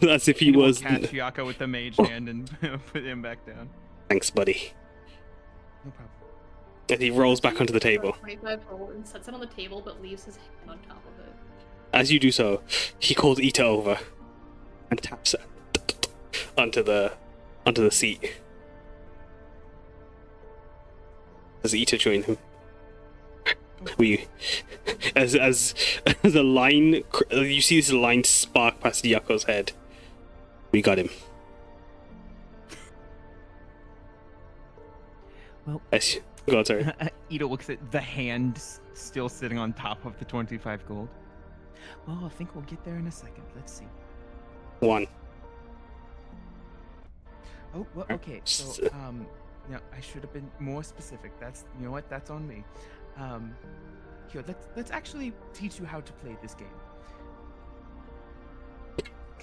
As if he was. Catch Yako with the mage hand and put him back down. Thanks, buddy. No problem. And he rolls back onto the table. 25 gold and sets it on the table, but leaves his hand on top of it. As you do so, he calls Ita over and taps it onto the seat. As Ita join him. As a line, you see this line spark past Yako's head. We got him. Well, go on, sorry. Ito looks at the hand still sitting on top of the 25 gold. Well, I think we'll get there in a second. Let's see. 1. Oh, well, okay. So, yeah, I should have been more specific. That's, you know what? That's on me. Here, let's actually teach you how to play this game.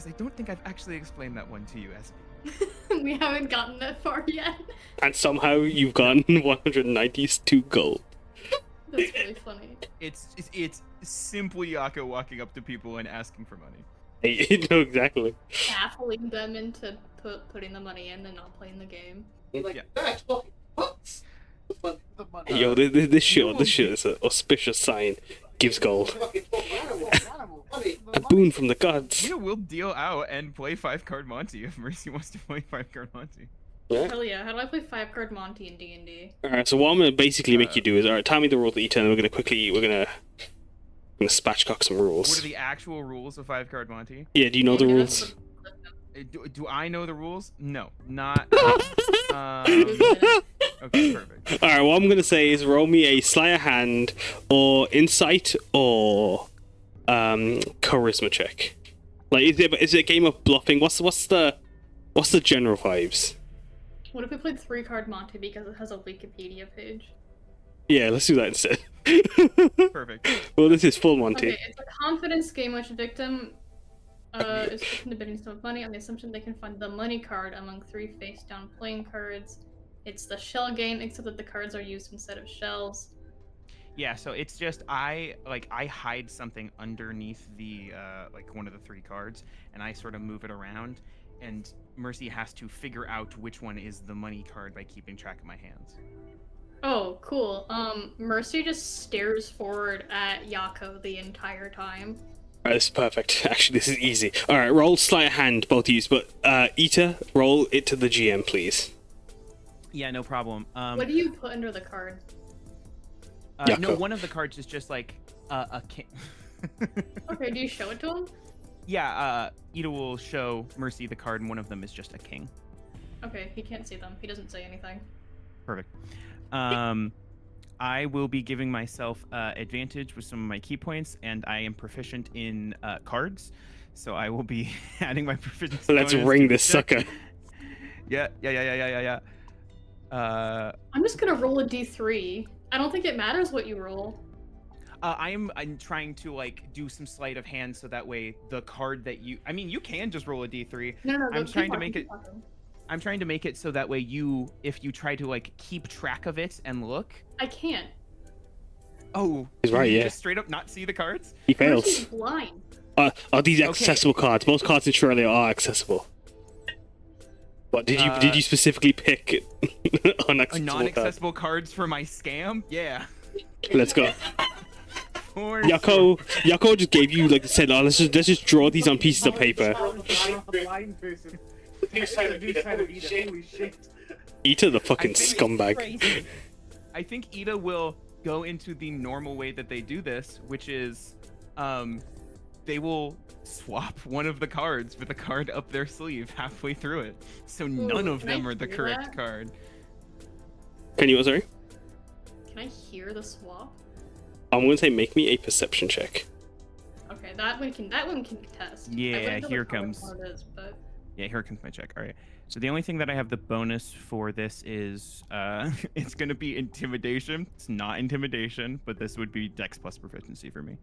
because I don't think I've actually explained that one to you, Esme. We haven't gotten that far yet. And somehow you've gotten 192 gold. That's really funny. It's simply Yako walking up to people and asking for money. You know exactly. Baffling them into putting the money in and not playing the game. Like, Yeah. that's fucking bucks. The money. Yo, this shit is an auspicious sign. Gives gold. A boon from the gods. You know, we'll deal out and play 5-card Monty if Mercy wants to play 5-card Monty. Yeah. Hell yeah, how do I play 5-card Monty in D&D? Alright, so what I'm gonna basically make you do is, alright, tell me the rules of E10, and we're gonna spatchcock some rules. What are the actual rules of 5-card Monty? Yeah, do you know the Yeah, rules? Do I know the rules? No, not. Okay, perfect. Alright, what I'm gonna say is roll me a sleight of hand, or insight, or charisma check. Like, is it a game of bluffing? What's the general vibes? What if we played 3-card Monty because it has a Wikipedia page? Yeah, let's do that instead. Perfect. Well, this is full Monty. Okay, it's a confidence game which victim is victim to bidding some money on the assumption they can find the money card among 3 face-down playing cards. It's the shell game, except that the cards are used instead of shells. Yeah, so it's just I hide something underneath the like one of the 3 cards, and I sort of move it around, and Mercy has to figure out which one is the money card by keeping track of my hands. Oh, cool. Mercy just stares forward at Yako the entire time. Alright, this is perfect. Actually, this is easy. Alright, roll sleight of hand, both of you, but Ita, roll it to the GM, please. Yeah, no problem. What do you put under the card? No, Yako. one of the cards is just like a king. Okay, do you show it to him? Yeah, Ida will show Mercy the card, and one of them is just a king. Okay, he can't see them. He doesn't say anything. Perfect. I will be giving myself advantage with some of my key points, and I am proficient in cards, so I will be adding my proficiency. Let's bonus ring to the this check. sucker. Yeah. I'm just gonna roll a d3. I don't think it matters what you roll. I'm trying to like do some sleight of hand so that way the card that you you can just roll a d3. No, I'm trying to make it. I'm trying to make it so that way if you try to like keep track of it and look. I can't. Oh, He's right, you yeah. Just straight up not see the cards. He Mercy's fails. blind. Are these accessible cards? Most cards in Australia are accessible. What did you specifically pick unaccessible Non-accessible cards for my scam? Yeah. Let's go. For Yako just gave you said, let's just draw these on pieces of paper. Ita the fucking scumbag. I think Ida will go into the normal way that they do this, which is they will swap one of the cards with a card up their sleeve halfway through it. So none of them are the correct card. Can you, sorry? Can I hear the swap? I'm gonna say make me a perception check. Okay, that one can test. Yeah, here comes. What it is, but... Yeah, here comes my check. All right. So the only thing that I have the bonus for this is it's gonna be intimidation. It's not intimidation, but this would be Dex plus proficiency for me.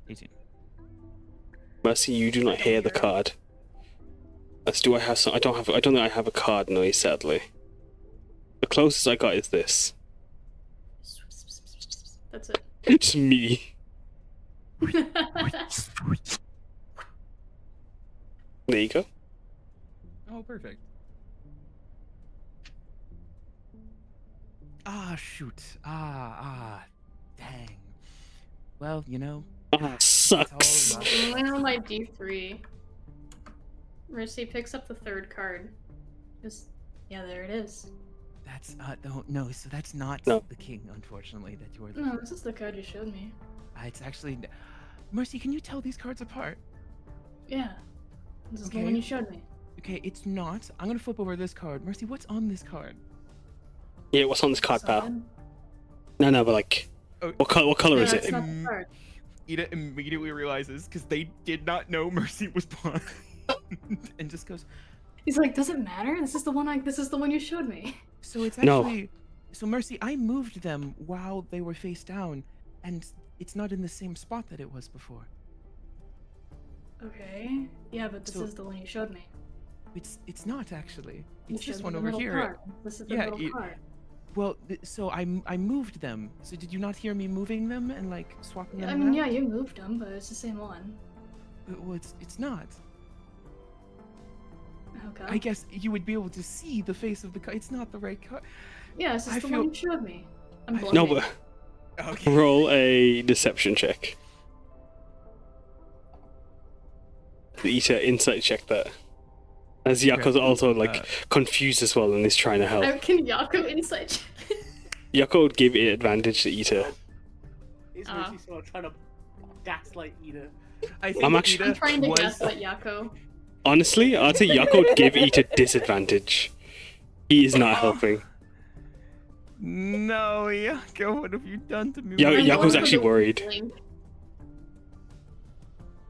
18. Mercy, you do not hear the card. Do I have some? I don't think I have a card noise, sadly. The closest I got is this. That's it. It's me. There you go. Oh, perfect. Ah, shoot. Dang. Well, Sucks. I'm going on my D3. Mercy picks up the 3rd card. Yeah, there it is. That's no. So that's not No. the king, unfortunately. That you're. No, this is the card you showed me. It's actually. Mercy, can you tell these cards apart? Yeah. This is the Okay. one you showed me. Okay, it's not. I'm gonna flip over this card. Mercy, what's on this card? Yeah, what's on this card, pal? Something. No, but like, Oh, what color No, is it's it? not the card. Ida immediately realizes because they did not know Mercy was blind, and just goes. He's like, does it matter? This is the one you showed me. So it's No. actually. So Mercy, I moved them while they were face down, and it's not in the same spot that it was before. Okay. Yeah, but this So- is the one you showed me. It's not actually. You It's this showed me one the over middle here. card. This is the Yeah, middle you- card. Well, so I moved them. So did you not hear me moving them and like swapping them I mean, around? yeah, you moved them, but it's the same one. Well, it's not. Okay. I guess you would be able to see the face of the card. It's not the right card. Yeah, this is I the feel- one you showed me. I'm I- bluffing. No, but Okay. roll a deception check. Ita insight check that. As Yako's Okay, also like confused as well and is trying to help. Can Yako insight check? Yako would give it advantage to Ita. Is Mercy still trying to gaslight Ida? I think I'm actually- I'm Ida trying to was- gaslight Yako. Honestly, I'd say Yako would give Ita disadvantage. He is not helping. No, Yako, what have you done to me? Ya- I'm Yako's going for actually the worried. link.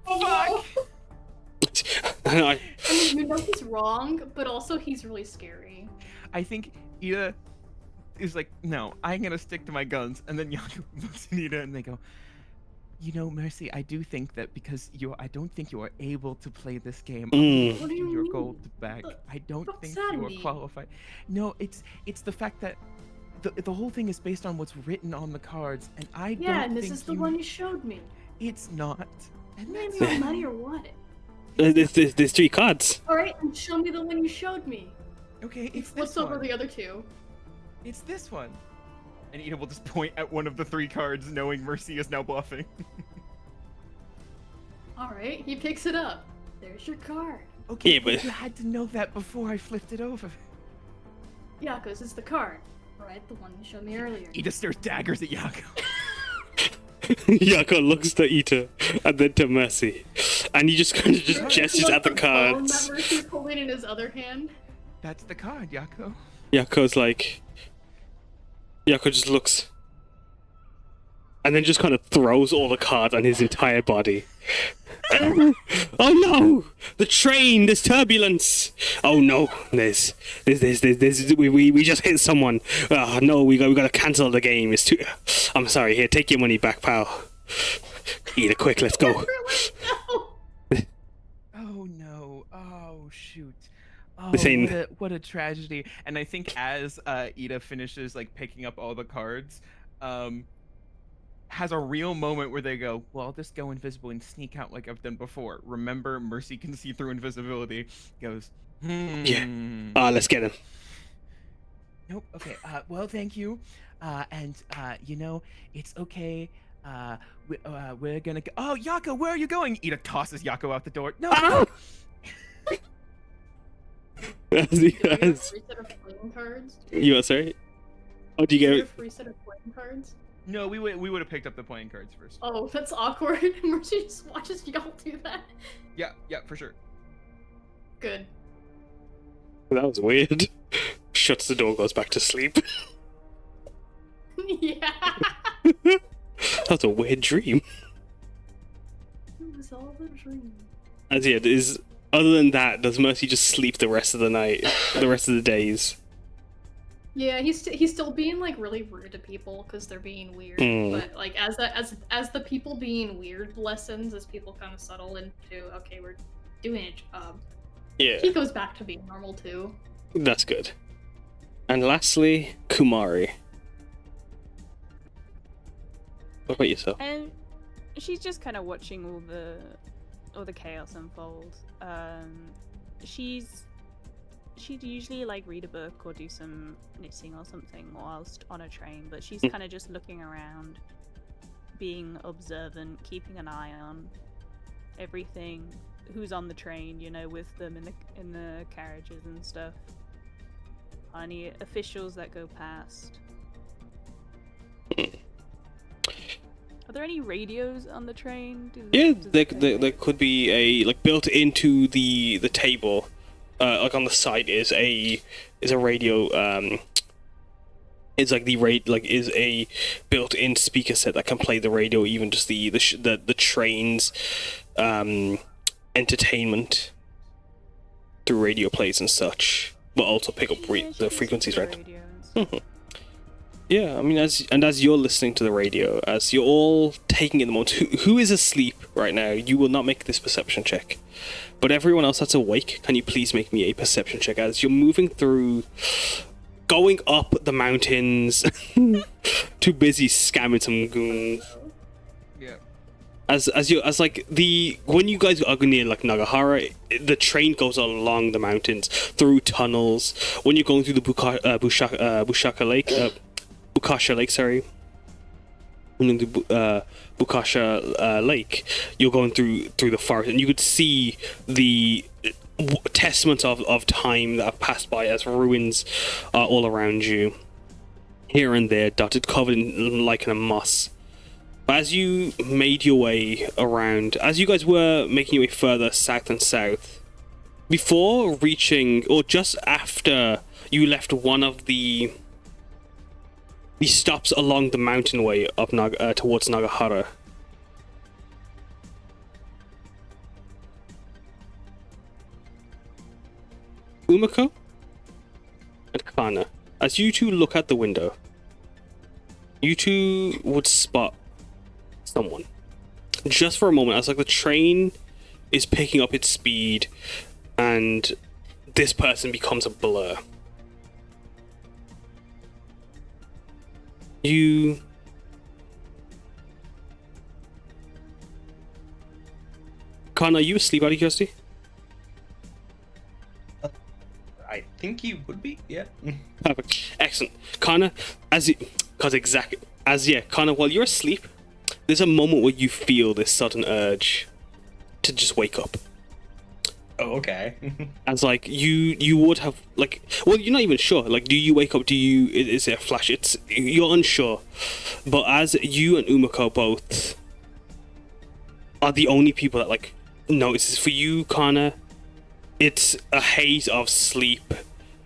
Fuck! I- I mean, you know he's wrong, but also he's really scary. I think Ida is like, no, I'm gonna stick to my guns. And then Yako looks at Ida and they go, you know, Mercy, I do think that because I don't think you are able to play this game. Mm. What do you Your mean? gold back. I don't What's think that you are mean? qualified. No, it's the fact that the whole thing is based on what's written on the cards, and I Yeah, don't and this think is the you- one you showed me. It's not. And Man, that's you have money or what? There's 3 cards. Alright, then show me the one you showed me. okay. He It's flips this over one. the other two. It's this one. And Ida will just point at one of the 3 cards, knowing Mercy is now bluffing. Alright, he picks it up. There's your card. Okay, Yeah, but but- you had to know that before I flipped it over. Yeah, because it's the card. Right, the one you showed me earlier. Ida stares daggers at Yako. Yako looks to Ita and then to Mercy. And he just kind of just gestures at the Bone cards. that Mercy's holding in his other hand. That's the card, Yako. Yako's like... Yako just looks. And then just kind of throws all the cards on his entire body. Oh no! The train! There's turbulence! Oh no! There's we just hit someone. Oh no, we gotta cancel the game. It's too. I'm sorry. Here, take your money back, pal. Eat it quick. Let's go. Oh no! Oh shoot! Oh, This ain't- what a tragedy! And I think as Ida finishes like picking up all the cards, has a real moment where they go, "Well, I'll just go invisible and sneak out like I've done before." Remember, Mercy can see through invisibility. Goes, Yeah. Let's get him. Nope. Okay. Well, thank you. And you know, it's okay. We're gonna go. Oh, Yako, where are you going? Ida tosses Yako out the door. No. Ah! As he Do I get a has. free set of playing cards? You are sorry? Oh, do you Do I get get a free set of playing cards? No, we would have picked up the playing cards first. Oh, that's awkward. Mercy just watches y'all do that. Yeah, for sure. Good. That was weird. Shuts the door, goes back to sleep. Yeah. That's a weird dream. It was all a dream. As yeah, is other than that, does Mercy just sleep the rest of the night, the rest of the days? Yeah, he's still being like really rude to people because they're being weird. Mm. But like as the people being weird lessons, as people kind of settle into okay, we're doing a job. Yeah, He goes back to being normal too. that's good. And lastly, Kumari. What about yourself? And she's just kind of watching all the chaos unfold. She'd usually like read a book or do some knitting or something whilst on a train, but she's kind of just looking around, being observant, keeping an eye on everything, who's on the train, you know, with them in the carriages and stuff. Any officials that go past. Are there any radios on the train? Yeah, Does there the- could be a like built into the table, like on the side is a radio. It's like is a built-in speaker set that can play the radio, even just the train's entertainment through radio plays and such, but also pick up Yeah, she the does frequencies the right. radio and stuff. Yeah, I mean, as you're listening to the radio, as you're all taking in the moment, who is asleep right now? You will not make this perception check. But everyone else that's awake, can you please make me a perception check as you're moving through, going up the mountains, too busy scamming some goons. Yeah. When you guys are near like Nagahara, the train goes along the mountains through tunnels. When you're going through the Bukasha Lake, sorry. In the Bukasha Lake, you're going through the forest, and you could see the testaments of time that have passed by as ruins are all around you, here and there, dotted, covered in like in a moss. But as you made your way around, as you guys were making your way further south and south, before reaching, or just after you left one of the stops along the mountain way of towards Nagahara, Umeko and Karna, as you two look out the window, you two would spot someone. Just for a moment, as like the train is picking up its speed and this person becomes a blur. Karna, are you asleep out of curiosity? I think you would be, yeah. Perfect. Excellent. Karna, Karna, while you're asleep, there's a moment where you feel this sudden urge to just wake up. Oh, okay. As like you would have like, well, you're not even sure. Like, do you wake up? Is it a flash? You're unsure. But as you and Umeko both are the only people that like notices, for you, Karna, it's a haze of sleep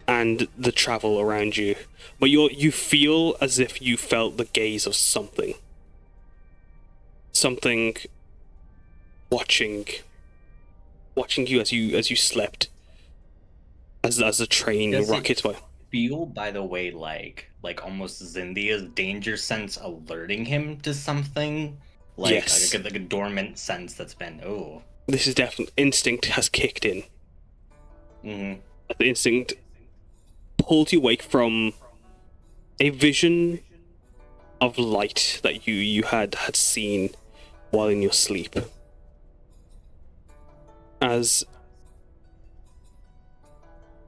and the travel around you. But you feel as if you felt the gaze of something watching you as you slept, as the train rockets by. Feel, by the way, like almost Zindia's danger sense alerting him to something, like yes. like a dormant sense that's been This is definitely instinct has kicked in. Mm-hmm. The instinct pulled you awake from a vision of light that you had seen while in your sleep. As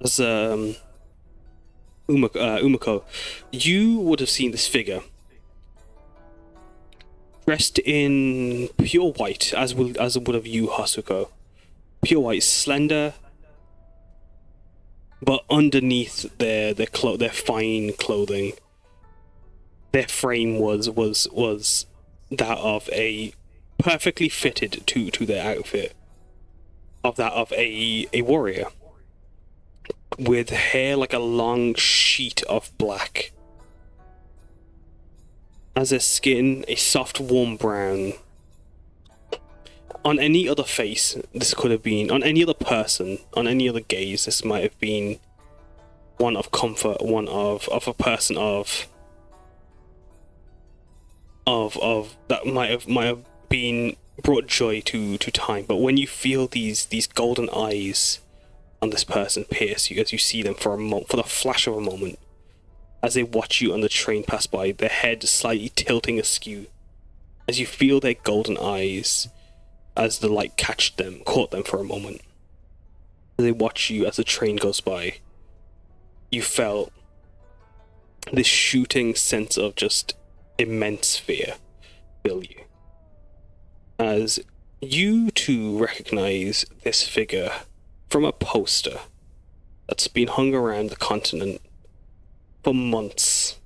Umeko, you would have seen this figure dressed in pure white, as would have you, Hasuko. Pure white, slender, but underneath their fine clothing, their frame was that of a perfectly fitted to their outfit, of that of a warrior, with hair like a long sheet of black, as their skin a soft warm brown. On any other face, this could have been, on any other person, on any other gaze, this might have been one of comfort, one of a person of that might have been brought joy to time. But when you feel these golden eyes on this person pierce you, as you see them for the flash of a moment, as they watch you on the train pass by, their head slightly tilting askew, as you feel their golden eyes, as the light caught them for a moment, as they watch you as the train goes by, you felt this shooting sense of just immense fear fill you, as you too recognize this figure from a poster that's been hung around the continent for months,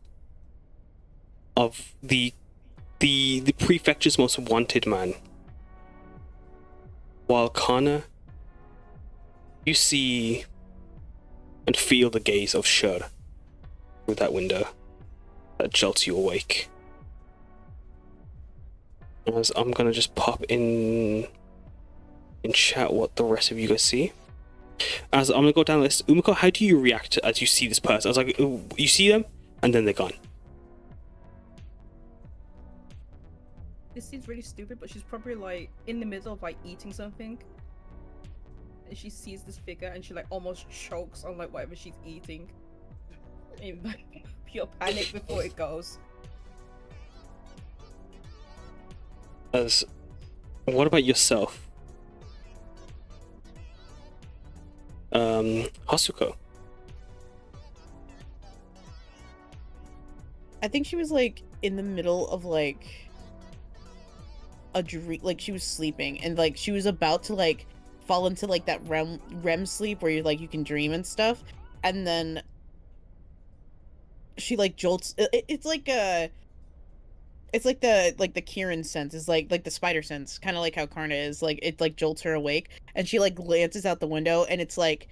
of the prefecture's most wanted man. While Karna, you see and feel the gaze of Shur through that window that jolts you awake. As I'm gonna just pop in chat what the rest of you guys see. As I'm gonna go down the list, Umeko, how do you react as you see this person? I was like, you see them and then they're gone. this seems really stupid, but she's probably like in the middle of like eating something, and she sees this figure and she like almost chokes on like whatever she's eating in like pure panic before it goes. What about yourself? Hasuko. I think she was like in the middle of like a dream, like she was sleeping and like she was about to like fall into like that REM sleep where you can dream and stuff, and then she like jolts. It's like the Kieran sense is like the spider sense, kind of like how Karna is. Like it like jolts her awake, and she like glances out the window, and it's like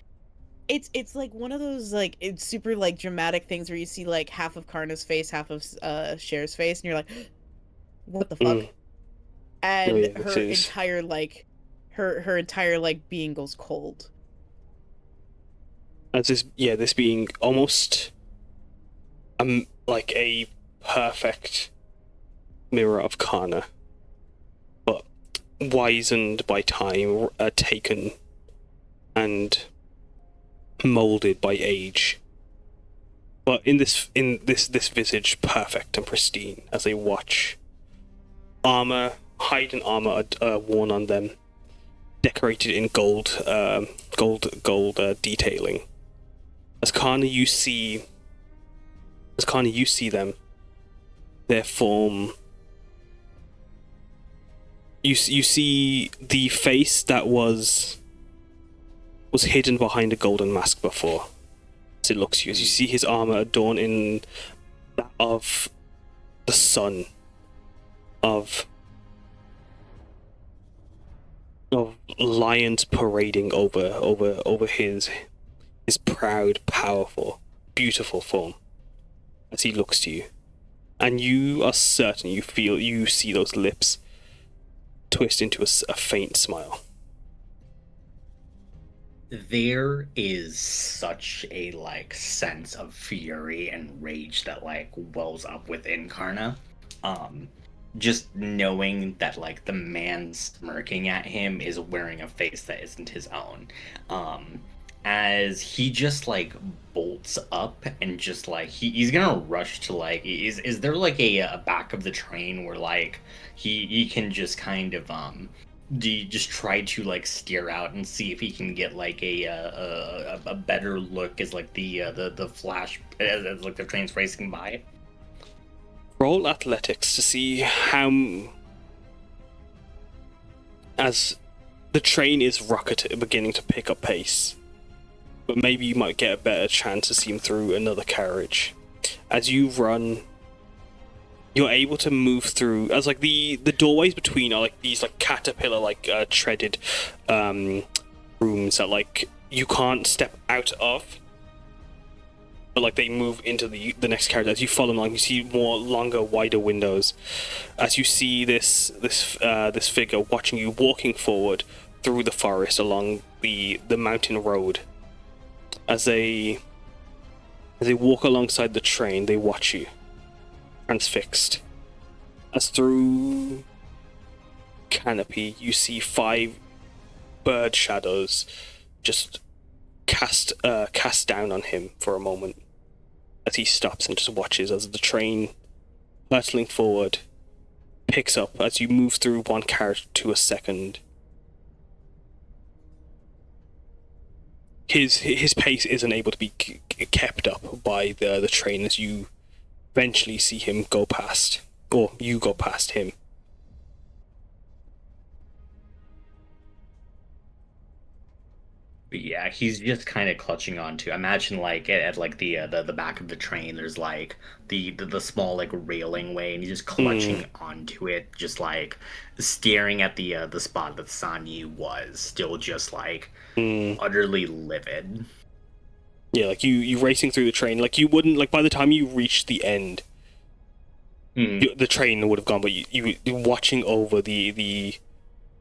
it's like one of those like it's super like dramatic things where you see like half of Karna's face, half of Cher's face, and you're like, what the fuck? And Yeah, her entire like her entire like being goes cold. As this being almost like a perfect mirror of Karna, but wizened by time, taken and molded by age. But in this visage perfect and pristine as they watch. Hide and armor are worn on them, decorated in gold detailing. As Karna, you see them, their form. You see the face that was hidden behind a golden mask before. As it looks at you, as you see his armor adorned in that of the sun, of lions parading over his proud, powerful, beautiful form. As he looks to you, and you are certain you see those lips twist into a faint smile. There is such a like sense of fury and rage that like wells up within Karna. Just knowing that like the man smirking at him is wearing a face that isn't his own. As he just like bolts up and just like he's gonna rush to like is there like a back of the train where like he can just kind of do you just try to like steer out and see if he can get like a better look as like the flash as like the train's racing by? Roll athletics to see how, as the train is beginning to pick up pace, but maybe you might get a better chance to see him through another carriage. As you run, you're able to move through, as like the doorways between are like these like caterpillar like treaded rooms that like you can't step out of, but like they move into the next carriage. As you follow along, you see more longer, wider windows. As you see this figure watching you, walking forward through the forest along the mountain road. As they walk alongside the train, they watch you, transfixed. As through canopy, you see 5 bird shadows just cast down on him for a moment. As he stops and just watches as the train, hurtling forward, picks up as you move through one carriage to a second. His pace isn't able to be kept up by the train as you eventually see him go past, or you go past him. But yeah, he's just kind of clutching onto. Imagine like at like the back of the train, there's like the small like railing way, and he's just clutching onto it, just like staring at the spot that Sanyi was, still just like utterly livid. Yeah, like you racing through the train, like you wouldn't like by the time you reach the end, the train would have gone, but you watching over the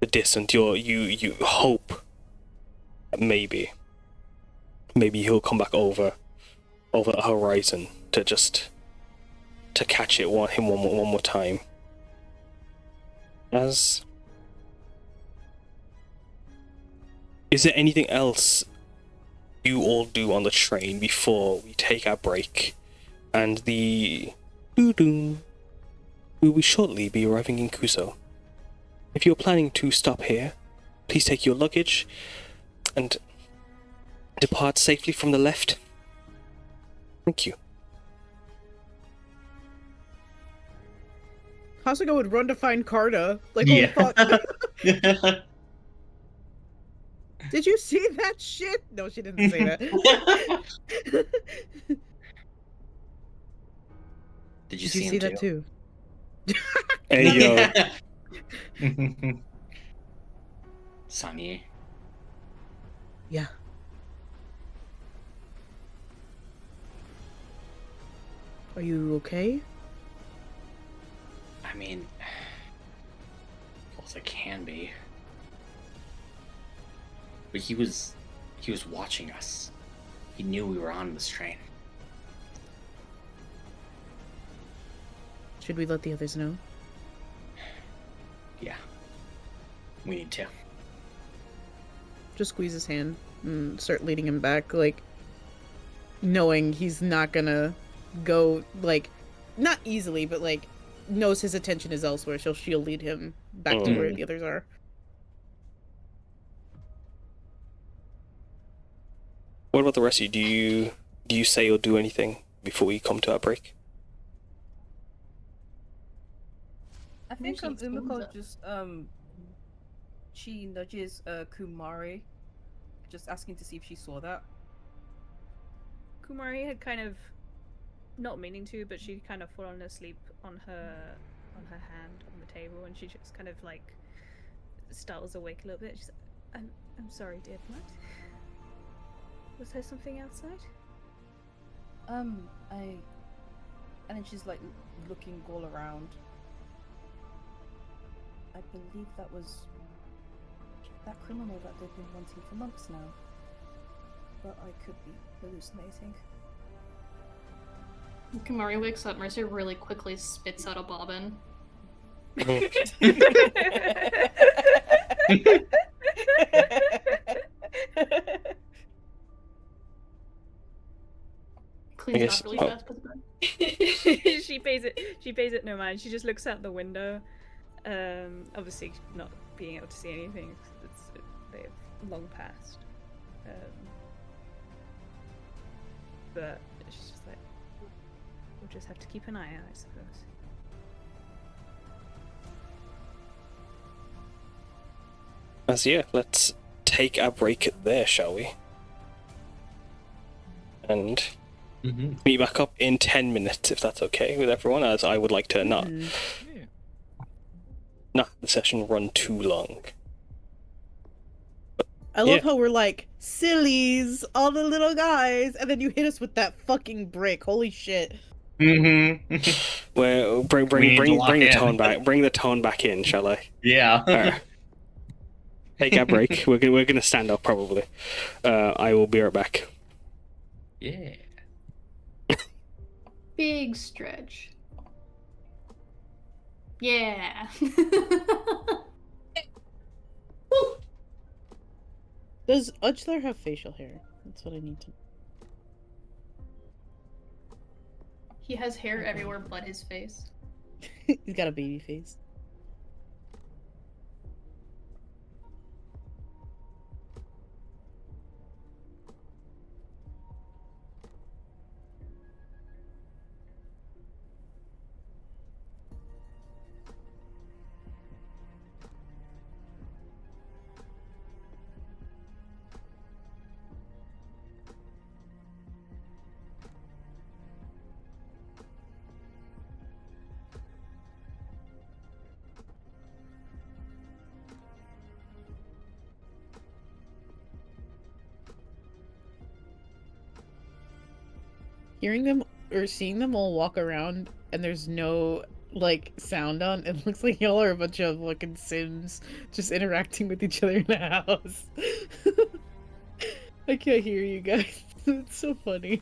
distance. You hope. Maybe he'll come back over the horizon to catch it one more time. As is there anything else you all do on the train before we take our break and the doo-doo will we shortly be arriving in Kuso? If you're planning to stop here, please take your luggage and depart safely from the left. Thank you. Hasuko would run to find Karna. Like, Yeah. oh fuck. Did you see that shit? No, she didn't say that. Did you Did see you him see that too? Hey yo. Sunny. Yeah. Are you okay? I mean, well, as I can be. But he was watching us. He knew we were on this train. Should we let the others know? Yeah. We need to. Just squeeze his hand and start leading him back, like, knowing he's not gonna go, like, not easily, but, like, knows his attention is elsewhere, so she'll lead him back to where the others are. What about the rest of you? Do you say or do anything before we come to our break? I think she explains Umeko it. just she nudges Kumari, just asking to see if she saw that. Kumari had kind of, not meaning to, but she kind of fallen asleep on her hand on the table, and she just kind of like startles awake a little bit. She's like, I'm sorry, dear. What? Was there something outside? And then she's like looking all around. I believe that was that criminal that they've been wanting for months now. But I could be hallucinating. Kumari wakes up. Mercy really quickly spits out a bobbin. Cleans guess- up really oh. fast. Puts it back. She pays it no mind. She just looks out the window. Obviously not being able to see anything. They've long passed. But she's just like, we'll just have to keep an eye out, I suppose. As yeah, let's take our break there, shall we? And meet back up in 10 minutes, if that's okay with everyone, as I would like to not have the session run too long. I love how we're like, sillies, all the little guys, and then you hit us with that fucking brick. Holy shit. Well, bring the tone back. Bring the tone back in, shall I? Yeah. Alright. Take our break. We're gonna stand up probably. I will be right back. Yeah. Big stretch. Yeah. Does Uchler have facial hair? That's what I need to know. He has hair everywhere but his face. He's got a baby face. Hearing them or seeing them all walk around and there's no like sound on, it looks like y'all are a bunch of fucking Sims just interacting with each other in the house. I can't hear you guys. It's so funny.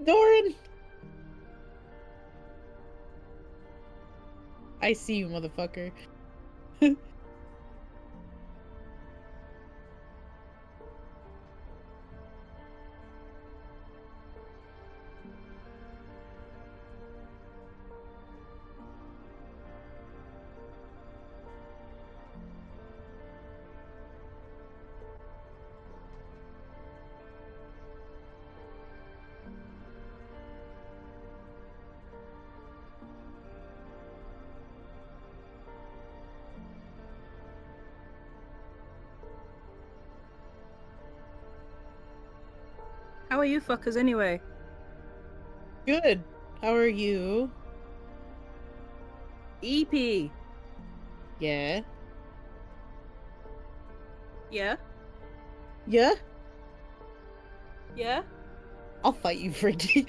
Doran! I see you, motherfucker. How are you fuckers anyway? Good. How are you? EP. Yeah. Yeah? Yeah? Yeah? I'll fight you, Frankie.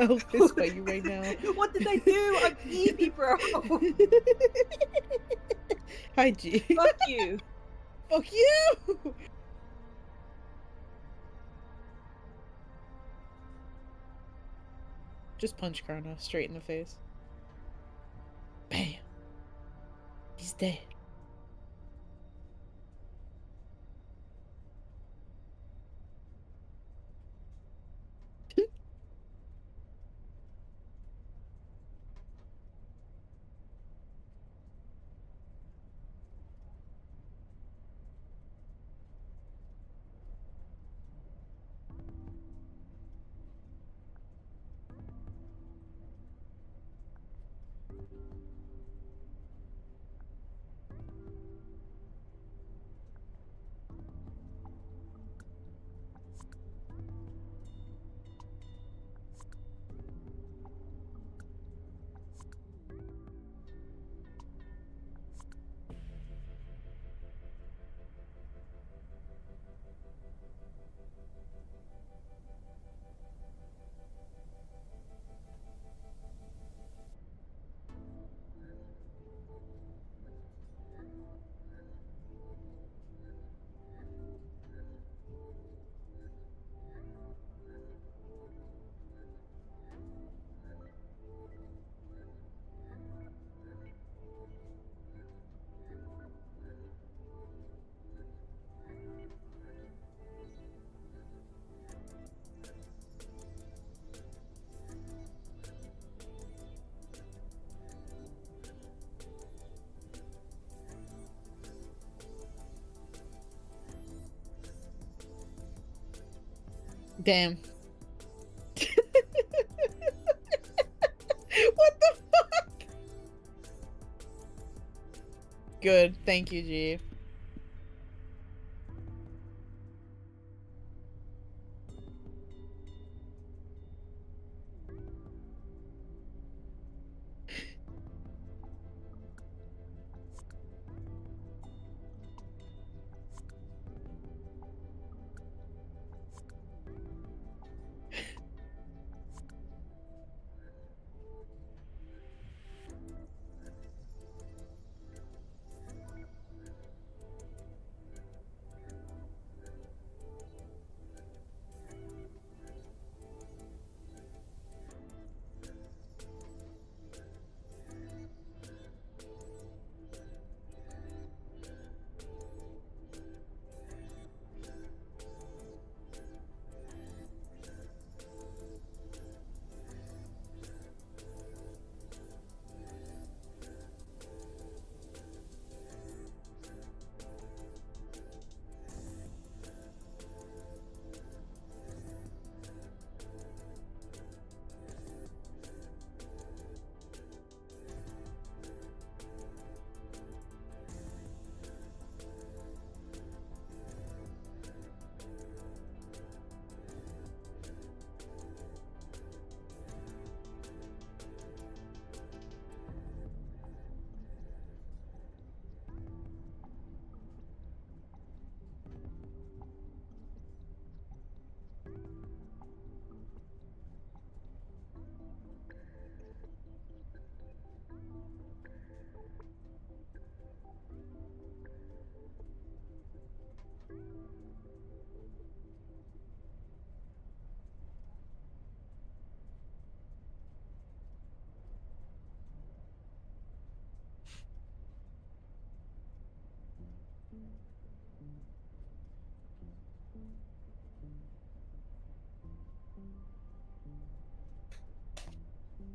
I'll fist fight you right now. What did I do? I'm EP, bro. Hi, G. Fuck you. Fuck you! Just punch Karna straight in the face. Bam! He's dead. Damn. What the fuck? Good. Thank you, G.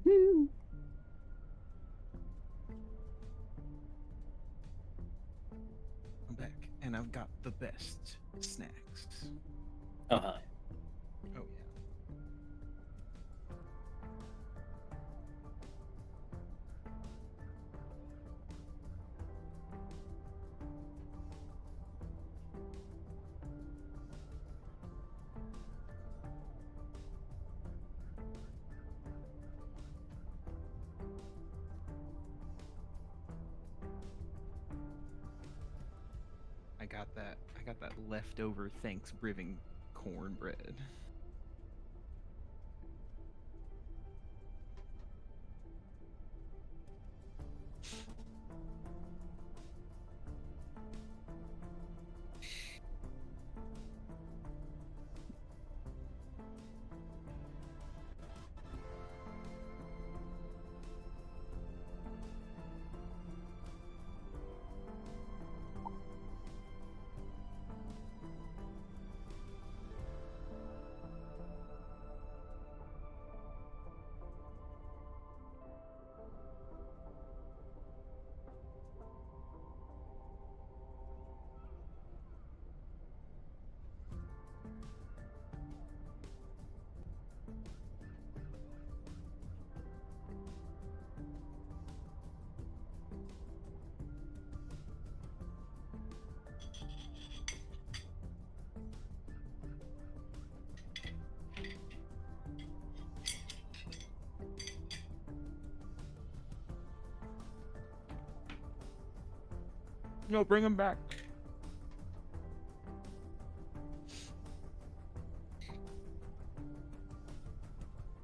I'm back, and I've got the best snacks. Oh, hi. Oh, yeah. I got that leftover Thanksgiving cornbread. No, bring him back.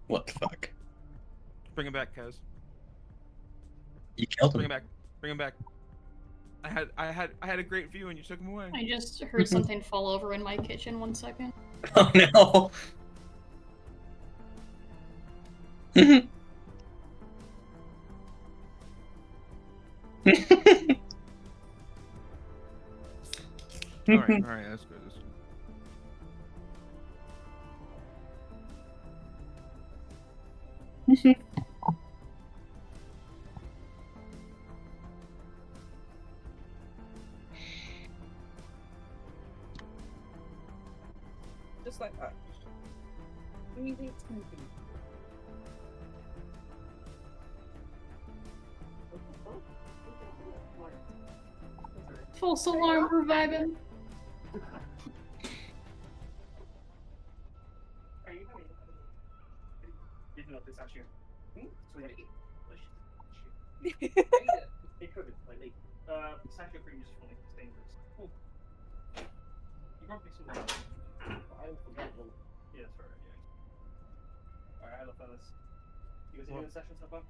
What the fuck? Bring him back, Kaz. You killed Bring him. him back. Bring him back. I had a great view and you took him away. I just heard something fall over in my kitchen. 1 second. Oh no. All right, that's good. That's good. Just like that. What do you think it's gonna be? False alarm, we're vibing. Pistachio cream is fully dangerous. Cool. You brought me some. I forgot. Yeah, that's right. Yeah. Alright, hello, fellas. You guys enjoying the session so far?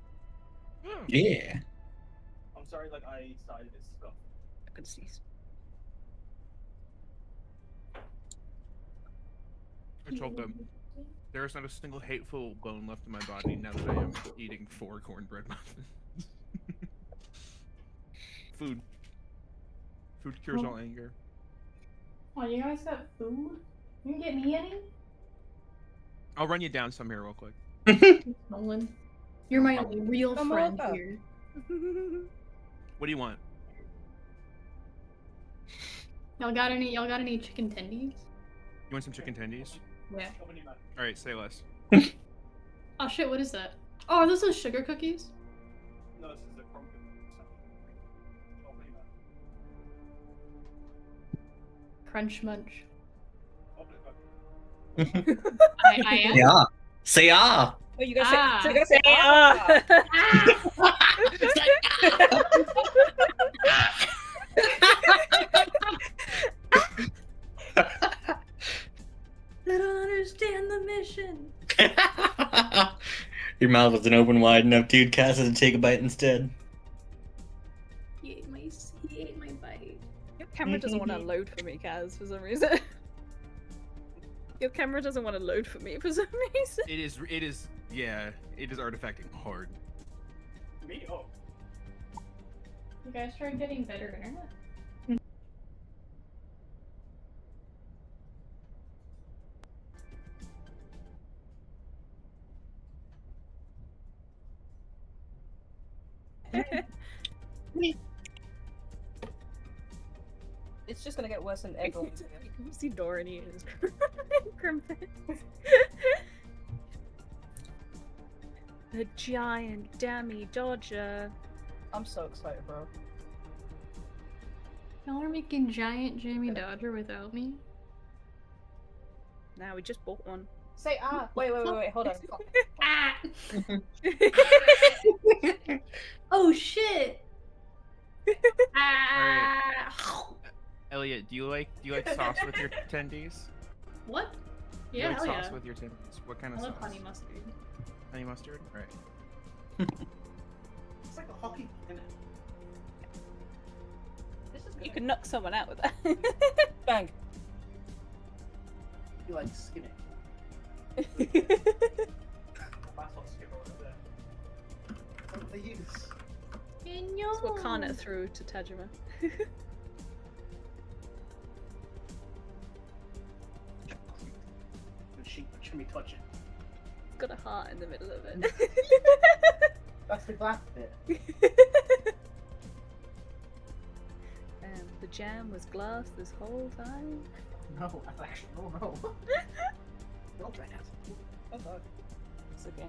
Yeah. I'm sorry, like I started this stuff. I could sneeze. I told them there is not a single hateful bone left in my body now that I am eating 4 cornbread muffins. Food. Food cures all anger. Oh, you guys got food? You can get me any? I'll run you down some here real quick. Nolan. You're my only real friend here. What do you want? Y'all got any chicken tendies? You want some chicken tendies? Yeah. Alright, say less. Oh shit, what is that? Oh, are those sugar cookies? No, this is the crumb Crunch munch. I am? Yeah. Say ah. Oh, you guys Ah. say, you guys say ah. I don't understand the mission. Your mouth wasn't open wide enough, dude. Cass had to take a bite instead. He ate my bite. Your camera doesn't want to load for me, Kaz, for some reason. Your camera doesn't want to load for me for some reason. It is, yeah, it is artifacting hard. Me? Oh. You guys tried getting better internet? It's just gonna get worse than everyone's. You see Doran is Crimpet. The giant Dammy Dodger. I'm so excited, bro. Y'all are making giant Jamie Dodger without me? Now we just bought one. Say ah. Wait, hold on. Ah! Oh shit! Ah! Elliot, do you like sauce with your tendies? What? Do you Yeah, like hell sauce yeah. with your tendies? What kind I of love sauce? honey mustard. Honey mustard? Right. It's like a hockey, isn't it? You could knock someone out with that. Bang. You like skinny. That's what skipper over there. That's what they use. That's what Karna threw to Tajima. Should me touch it? It's got a heart in the middle of it. That's the glass bit. And the jam was glass this whole time. No, actually, no. Don't try that. Oh god. It's okay.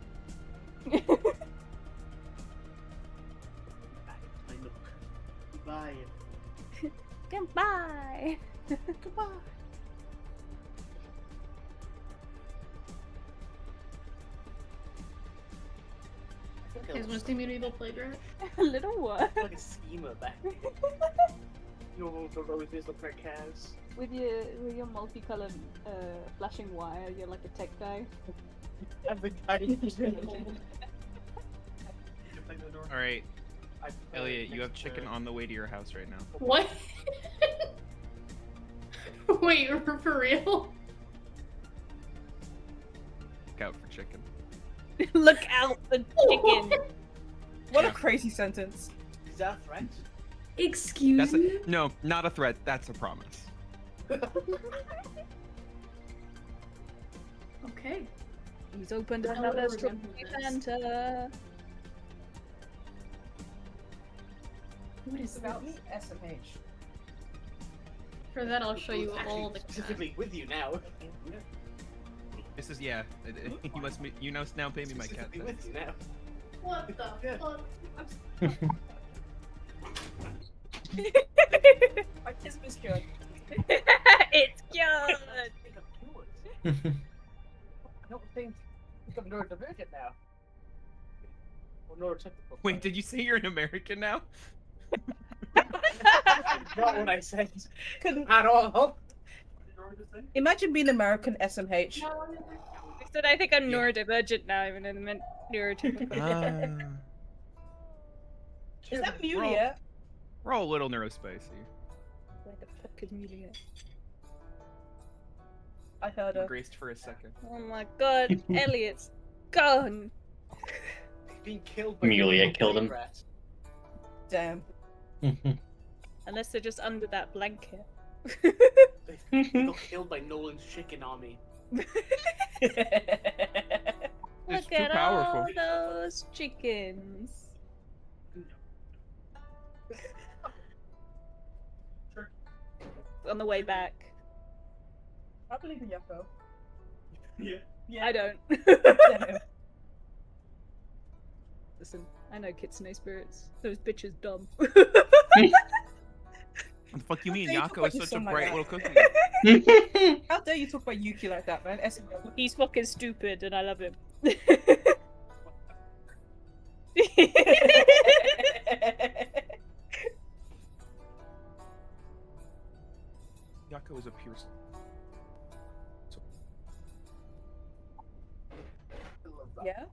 I look. Goodbye. Goodbye. Goodbye. You guys want to see medieval playground? A little what? Like a schemer back. You know the roses look like calves. With your multicolored flashing wire, you're like a tech guy. Every guy. All right, Elliot, you have chicken on the way to your house right now. What? Wait, for real? Look out for chicken. Look out for chicken. What a crazy sentence. Is that a threat? Excuse That's me? no, not a threat. That's a promise. Okay. He's opened I'll another remember strawberry this. Fanta. What is About this? me, SMH. For that, I'll show you all the. Specifically with you now. This is you must now pay me my cat. Specifically with you now. What the fuck? My kiss was good. It's good. I don't think I'm neurodivergent now. Or neurotypical. Wait, did you say you're an American now? Not what I said. Couldn't At all. imagine being American SMH. I said I think I'm neurodivergent now, even though I meant neurotypical. Is that We're all- Mulia? We're all a little neurospicy. Where the fuck is Mulia? I heard her. Graced for a second. Oh my god, Elliot's gone. Being killed by Amelia killed him. rats. Damn. Unless they're just under that blanket. They got killed by Nolan's chicken army. It's Look too at powerful. all those chickens. On the way back. I believe in Yako. Yeah. I don't. Damn. Listen, I know Kitsune spirits. Those bitches dumb. What the fuck you mean? How dare you talk Yako about is your such a son like bright that? little cookie. How dare you talk about Yuki like that, man? He's fucking stupid and I love him. Yako is a pure. Yeah?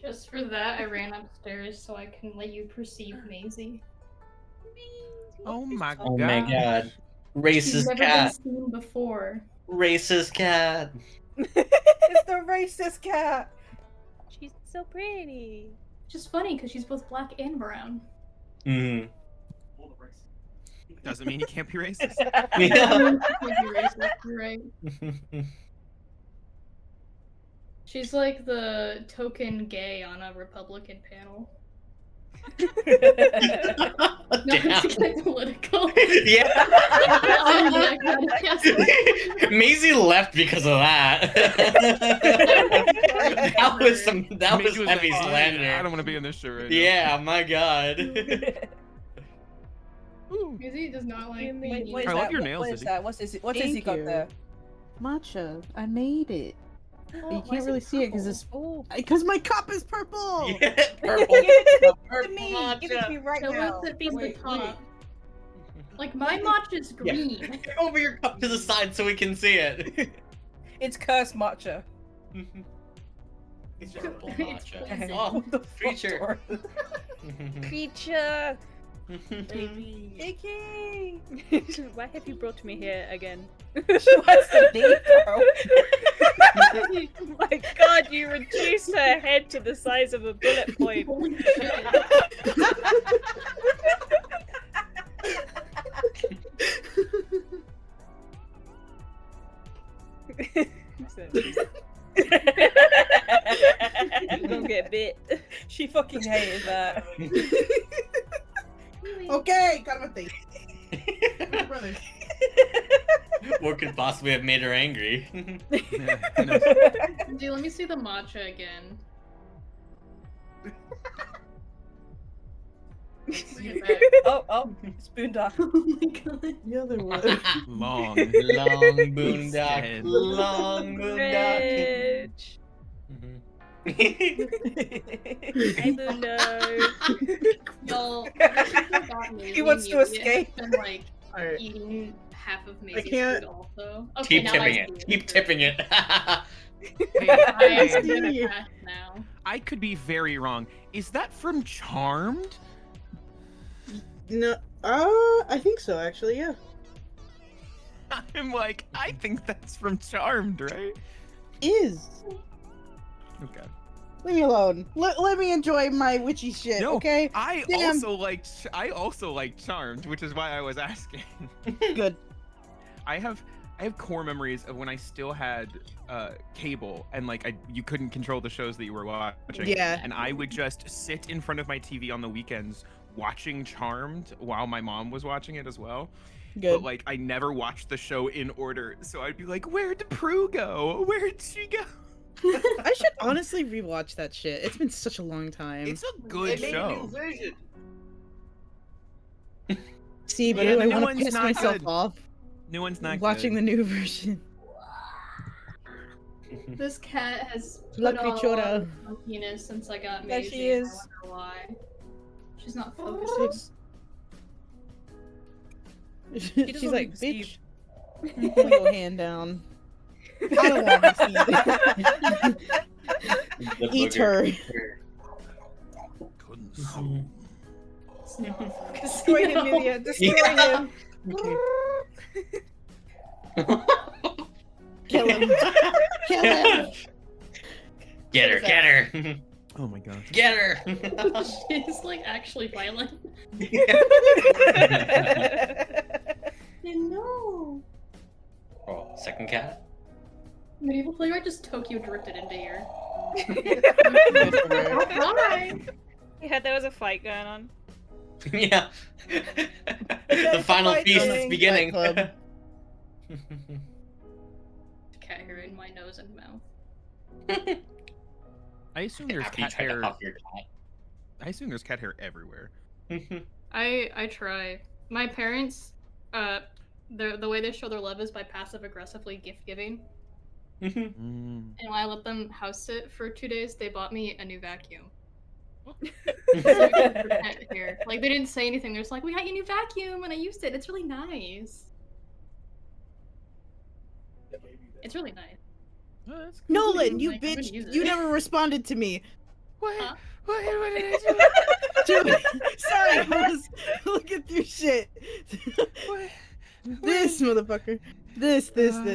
Just for that, I ran upstairs so I can let you perceive Maisie. Oh my Oh my god. She's Racist never cat. been seen before. Racist cat. It's the racist cat! She's so pretty. Just funny because she's both black and brown. Mm. Doesn't mean you can't be racist. Yeah. Can't be racist, you're right. She's like the token gay on a Republican panel. Not to get political. Yeah. Oh, yeah, Maisie left because of that. that was Maybe heavy like, slander. I don't want to be in this show right now. Yeah, my god. Izzy does not like Wait, what is I that? love your nails, What is Izzy. that? What's Izzy? What's Thank Izzy got you. there? Matcha. I made it. Oh, You why can't is really see it because purple? it's because my cup is purple. Yeah, purple. Give it to Purple me. Give it to me matcha. right The now. ones that be the Wait, top. Like my matcha's green. Get over your cup to the side so we can see it. It's cursed matcha. It's purple It's matcha. poison. Oh, What the fuck, creature. Dora? Creature! Icky! Why have you brought me here again? She wants to leave, bro. My god, you reduced her head to the size of a bullet point. Holy shit. Don't get bit. She fucking hated that. Okay, cálmate. Brother. What could possibly have made her angry? Yeah, I know. Dude, let me see the matcha again. Oh, spoon dock. Oh my god. The other one. Long Long. boondock. Dead. Long boondock. Rich. Hey, Bundo. Y'all, He wants to escape. And like Alright. eating half of Maisie's can't- food also. Okay, Keep now tipping I it. see Keep tipping it. Hey, I hey, am gonna pass now. I could be very wrong. Is that from Charmed? No, I think so. Actually, yeah. I'm like, I think that's from Charmed, right? Is. Okay. Leave me alone. Let me enjoy my witchy shit. No, Okay. I Damn. also like Charmed, which is why I was asking. Good. I have core memories of when I still had cable and like you couldn't control the shows that you were watching. Yeah. And I would just sit in front of my TV on the weekends watching Charmed while my mom was watching it as well. Good. But like I never watched the show in order, so I'd be like, "Where'd Prue go? Where'd she go?" I should honestly rewatch that shit. It's been such a long time. It's a good show. See, but Yeah, I the new want to one's piss not myself good. off New one's not watching good. the new version. This cat has La put all Crichora. of her penis since I got There Maisie. she is. I wonder why. She's not focusing. She's doesn't like, perceive. bitch, put your hand down. I don't want to see it. Eat her. It's not focusing Destroy at him, all. Milia. Destroy Yeah. him. Kill him. Kill him. Get her, get her. Oh my god. Get her. She's like actually violent. No. Oh, second cat. Medieval playwright just Tokyo drifted into here. Everywhere. Alright. Yeah, there was a fight going on. Yeah. The final feast is fighting. beginning. Fight Club. Cat hair in my nose and mouth. I assume there's After you cat try to hair. huff your cat. I assume there's cat hair everywhere. I try. My parents, the way they show their love is by passive aggressively gift giving. Mm. And when I let them house sit for 2 days, they bought me a new vacuum. Cat hair. Like they didn't say anything. They're just like, "We got you a new vacuum," and I used it. It's really nice. It's really nice. Oh, that's good. Nolan, you Like, I'm gonna bitch! use it. You never responded to me. What? Huh? What did I Dude, sorry, I was looking through shit. do? What? This motherfucker. This. What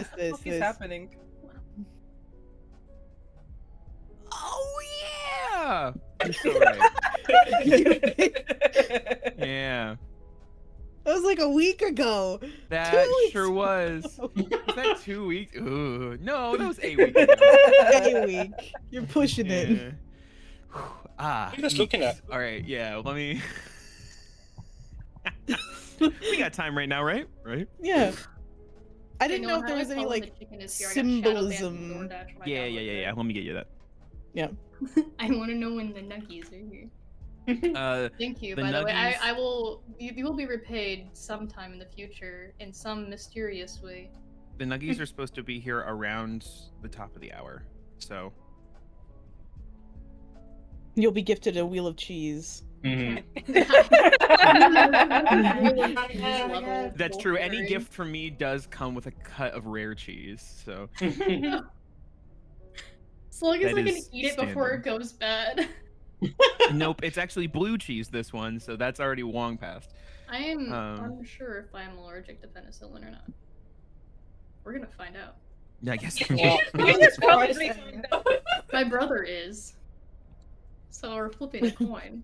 is happening? Oh yeah! You're so right. Yeah. That was like a week ago. That 2 weeks sure was. ago. Was that 2 weeks? Ooh, no, that was 8 weeks ago. A week. You're pushing it. Yeah. Ah. What are you just looking at? All right, yeah. Let me. We got time right now, right? Right? Yeah. I Hey, didn't no, know if there how was I any call when like the chicken is here, I got shadow banned from symbolism. DoorDash when I Yeah. downloaded it. Let me get you that. Yeah. I want to know when the nuggies are here. Thank you. The By the way, nuggies- I will. You will be repaid sometime in the future in some mysterious way. The nuggies are supposed to be here around the top of the hour. So You'll be gifted a wheel of cheese. that's true. Any gift from me does come with a cut of rare cheese. So As long as That I can is eat it before standard. it goes bad. nope, it's actually blue cheese. This one, so that's already long past. I am Um, unsure if I'm allergic to penicillin or not. We're gonna find out. Yeah, I guess. My brother is. So we're flipping a coin.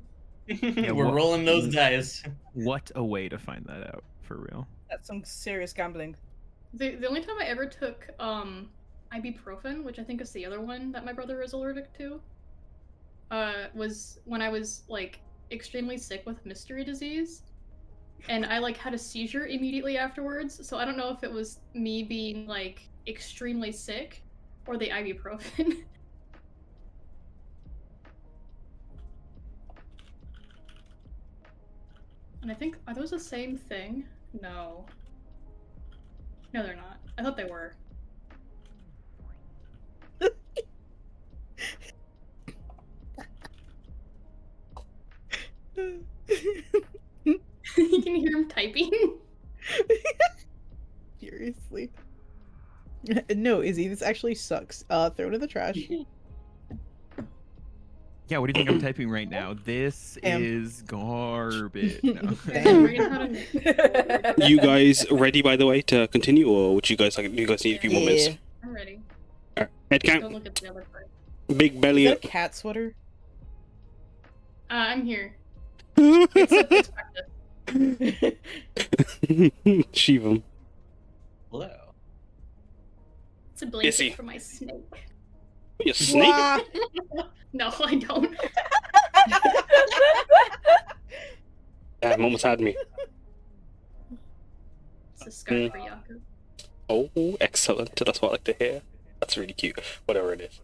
Yeah, We're what- rolling those dice. What a way to find that out, for real. That's some serious gambling. The only time I ever took ibuprofen, which I think is the other one that my brother is allergic to, was when I was like extremely sick with mystery disease, and I like had a seizure immediately afterwards. So I don't know if it was me being like extremely sick or the ibuprofen. And I think, are those the same thing? No. No, they're not. I thought they were. You can hear him typing. Seriously. No, Izzy, this actually sucks. Throw it in the trash. Yeah, what do you think I'm typing right now? This Damn. is garbage. No. You guys ready, by the way, to continue, or would you guys like? Do you guys need a few more minutes? I'm ready. Alright, head Don't count. look at the other part. Big Is belly. that a cat sweater? I'm here. It's practice. Shivam. Hello. It's a blanket Issy. for my snake. You snake? Wah! No, I don't. Damn, almost had me. It's a scarf for Yaku. Oh, excellent. That's what I like to hear. That's really cute. Whatever it is.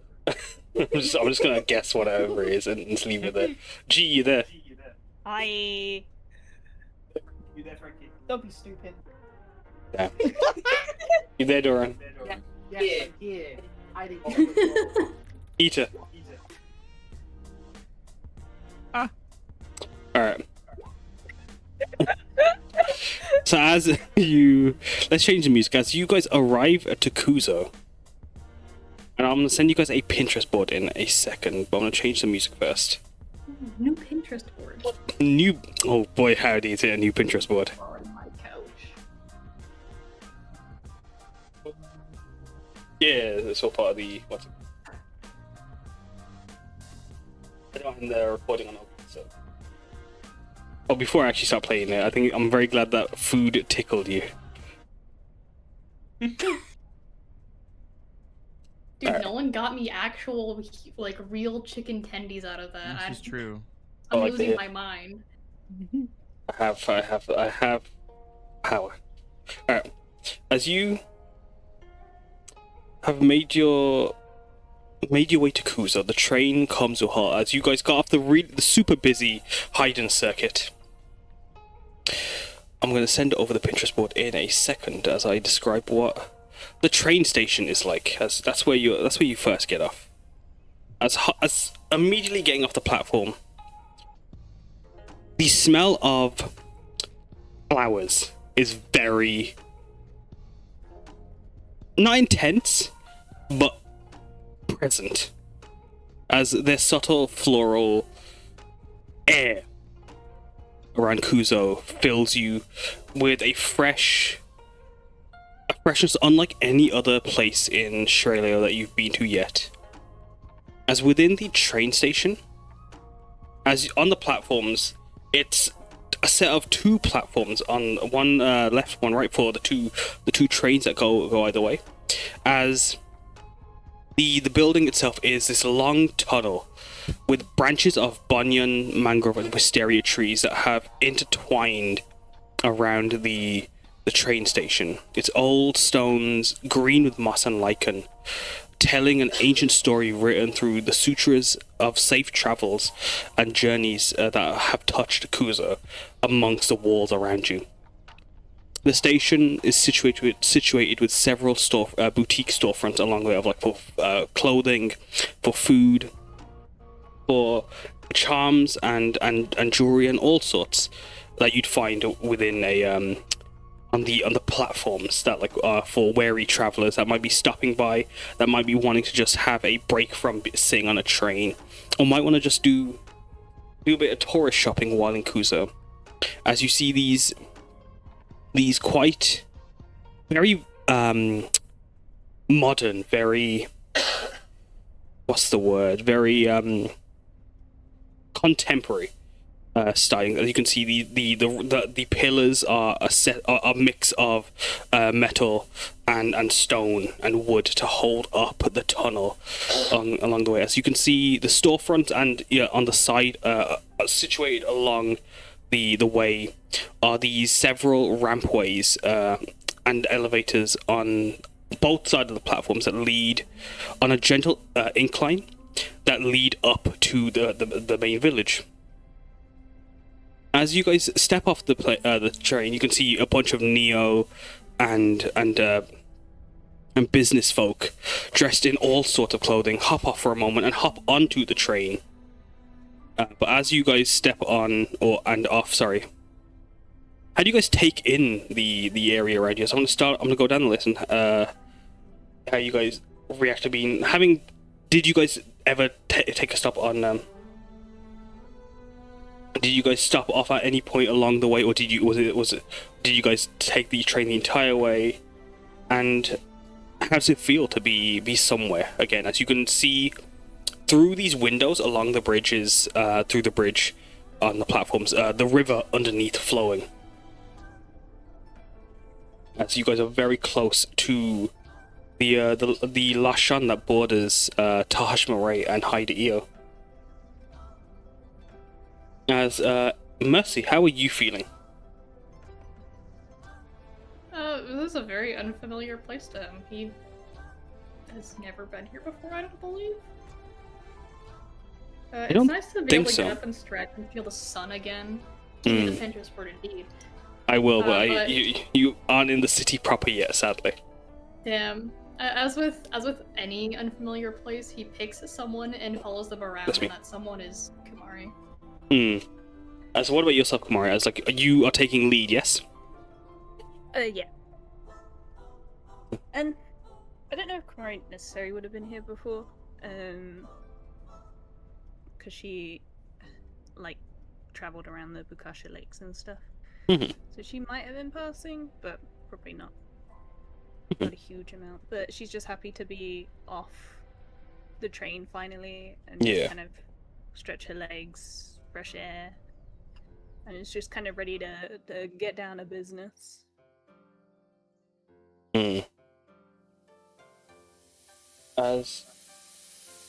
I'm just gonna guess whatever it is and just leave it there. G, you there? I. You there, Frankie? Don't be stupid. Damn. You there, Doran? Yes, yeah. I didn't Eater. Alright. So as you... Let's change the music. As you guys arrive at Takuzo, and I'm gonna send you guys a Pinterest board in a second, but I'm gonna change the music first. New Pinterest board. New... Oh boy, howdy, is it a new Pinterest board. On my couch. Yeah, it's all part of the... What's it? I don't have the recording on, so... Oh, before I actually start playing it, I think I'm very glad that food tickled you. Dude, Alright. no one got me actual, like, real chicken tendies out of that. This is true. I I'm like losing the- my mind. I have power. Alright. As you have made your way to Kuza, the train comes to a halt as you guys got off the super busy Hiydan circuit. I'm going to send over the Pinterest board in a second as I describe what the train station is like. As that's where you first get off. As immediately getting off the platform, the smell of flowers is very not intense, but present, as their subtle floral air around Kuzo fills you with a freshness unlike any other place in Shreleo that you've been to yet. As within the train station, as on the platforms, it's a set of 2 platforms on one left, one right for the two trains that go either way. As the building itself is this long tunnel with branches of banyan, mangrove, and wisteria trees that have intertwined around the train station. It's old stones, green with moss and lichen, telling an ancient story written through the sutras of safe travels and journeys that have touched Kuza amongst the walls around you. The station is situated with several boutique storefronts along the way, of like for clothing, for food, for charms and jewelry and all sorts that you'd find within a on the platforms that like for wary travelers that might be stopping by, that might be wanting to just have a break from sitting on a train, or might want to just do a bit of tourist shopping while in Kuza. As you see these quite very modern, very very contemporary styling. As you can see, the pillars are a mix of metal and stone and wood to hold up the tunnel along the way. As you can see, the storefront and on the side, situated along the way, are these several rampways and elevators on both sides of the platforms that lead on a gentle incline that lead up to the main village. As you guys step off the train, you can see a bunch of Neo and business folk dressed in all sorts of clothing hop off for a moment and hop onto the train. But as you guys step on and off, sorry, how do you guys take in the area around you? So I'm gonna go down the list and how you guys react to being Did you guys ever take a stop on Did you guys stop off at any point along the way, or did you guys take the train the entire way? And how does it feel to be somewhere again? As you can see through these windows along the bridges, through the bridge on the platforms, the river underneath flowing. As you guys are very close to the Lashan that borders Tahashmaray and Haida-Io. As Mercy, how are you feeling? This is a very unfamiliar place to him. He has never been here before, I don't believe. It's nice to be able to get up and stretch and feel the sun again. The Pinterest board indeed. I will, but you aren't in the city proper yet, sadly. Damn. As with any unfamiliar place, he picks someone and follows them around, and that someone is Kumari. So what about yourself, Kumari? As like you are taking lead, yes? Yeah. And I don't know if Kumari necessarily would have been here before, because she like traveled around the Bukasha Lakes and stuff. So she might have been passing, but probably not. Not a huge amount. But she's just happy to be off the train finally and just kind of stretch her legs, fresh air, and is just kind of ready to get down to business. As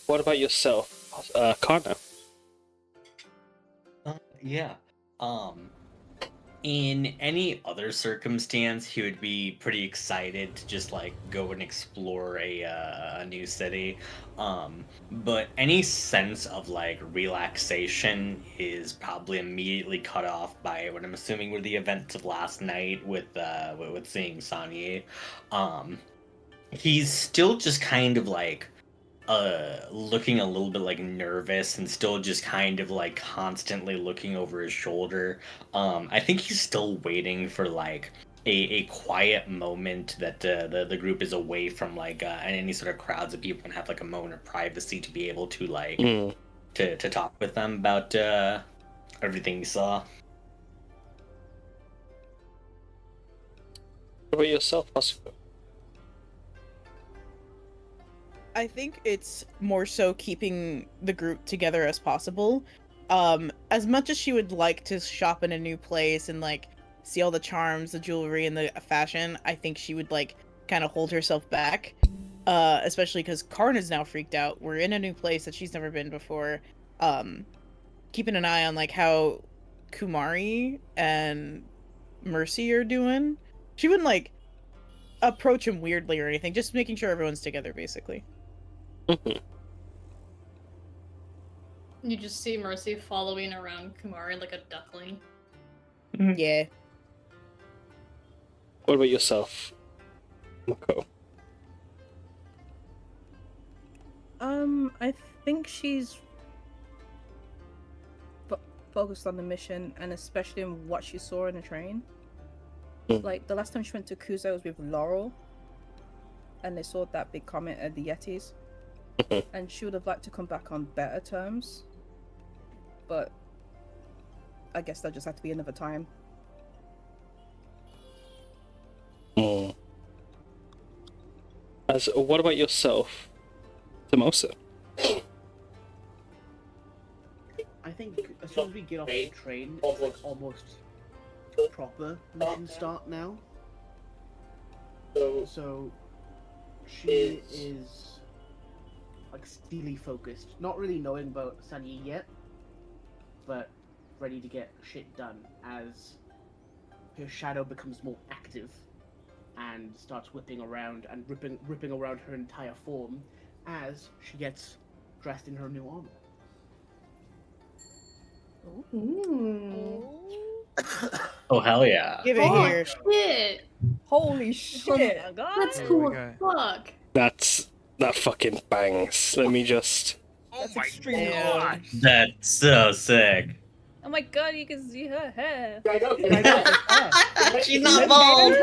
what about yourself, Karna? Yeah. In any other circumstance, he would be pretty excited to just like go and explore a new city. But any sense of like relaxation is probably immediately cut off by what I'm assuming were the events of last night with seeing Sanye. He's still just kind of like looking a little bit like nervous and still just kind of like constantly looking over his shoulder. I think he's still waiting for like a quiet moment that the group is away from like any sort of crowds of people and have like a moment of privacy to be able to like to talk with them about everything he saw. What about yourself, Hasuko? I think it's more so keeping the group together as possible. as much as she would like to shop in a new place and like see all the charms, the jewelry, and the fashion, I think she would like kind of hold herself back. Especially because Karna's now freaked out. We're in a new place that she's never been before. Keeping an eye on like how Kumari and Mercy are doing. She wouldn't like approach him weirdly or anything, just making sure everyone's together basically. You just see Mercy following around Kumari like a duckling. Yeah. What about yourself, Umeko? I think she's focused on the mission, and especially in what she saw in the train. Like, the last time she went to Kuzo was with Laurel, and they saw that big comment at the Yetis. And she would have liked to come back on better terms. But I guess that just had to be another time. What about yourself, Samosa? I think as soon as we get off the train, it's like almost proper mission start now. So she is like steely focused, not really knowing about Sanyi yet, but ready to get shit done as her shadow becomes more active and starts whipping around and ripping around her entire form as she gets dressed in her new armor. Ooh. Oh hell yeah! Give it Oh here. shit! Holy shit! Oh my god! That's There cool we as fuck. That fucking bangs. Let me just. That's extremely Yeah. cool. That's so sick. Oh my god, you can see her hair. I know. She's not bald.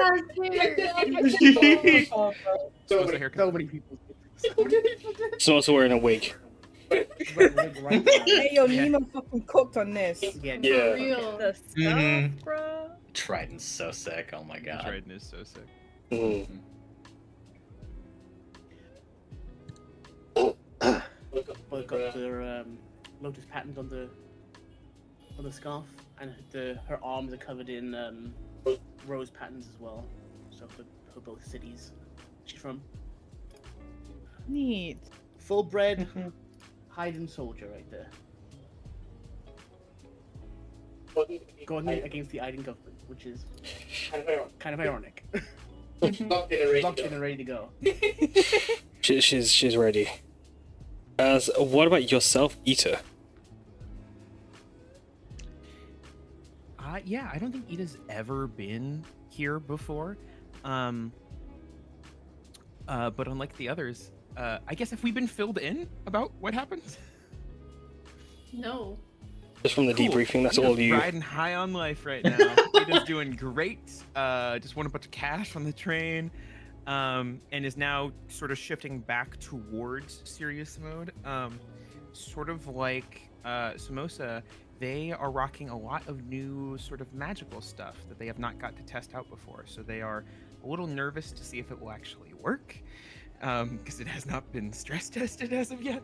So What's the haircut? many people. So also wearing a wig. Hey, yo, Nemo fucking cooked on this. Yeah. For real. The stuff, Mhm. bro. Trident's so sick. Oh my god. Trident is so sick. Both got their lotus patterns on the scarf, and her arms are covered in rose patterns as well. So for both cities she's from. Neat. Full-bred Hiydan soldier right there. Going against the Hiydan government, which is kind of ironic. Locked in and ready to go. She's ready. What about yourself, Ita? Yeah, I don't think Ida's ever been here before. But unlike the others, I guess have we been filled in about what happened? No. Just from the Cool. debriefing, that's Ida's all you. riding high on life right now. Ida's doing great. Just won a bunch of cash from the train, and is now sort of shifting back towards serious mode. Sort of like Samosa, they are rocking a lot of new sort of magical stuff that they have not got to test out before. So they are a little nervous to see if it will actually work, because it has not been stress tested as of yet.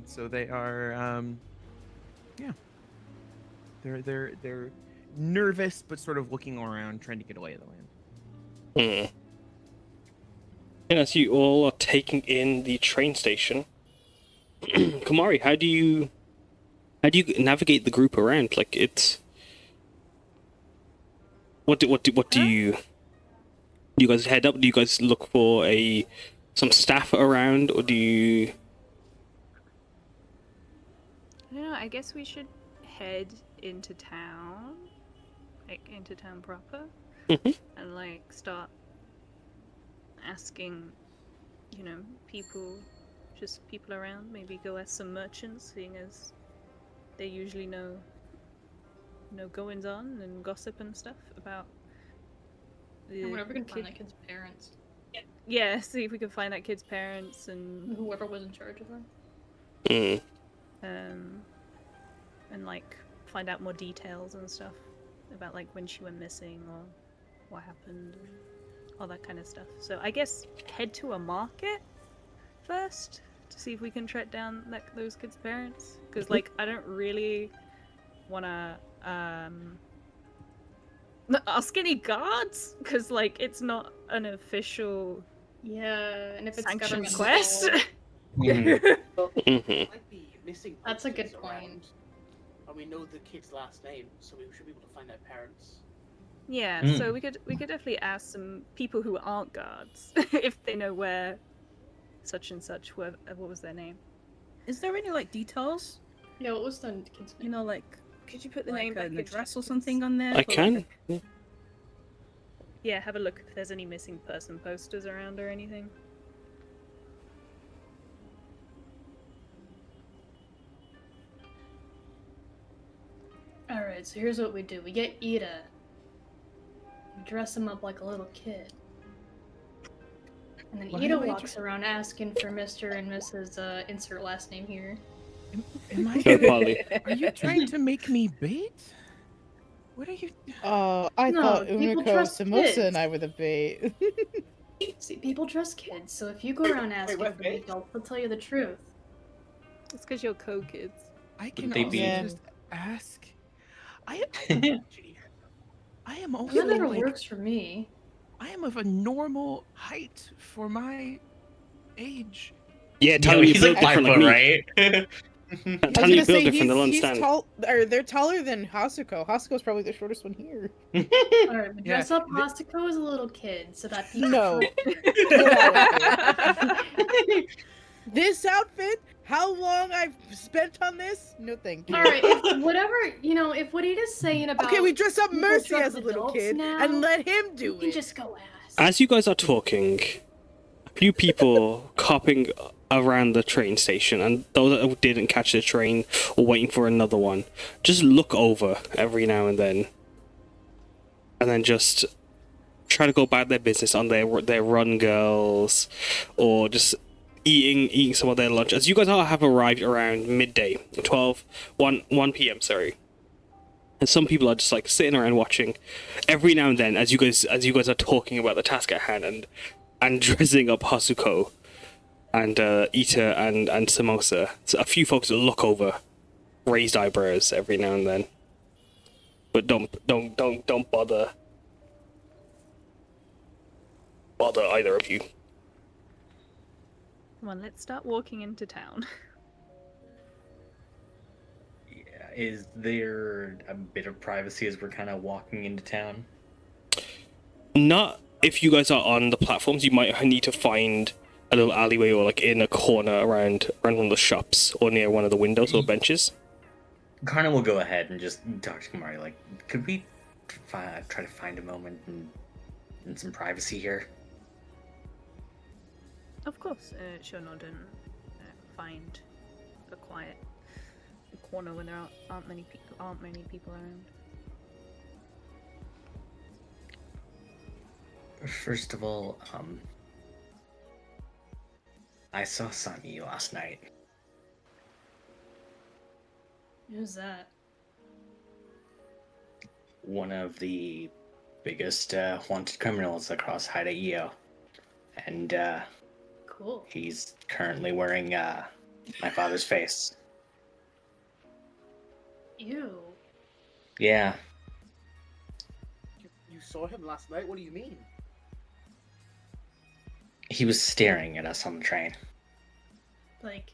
So they are, yeah, they're nervous, but sort of looking around, trying to get a lay of the land. And as you all are taking in the train station, Kumari, how do you navigate the group around? Like it's what do you guys head up? Do you guys look for some staff around, or do you? I don't know, I guess we should head into town. Like, into town proper. And, like, start asking, people around. Maybe go ask some merchants, seeing as they usually know goings on and gossip and stuff about the. And whenever we can find that kid's parents. Yeah, see if we can find that kid's parents and Whoever was in charge of them. And like find out more details and stuff about like when she went missing or what happened and all that kind of stuff. So I guess head to a market first to see if we can track down those kids' parents. Because like I don't really wanna ask any guards because like it's not an official and if it's sanctioned government quest. That's a good point. And we know the kid's last name, so we should be able to find their parents. Yeah, so we could definitely ask some people who aren't guards if they know where such and such were. What was their name? Is there any like details? Yeah, what was the kid's name? You know, like could you put the like name back an in address chat, or please? something on there? I can. Yeah, have a look if there's any missing person posters around or anything. Alright, so here's what we do. We get Ida. We dress him up like a little kid. And then Why Ida am I walks around asking for Mr. and Mrs. Insert last name here. Am I? Good, Polly. Are you trying to make me bait? What are you? I No, thought people Umeko, trust Samosa, kids. and I were the bait. See, people trust kids, so if you go around asking what, for babe? adults, they'll tell you the truth. It's because you're co-kids. I can They also be- just ask. I am That also never like, works for me. I am of a normal height for my age. Yeah, tell No, me you he's built like 5 different like foot, me. right? I Tell was me gonna you built say different. They'll he's understand. tall, or they're taller than Hasuko. Hasuko's probably the shortest one here. Alright, but Yeah, dress up Hasuko as a little kid so that people No. This outfit? How long I've spent on this? No, thank you. Alright, if whatever, if what Ida's saying about Okay, we dress up people Mercy trust as a little adults kid now, and let him do you can it. just go ask. As you guys are talking, a few people copping around the train station, and those that didn't catch the train or waiting for another one, just look over every now and then just try to go about their business on their run girls, or just eating some of their lunch. As you guys all have arrived around midday, 1 p.m. Sorry. And some people are just like sitting around watching. Every now and then, as you guys are talking about the task at hand and dressing up Hasuko and Ita and Samosa, so a few folks look over, raised eyebrows every now and then. But don't bother either of you. Come on, let's start walking into town. Yeah, is there a bit of privacy as we're kind of walking into town? Not if you guys are on the platforms. You might need to find a little alleyway or like in a corner around one of the shops or near one of the windows or benches. Karna will go ahead and just talk to Kumari, like, could we try to find a moment and some privacy here? Of course, she'll nod and find a quiet corner when there aren't many people around. First of all, I saw Sami last night. Who's that? One of the biggest wanted criminals across Hiydan. And Cool. he's currently wearing my father's face. Ew. Yeah. You saw him last night? What do you mean? He was staring at us on the train. Like,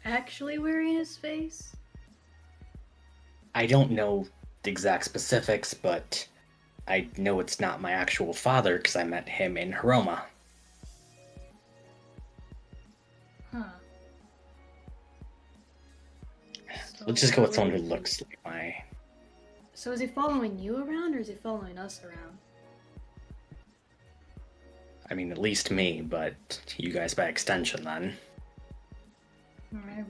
actually wearing his face? I don't know the exact specifics, but I know it's not my actual father because I met him in Hiroma. Huh. Let's just go with someone who looks like my... So is he following you around or is he following us around? I mean, at least me, but you guys by extension then. Alright,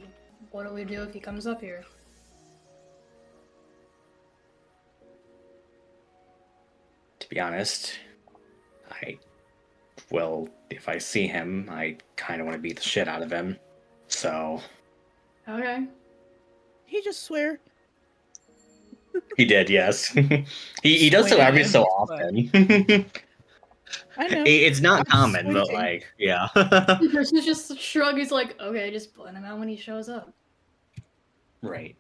what do we do if he comes up here? To be honest, if I see him, I kind of want to beat the shit out of him. So... Okay. He just swear. He did, yes. he does so Swing every him, so but- often. I know. It's not I'm just common, but waiting. like, yeah. Versus just shrug. He's like, okay, just put him out when he shows up. Right.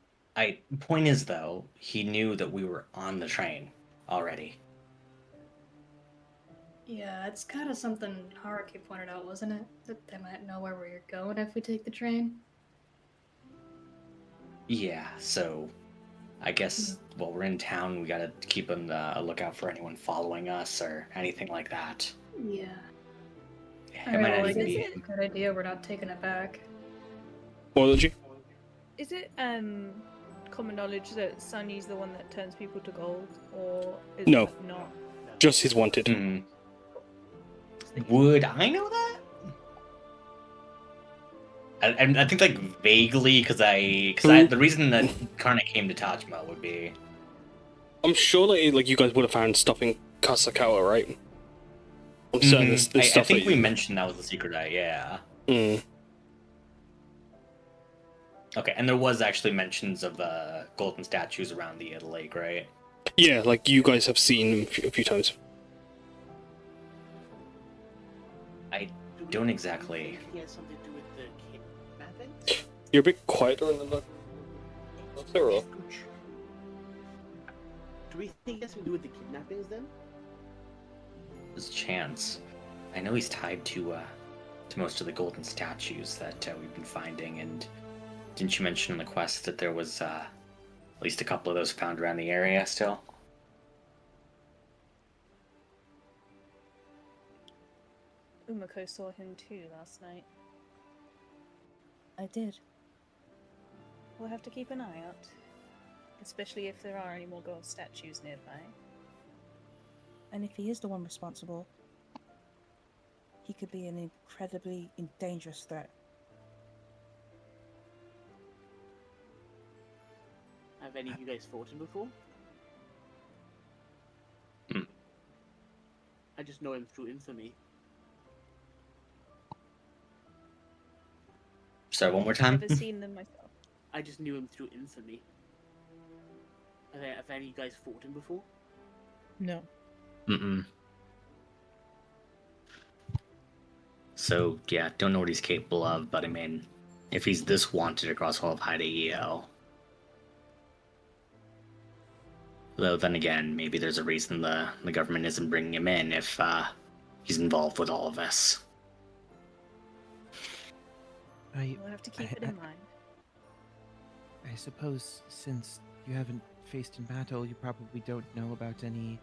Point is though, he knew that we were on the train already. Yeah, it's kind of something Haruki pointed out, wasn't it? That they might know where we're going if we take the train. Yeah, so I guess while we're in town, we gotta keep a lookout for anyone following us or anything like that. Yeah. It Alright, might well, not I even guess be. it's a good idea we're not taking it back. Apology? Is it common knowledge that Sunny's the one that turns people to gold, or is No. that not? Just he's wanted. Would I know that? I think like vaguely because the reason that Karna came to Tajima would be. I'm sure that like you guys would have found stuff in Kasakawa, right? I'm certain there's I stuff think that we you... mentioned that was the secret eye, yeah. Mm. Okay, and there was actually mentions of golden statues around the lake, right? Yeah, like you guys have seen a few times. I don't exactly. He has something to do with the kidnappings? You're a bit quieter than that. Or... Do we think he has something to do with the kidnappings then? There's a chance. I know he's tied to most of the golden statues that we've been finding, and didn't you mention in the quest that there was at least a couple of those found around the area still? Umeko saw him too last night. I did. We'll have to keep an eye out, especially if there are any more gold statues nearby. And if he is the one responsible, he could be an incredibly dangerous threat. Have any of you guys fought him before? I just know him through infamy. Sorry, one more time? Never seen them myself. I just knew him through infamy. Have any of you guys fought him before? No. Mm-mm. So, yeah, don't know what he's capable of, but I mean, if he's this wanted across all of Hiydan, though then again, maybe there's a reason the government isn't bringing him in if he's involved with all of this. We'll have to keep it in mind. I suppose since you haven't faced in battle, you probably don't know about any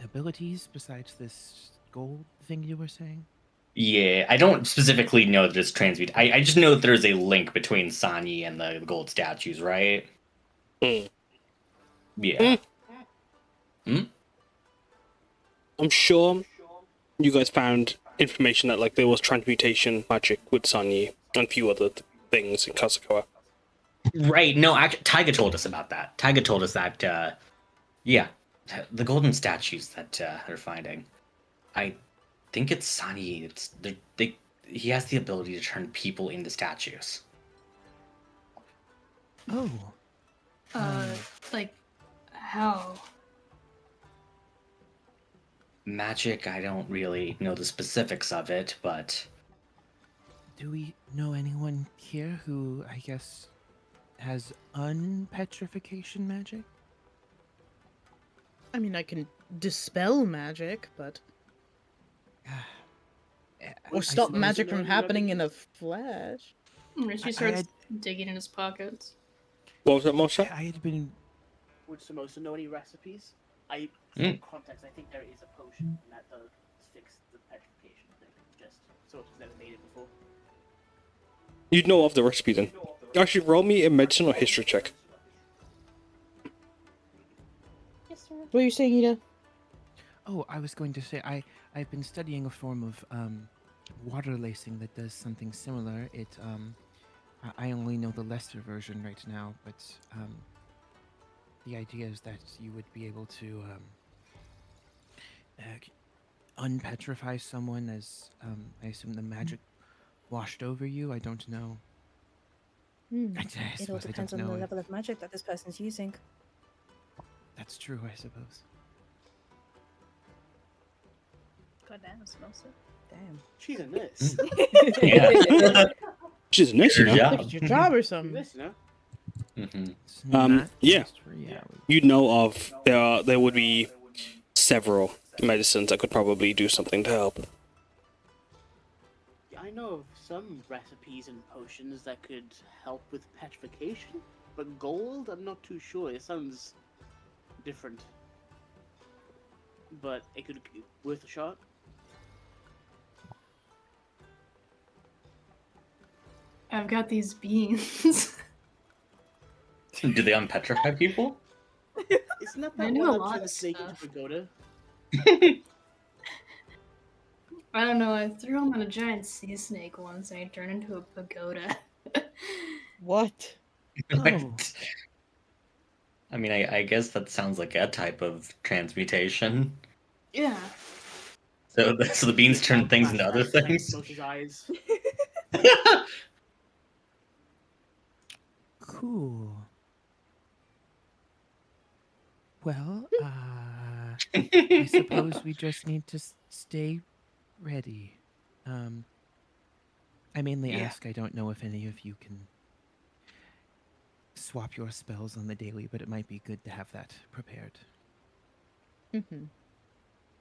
abilities besides this gold thing you were saying? Yeah, I don't specifically know that it's transmute. I just know that there's a link between Sanyi and the gold statues, right? Yeah. I'm sure you guys found information that like there was transmutation magic with Sanyi and a few other things in Kasakawa. Right, no, actually, Taiga told us about that. Taiga told us that, yeah, the golden statues that they're finding. I think it's Sanyi. He has the ability to turn people into statues. Oh. Like, how? Magic, I don't really know the specifics of it, but... Do we know anyone here who, I guess, has unpetrification magic? I mean, I can dispel magic, but... or stop magic from happening in a flash. She starts digging in his pockets. What was that, Mosha? I had been... Would Samosa know any recipes? For context, I think there is a potion that does fix the petrification thing. Just Samosa's never made it before. You'd know of the recipe then. Actually, roll me a medicine or history check. What are you saying, Ida? Oh, I was going to say, I've been studying a form of water lacing that does something similar. It I only know the lesser version right now, but the idea is that you would be able to unpetrify someone as I assume the magic washed over you. I don't know. It all depends on the level of magic that this person's using. That's true, I suppose. Goddamn, Samosa. Damn. She's a nurse. Yeah. She's a nurse, you Your know. job. It's your job or She's a something. nurse, you know? It's Um, not yeah. just reality. You know of there would be several medicines that could probably do something to help. I know of some recipes and potions that could help with petrification, but gold, I'm not too sure. It sounds different. But it could be worth a shot. I've got these beans. Do they unpetrify people? Isn't that I that know one a that lot turned a of snake into stuff. pagoda? I don't know, I threw him on a giant sea snake once and he turned into a pagoda. What? Oh. I mean, I guess that sounds like a type of transmutation. Yeah. So the beans turn things into other Flashback, things. Smoke's eyes. Cool. Well, I suppose we just need to stay ready. I mainly Yeah. ask, I don't know if any of you can swap your spells on the daily, but it might be good to have that prepared. Mm-hmm.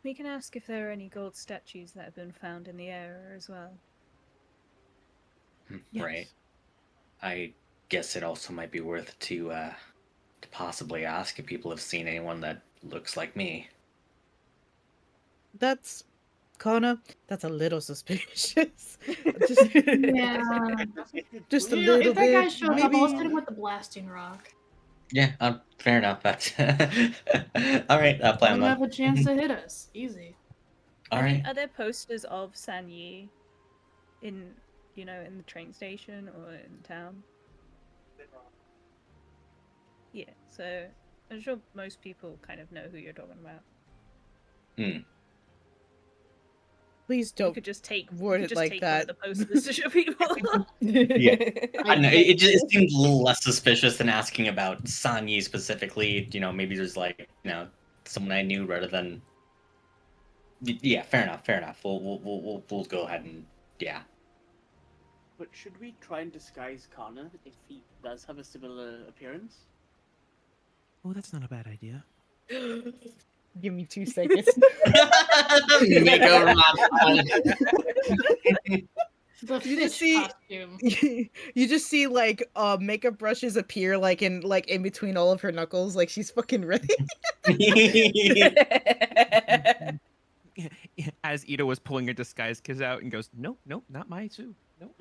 We can ask if there are any gold statues that have been found in the area as well. Right. I guess it also might be worth to possibly ask if people have seen anyone that looks like me. That's Karna. That's a little suspicious. Just, Yeah. just a You know, little if that guy bit. showed up, Maybe. I'll hit him with the blasting rock. Yeah, fair enough. That's all right. That Let plan him then. have a chance to hit us. Easy. All right. Are there posters of Sanyi in, in the train station or in town? Yeah, so I'm sure most people kind of know who you're talking about. Please You don't could just take word it like one that. of the posters to show people. Yeah. I know it seemed a little less suspicious than asking about Sanyi specifically. Maybe there's someone I knew rather than. Yeah, fair enough. Fair enough. We'll go ahead and yeah. But should we try and disguise Karna if he does have a similar appearance? Oh, that's not a bad idea. Give me 2 seconds. Makeover montage. The You just fish see- costume. You just see like makeup brushes appear like in between all of her knuckles, like she's fucking ready. As Ida was pulling her disguise kit out and goes, nope, not my suit. Nope.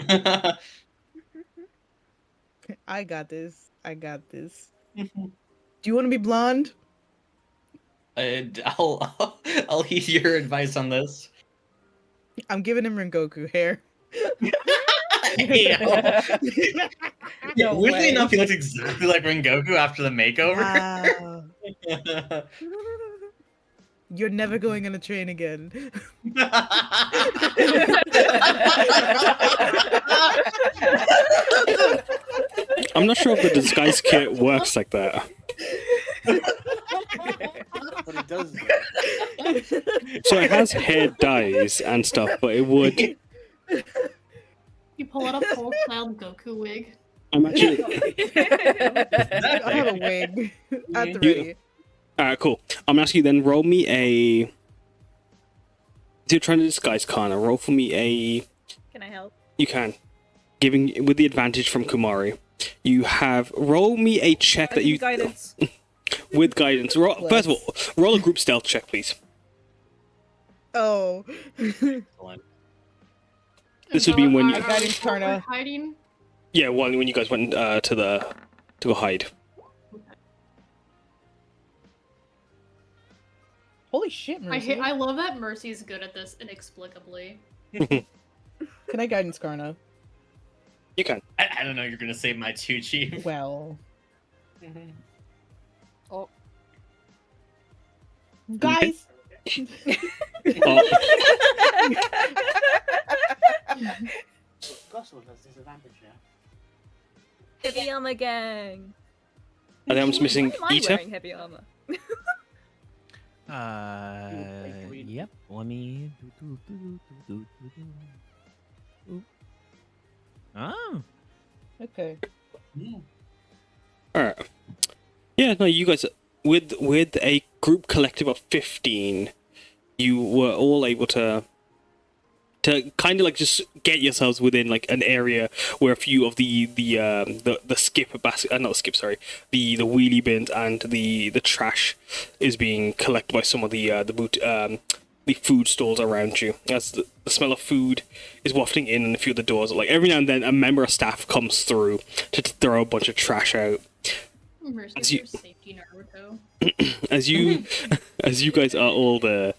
I got this. Do you want to be blonde? I'll heed your advice on this. I'm giving him Rengoku hair. Yeah, No weirdly way. enough, he looks exactly like Rengoku after the makeover. Wow. You're never going on a train again. I'm not sure if the disguise kit works like that. But it does. So it has hair dyes and stuff, but it would. You pull out a full style Goku wig. I'm actually. I have a wig at the ready. Alright, cool. I'm gonna ask you then. Roll me a. If you're trying to disguise Karna, roll for me a. Can I help? You can. Giving with the advantage from Kumari. You have roll me a check that you guidance. with guidance. First of all, roll a group stealth check, please. Oh. This would be when you. Guidance, Karna. Hiding. Yeah, when you guys went to go hide. Holy shit, Mercy. I love that Mercy's good at this inexplicably. Can I guidance Karna? You can. I don't know. You're gonna save my Chi. Well. Oh. Guys! Gossel has disadvantage now. Heavy armor gang. And then I'm just missing Why am I Ita. wearing heavy armor? Yep. Let me. Oh. Okay. All right. Yeah, no, you guys with a group collective of 15, you were all able to kind of like just get yourselves within like an area where a few of the skip basket, not skip, sorry, the wheelie bins and the trash is being collected by some of the food stalls around you. As the smell of food is wafting in, and a few of the doors, like every now and then, a member of staff comes through to throw a bunch of trash out. As you, safety Naruto. as you guys are all there,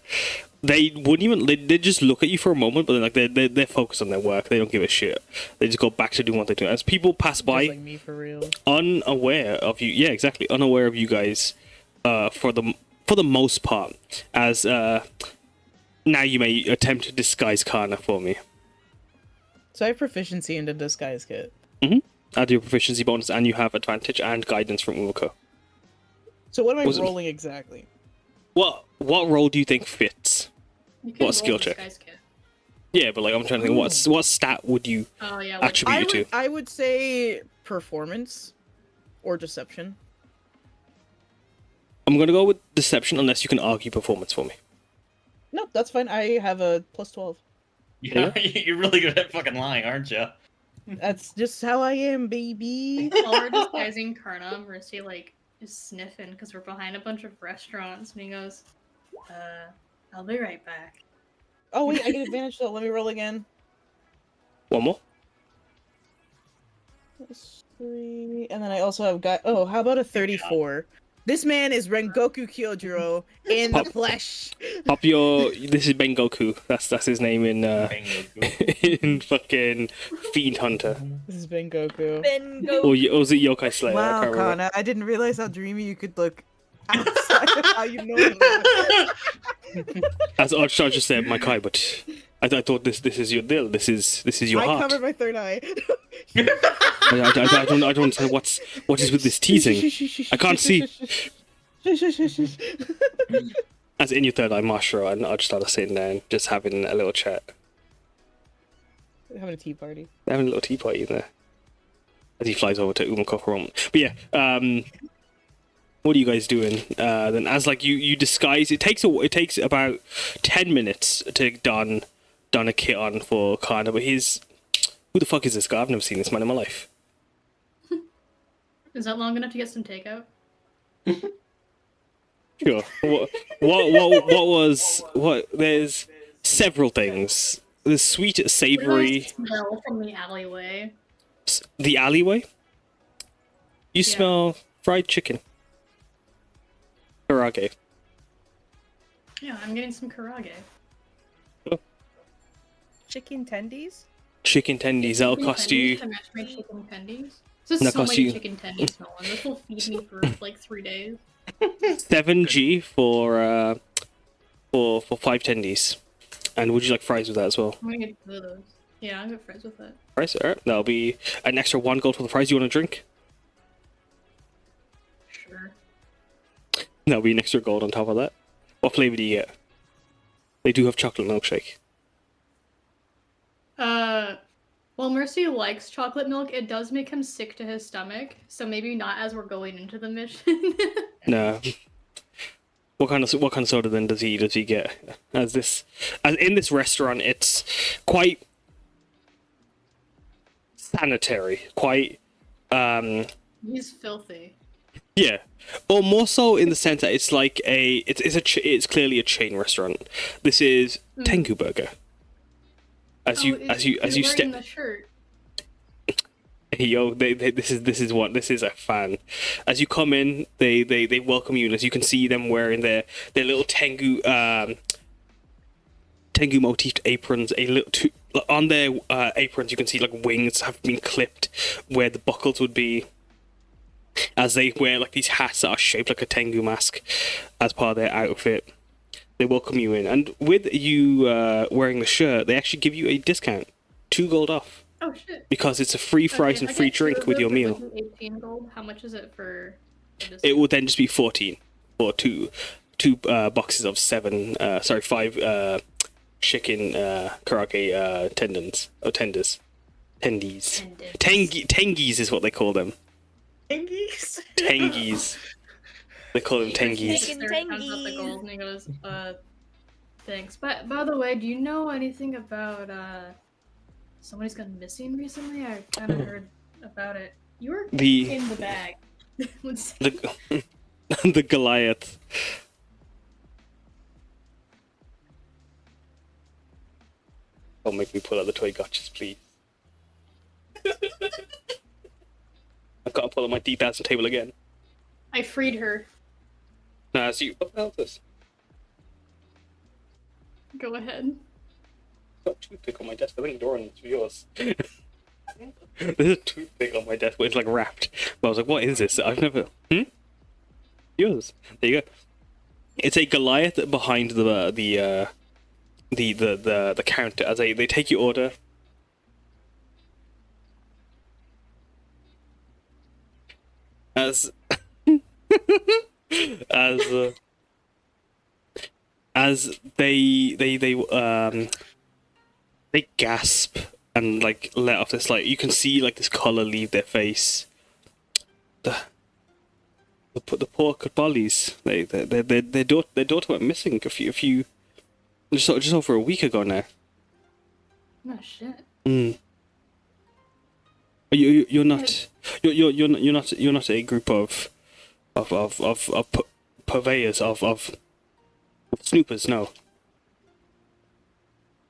they wouldn't even. They just look at you for a moment, but then like they're focused on their work. They don't give a shit. They just go back to doing what they do. As people pass by, Just like me for real. unaware of you. Yeah, exactly. Unaware of you guys. For the most part, as now you may attempt to disguise Karna for me. So I have proficiency in the disguise kit. Add your proficiency bonus, and you have advantage and guidance from Umeko. So what am I rolling exactly? What role do you think fits? What skill check? Yeah, but like I'm trying to think, what stat would you attribute it to? I would say performance or deception. I'm gonna go with deception unless you can argue performance for me. No, that's fine. I have a plus 12. Yeah, you're really good at fucking lying, aren't you? That's just how I am, baby. While we're disguising Karna, Mercy like is sniffing because we're behind a bunch of restaurants, and he goes, I'll be right back. Oh wait, I get advantage though. Let me roll again. One more. Plus 3, and then I also have got. Oh, how about a 34? This man is Rengoku Kyojuro in the flesh. Pop your. This is Bengoku. That's his name in in fucking Fiend Hunter. This is Bengoku. Or was it Yokai Slayer? I Wow, can't remember. Karna, I didn't realize how dreamy you could look outside of how you normally look. As Archstar just said, my Kai, but I thought this is your deal. This is your I heart. covered my third eye. I don't understand what is with this teasing. I can't see. As in your third eye, Mashra, and I just started sitting there and just having a little chat. Having a tea party. Having a little tea party in there. As he flies over to Umeko for a moment. But yeah, what are you guys doing? Then as like you disguise, it takes about 10 minutes to don a kit on for Karna, but who the fuck is this guy? I've never seen this man in my life. Is that long enough to get some takeout? Sure. There's several things. There's sweet, savory. Smell from the alleyway. The alleyway? You smell fried chicken. Karage. Yeah, I'm getting some karage. Chicken tendies? Chicken tendies. That'll cost you. To match my chicken tendies. There's so many chicken tendies, Nolan. This will feed me for like 3 days. 7G for 5 tendies. And would you like fries with that as well? I'm gonna get 2 of those. Yeah, I'll get fries with that. Fries, alright. That'll be an extra 1 gold for the fries. You want to drink? Sure. That'll be an extra gold on top of that. What flavor do you get? They do have chocolate milkshake. Well, Mercy likes chocolate milk. It does make him sick to his stomach, so maybe not as we're going into the mission. No. What kind of soda then does he get? As in this restaurant, it's quite sanitary, quite He's filthy. yeah, or more so in the sense that it's like it's clearly a chain restaurant. This is Tengu Burger. As you step. The shirt. Yo, this is a fan. As you come in, they welcome you, and as you can see them wearing their little Tengu motifed aprons. On their aprons, you can see like wings have been clipped where the buckles would be. As they wear like these hats that are shaped like a Tengu mask as part of their outfit. They welcome you in, and with you wearing the shirt, they actually give you a discount, 2 gold off. Oh shit! Because it's a free fries and free drink with your meal. 18 gold. How much is it for? It would then just be 14 for two two boxes of five chicken karage tenders. Tendies. Tengies is what they call them. Tengies? Tengies. They call them tengies. He goes, thanks. But by the way, do you know anything about somebody's gone missing recently? I kind of heard about it. You were in the bag. The Goliath. Don't make me pull out the toy gotchas, please. I've got to pull out my D1000 table again. I freed her. Nah, so what the hell is this? Go ahead. I've got a toothpick on my desk. I think Doran's yours. There's a toothpick on my desk, but it's like wrapped. But I was like, what is this? I've never... Yours. There you go. It's a Goliath behind the counter as they take your order. As they gasp and like let off this, like, you can see like this color leave their face. The poor Kadbalis, their daughter went missing just over a week ago now. Oh shit. You're not a group of purveyors of snoopers, no.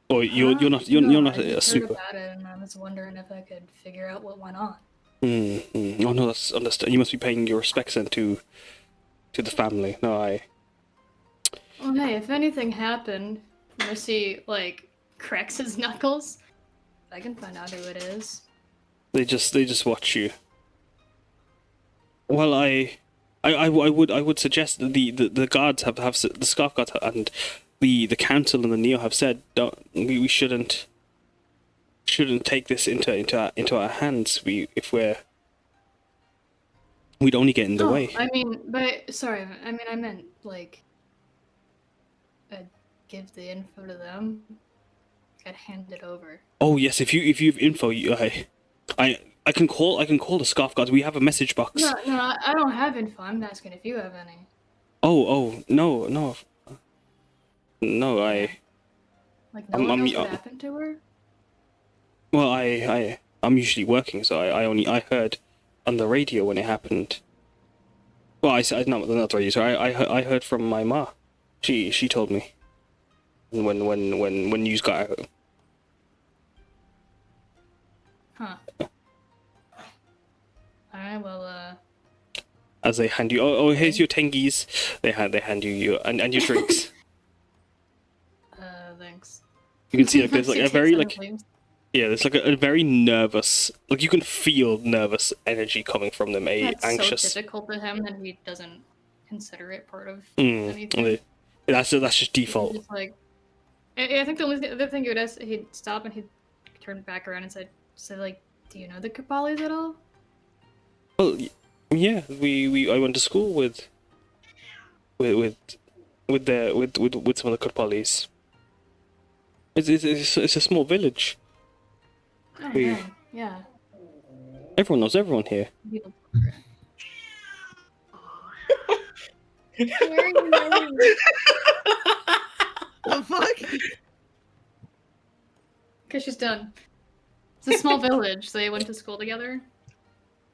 Or you're not a snooper. About it, and I was wondering if I could figure out what went on. Oh no, that's understood. You must be paying your respects then to the family. No, Well, hey, if anything happened, Mercy like cracks his knuckles. I can find out who it is. They just watch you. Well, I would suggest that the guards have the scarf guards and the council and the Neo have said we shouldn't take this into our hands. We'd only get in the way. I mean, I meant like I'd give the info to them. I'd hand it over. Oh yes, if you've info, I can call the scarf guards. We have a message box. No, I don't have info. I'm asking if you have any. Oh no. No, Like no one knows what happened to her. Well, I'm usually working, so I heard on the radio when it happened. Well, I said not the radio. So I heard from my ma. She told me when news got out. Huh. Alright, well, As they hand you, here's your tengies. They hand you and your drinks. Thanks. You can see like there's like a very like there's like a very nervous, like you can feel nervous energy coming from them. Anxious. So difficult to him that he doesn't consider it part of anything. That's just default. Just like, I think the only other thing he would ask, he'd stop and he'd turn back around and say like, do you know the Kapalis at all? Well, yeah, I went to school with some of the Kapalis. It's a small village. Oh, yeah. Everyone knows everyone here. The fuck? Because she's done. It's a small village. They went to school together.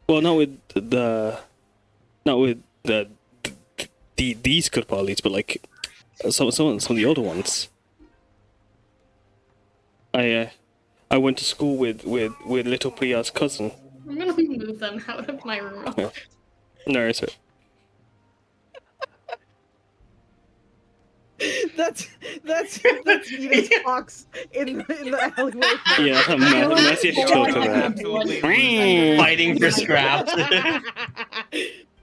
Well, not with these Kurpalis, but like some of the older ones. I went to school with little Priya's cousin. I'm gonna move them out of my room. Yeah. No, it's it. That's Edith's box in the alleyway. Yeah, Mercy killed her. Fighting for scraps.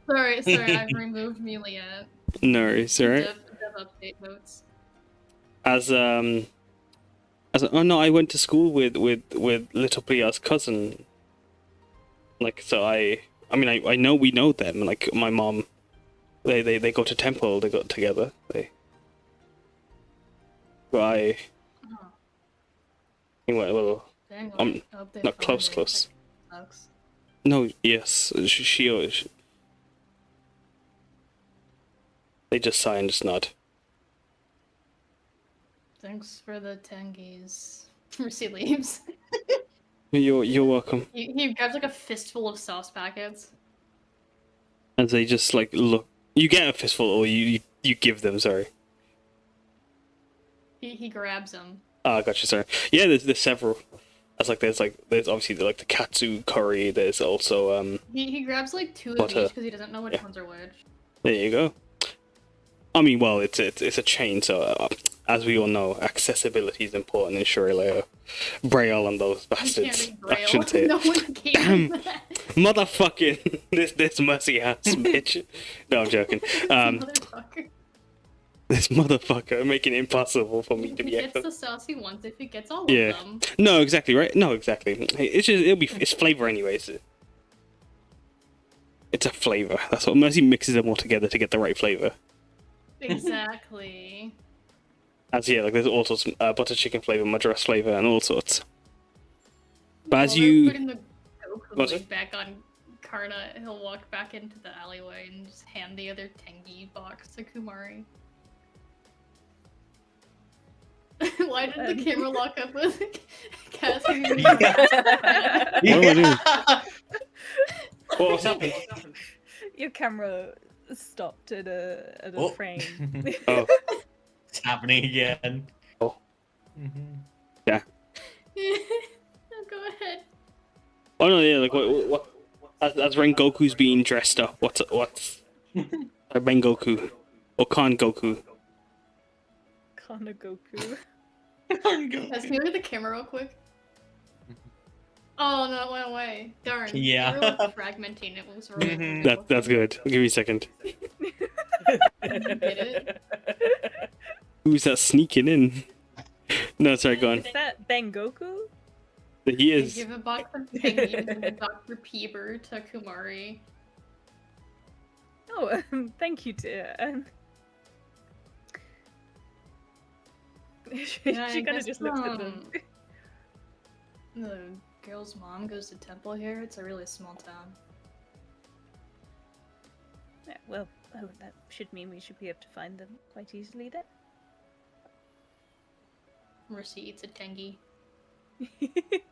Sorry, I've removed Melia. No, it's alright. Update notes. Oh no, I went to school with little Priya's cousin. Like, so I know we know them. Like, my mom They go to temple. They got together. Well, Dang, I'm I hope they not find close. it. Close. Sucks. No. Yes. She always. They just sigh and just nod. Thanks for the tengies. Mercy leaves. You're welcome. He grabs like a fistful of sauce packets. And they just like look. You get a fistful, or you give them. Sorry. He grabs them. Ah, gotcha. Sorry. Yeah, there's several. There's obviously the katsu curry. There's also He grabs like 2 of butter. each because he doesn't know which ones are which. There you go. I mean, well, it's a chain, so as we all know, accessibility is important in Shureleo. Braille and those bastards. I shouldn't say it. No one gave Damn, him that. motherfucking this mercy ass bitch. No, I'm joking. Motherfucker. This motherfucker making it impossible for me to He be gets accessible. the sauce he wants if he gets all Yeah. of them. No, exactly right. No, exactly. It's flavor anyways. It's a flavor. That's what Mercy mixes them all together to get the right flavor. Exactly. As there's all sorts of butter chicken flavor, madras flavor, and all sorts. But as While they're you putting the Goku What's wig back on Karna, he'll walk back into the alleyway and just hand the other Tengi box to Kumari. Why did the camera lock up with Cassie? What's happened? Your camera stopped at a Oh. frame. Oh, It's happening again. Oh. No, go ahead. oh no, yeah. Like what? As Rengoku's being dressed up, what's Rengoku or Kan Goku? Kana Goku. Guys, can you look at the camera real quick? Oh no, it went away. Darn. Yeah. Everyone's fragmenting. It was really That's good. Give me a second. Get it? Who's that sneaking in? No, sorry, go on. Is that Bengoku? He is. Give a box of Tengi and Dr. Peeber to Kumari. Oh, thank you, dear. She Yeah, I kind of guess, just looks at them. The girl's mom goes to temple here. It's a really small town. Yeah, well, that should mean we should be able to find them quite easily then. Mercy eats a Tengi.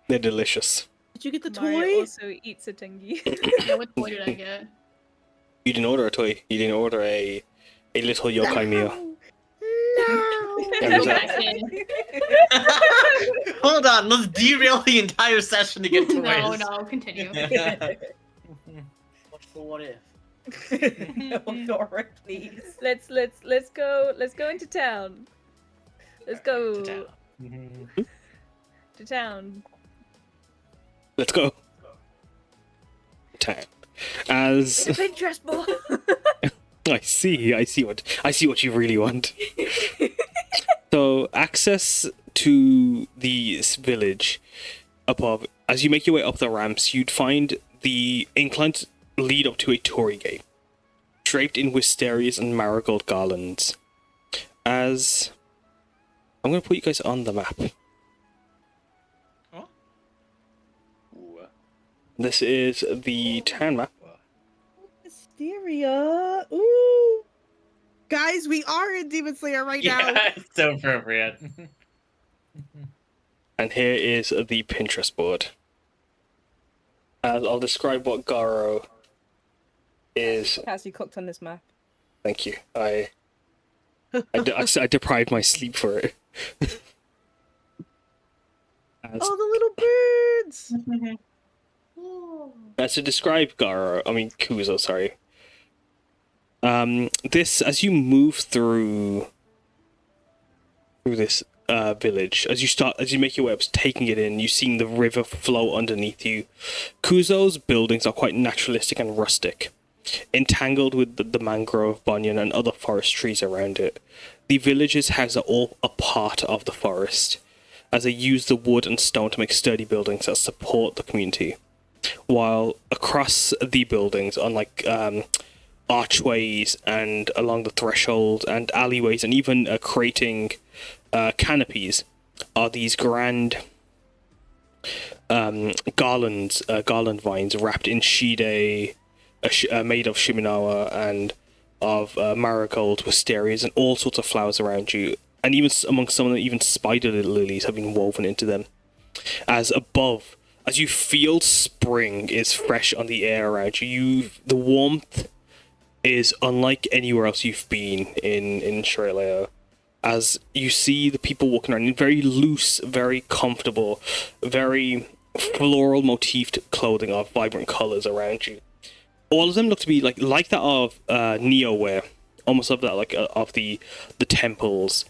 They're delicious. Did you get the Mario toy? also eats a Tengi. Yeah, what toy did I get? You didn't order a toy. You didn't order a little yokai meal. Go back in. Hold on, let's derail the entire session to get to No, no, continue. What's the what if? No, Dora, please. Let's go into town. Let's go to town. Let's go. Time. As The Pinterest board. I see what you really want. So access to the village above, as you make your way up the ramps, you'd find the inclines lead up to a torii gate, draped in wisterias and marigold garlands. As I'm going to put you guys on the map. Oh. This is the town map. Wisteria. Ooh. Guys, we are in Demon Slayer right now. Yeah, it's so appropriate. And here is the Pinterest board. As I'll describe what Garo is. Cassie cooked on this map. Thank you. I deprived my sleep for it. Oh, the little birds. As to describe Kuzo, sorry. This, as you move through this village, as you make your way up, taking it in, you seeing the river flow underneath you. Kuzo's buildings are quite naturalistic and rustic, entangled with the mangrove, banyan, and other forest trees around it. The village's houses are all a part of the forest, as they use the wood and stone to make sturdy buildings that support the community. While across the buildings, unlike archways and along the threshold and alleyways, and even creating canopies, are these grand garland vines wrapped in shide, made of shiminawa and of marigold, wisterias, and all sorts of flowers around you. And even amongst some of them, even spider lilies have been woven into them. As above, as you feel spring is fresh on the air around you, the warmth is unlike anywhere else you've been in Shirleo. As you see the people walking around in very loose, very comfortable, very floral motifed clothing of vibrant colours around you. All of them look to be like that of Neo wear, almost of that of the temples.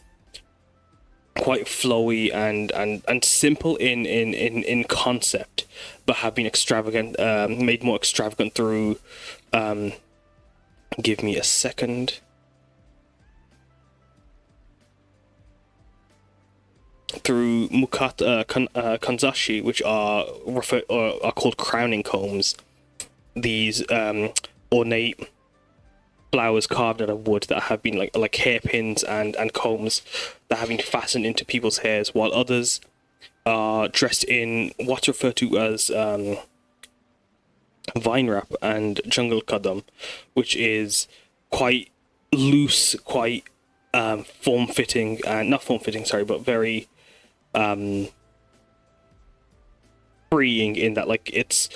Quite flowy and simple in concept, but have been extravagant, made more extravagant through. Give me a second. Through kanzashi, which are called crowning combs. These ornate flowers carved out of wood that have been like hairpins and combs that have been fastened into people's hairs, while others are dressed in what's referred to as vine wrap and jungle kadam, which is quite loose, quite form-fitting, not form-fitting, sorry, but very freeing in that it's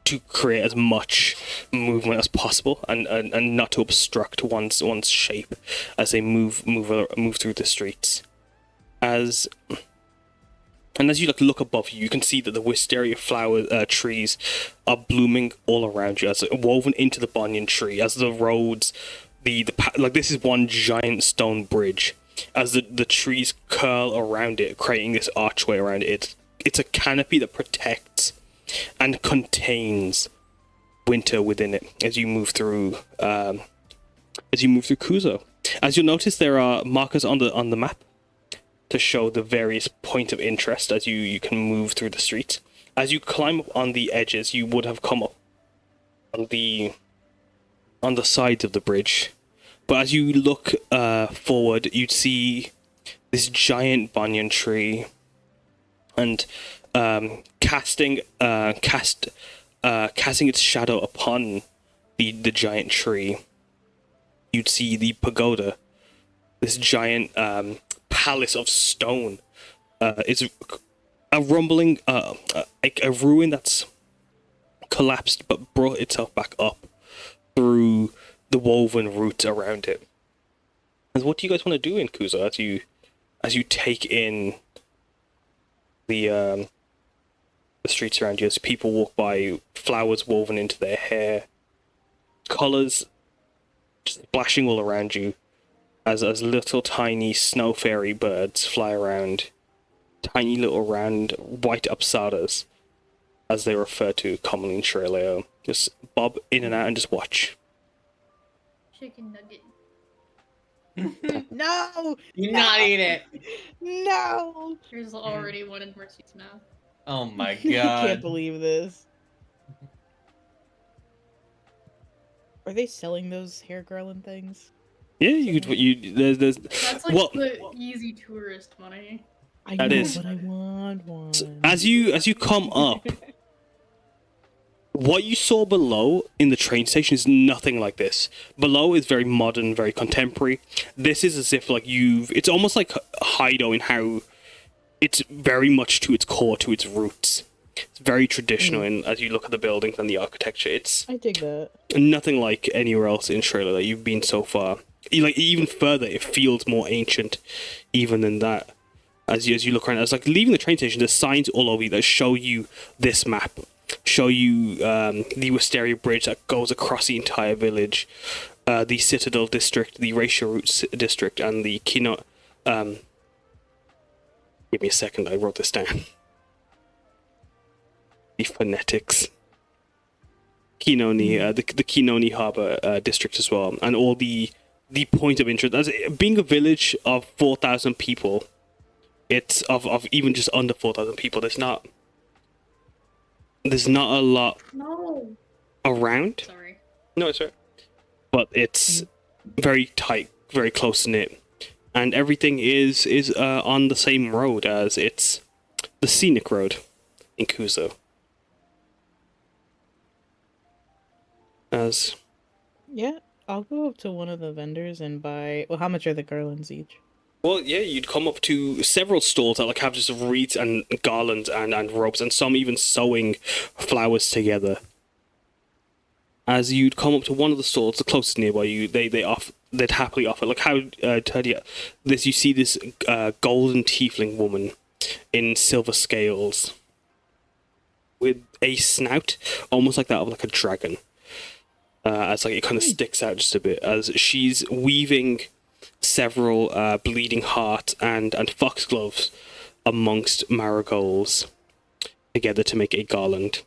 to create as much movement as possible and not to obstruct one's shape as they move through the streets. As you look above you, you can see that the wisteria flower trees are blooming all around you, as woven into the banyan tree. As the roads, this is one giant stone bridge. As the trees curl around it, creating this archway around it. It's a canopy that protects and contains winter within it as you move through Kuzo. As you'll notice, there are markers on the map to show the various points of interest as you can move through the streets. As you climb up on the edges, you would have come up on the sides of the bridge. But as you look forward, you'd see this giant banyan tree and casting its shadow upon the giant tree. You'd see the pagoda, this giant palace of stone. It's a rumbling, like a ruin that's collapsed but brought itself back up through the woven roots around it. And what do you guys want to do in Kuzo as you take in the streets around you, as people walk by, flowers woven into their hair, colors just splashing all around you, as little tiny snow fairy birds fly around, tiny little round white apsaras, as they refer to commonly in Shirleo. Just bob in and out and just watch. Chicken nugget. No! You're not eating it. No! There's already one in Mercy's mouth. Oh my I god. can't believe this. Are they selling those hair garland things? Yeah, there's That's like the easy tourist money. I that know, is. but I want one. So as you come up, what you saw below in the train station is nothing like this. Below is very modern, very contemporary. This is as if it's almost like Hiydan in how it's very much to its core, to its roots. It's very traditional, and as you look at the buildings and the architecture, it's I dig that. nothing like anywhere else in Shirley that you've been so far. Even further, it feels more ancient, even than that. As you look around, it's like leaving the train station. There's signs all over you that show you this map, show you the Wisteria Bridge that goes across the entire village, the Citadel District, the Racial Roots District, and the Kino. Give me a second. I wrote this down. The phonetics. Kinoni, the Kinoni Harbor District as well, and all the point of interest. As being a village of 4,000 people, it's of even just under 4,000 people. There's not a lot No. around. Sorry. No, it's right. but it's very tight, very close knit, and everything is on the same road as it's the scenic road in Kuzo. As Yeah, I'll go up to one of the vendors and buy. Well, how much are the garlands each? well, yeah, you'd come up to several stalls that like have just wreaths and garlands and ropes, and some even sewing flowers together. As you'd come up to one of the stalls, the closest nearby you, they'd happily offer. Like how this, you see this golden tiefling woman in silver scales with a snout almost like that of like a dragon. As like it kind of sticks out just a bit as she's weaving several bleeding heart and foxgloves amongst marigolds together to make a garland.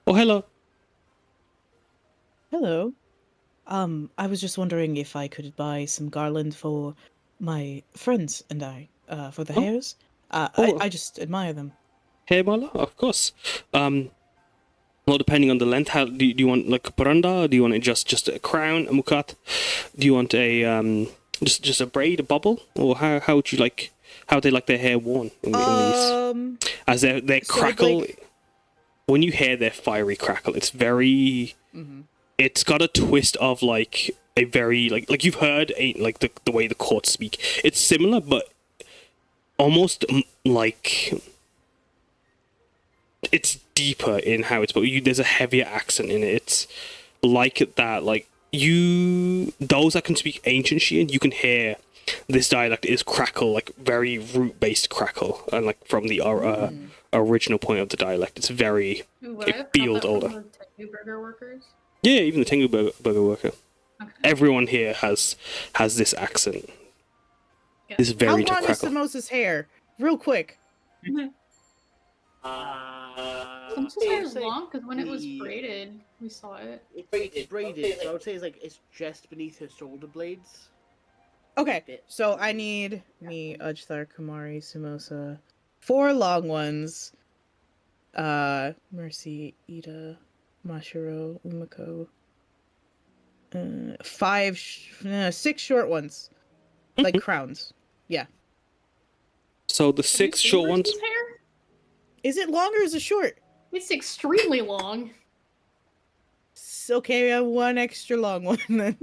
Oh, hello. Hello. I was just wondering if I could buy some garland for my friends and I, for the hares. I just admire them. Hair mala, of course. Well, depending on the length, how do you want like a paranda? Or do you want it just a crown, a mukat? Do you want a just a braid, a bubble, or how would you like? How would they like their hair worn in these? As their crackle. When you hear their fiery crackle, it's very. Mm-hmm. It's got a twist of like a very like you've heard like the way the courts speak. It's similar, but almost like. It's deeper in how it's, but there's a heavier accent in it. It's like that, like those that can speak ancient Shian, you can hear this dialect is crackle, like very root-based crackle, and like from the original point of the dialect, it's very field older. Tengu burger workers? Yeah, even the Tengu burger worker. Okay. Everyone here has this accent. Yeah. This very how long crackle. is Samosa's hair? Real quick. Samosa's hair is long because when it was braided, we saw it. It's braided, so I would say it's just beneath her shoulder blades. Okay, so I need me, Ujthar, Kumari, Samosa, 4 long ones. Mercy, Ida, Mashiro, Umeko. 6 short ones, like crowns. Yeah. So the 6 short ones. Hair? Is it long or is it short? It's extremely long. Okay, I have 1 extra long one then.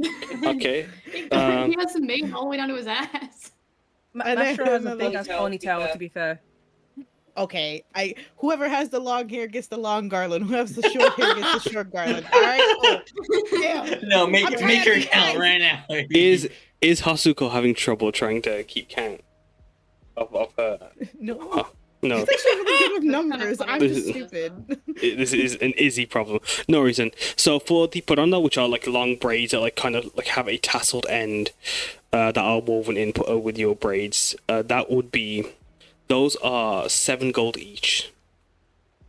Okay. He has a mane all the way down to his ass. Mashiro has a big ass ponytail, to be fair. Okay, whoever has the long hair gets the long garland. Who has the short hair gets the short garland. All right. Cool. Yeah. No, make her count right now. Is Hasuko having trouble trying to keep count of her? No. No. It's actually really good with numbers. I'm just stupid. This is an easy problem. No reason. So for the paranda, which are like long braids that like kind of like have a tasseled end that are woven in with your braids, that would be. Those are 7 gold each.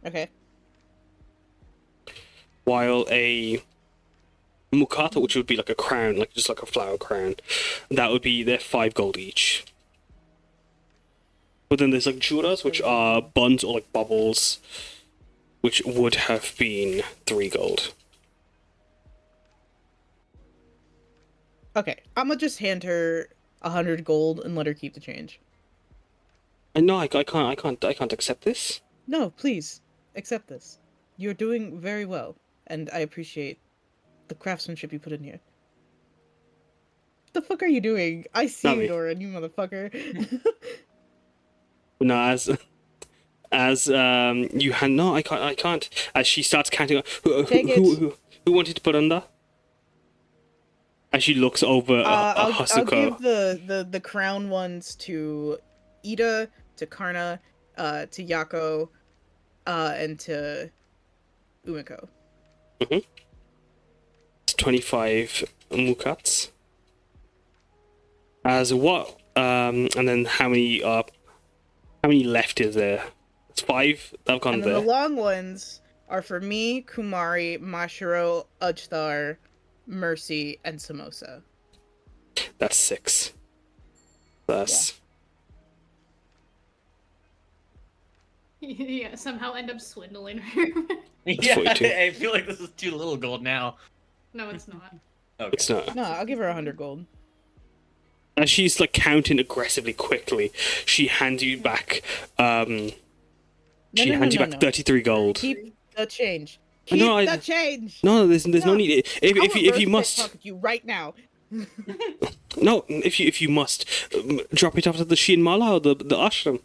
Okay. While a mukata, which would be like a crown, like just like a flower crown, that would be they're 5 gold each. But then there's like juras, which are buns or like bubbles, which would have been 3 gold. Okay, I'm gonna just hand her 100 gold and let her keep the change. No, I can't accept this. No, please accept this. You're doing very well, and I appreciate the craftsmanship you put in here. What the fuck are you doing? I see you, Doran, you motherfucker. No, as you had no, I can't. As she starts counting, who wanted to put under? As she looks over Hasuko. I'll give the crown ones to Ida, to Karna, to Yako, and to Umeko. Mm-hmm. It's 25 mukats. As what? And then how many left is there? It's 5 that have gone there. The long ones are for me, Kumari, Mashiro, Ujthar, Mercy, and Samosa. That's 6. That's. Yeah, somehow end up swindling her. Yeah, I feel like this is too little gold now. No, it's not. Okay. It's not. No, I'll give her 100 gold. As she's like counting aggressively quickly, she hands you back. She hands you back 33 gold. Keep the change. I Keep know, the change. No, there's no need. If you I'm must, talk to you right now. no, if you must, drop it off at the Shin Mala or the ashram.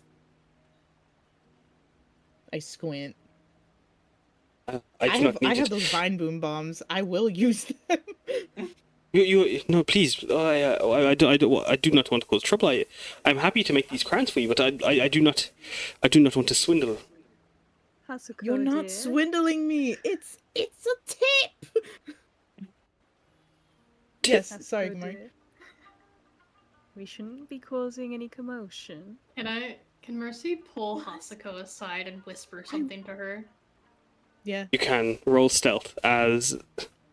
I squint. I do not need I it. have those vine boom bombs. I will use them. You no, please. I do not want to cause trouble. I'm happy to make these crowns for you, but I do not want to swindle. Hasuko, You're not dear. swindling me. It's a tip. Yes, Hasuko, sorry, Kumari. dear. We shouldn't be causing any commotion. Can Mercy pull Hasuko aside and whisper something to her? Yeah. You can roll stealth as.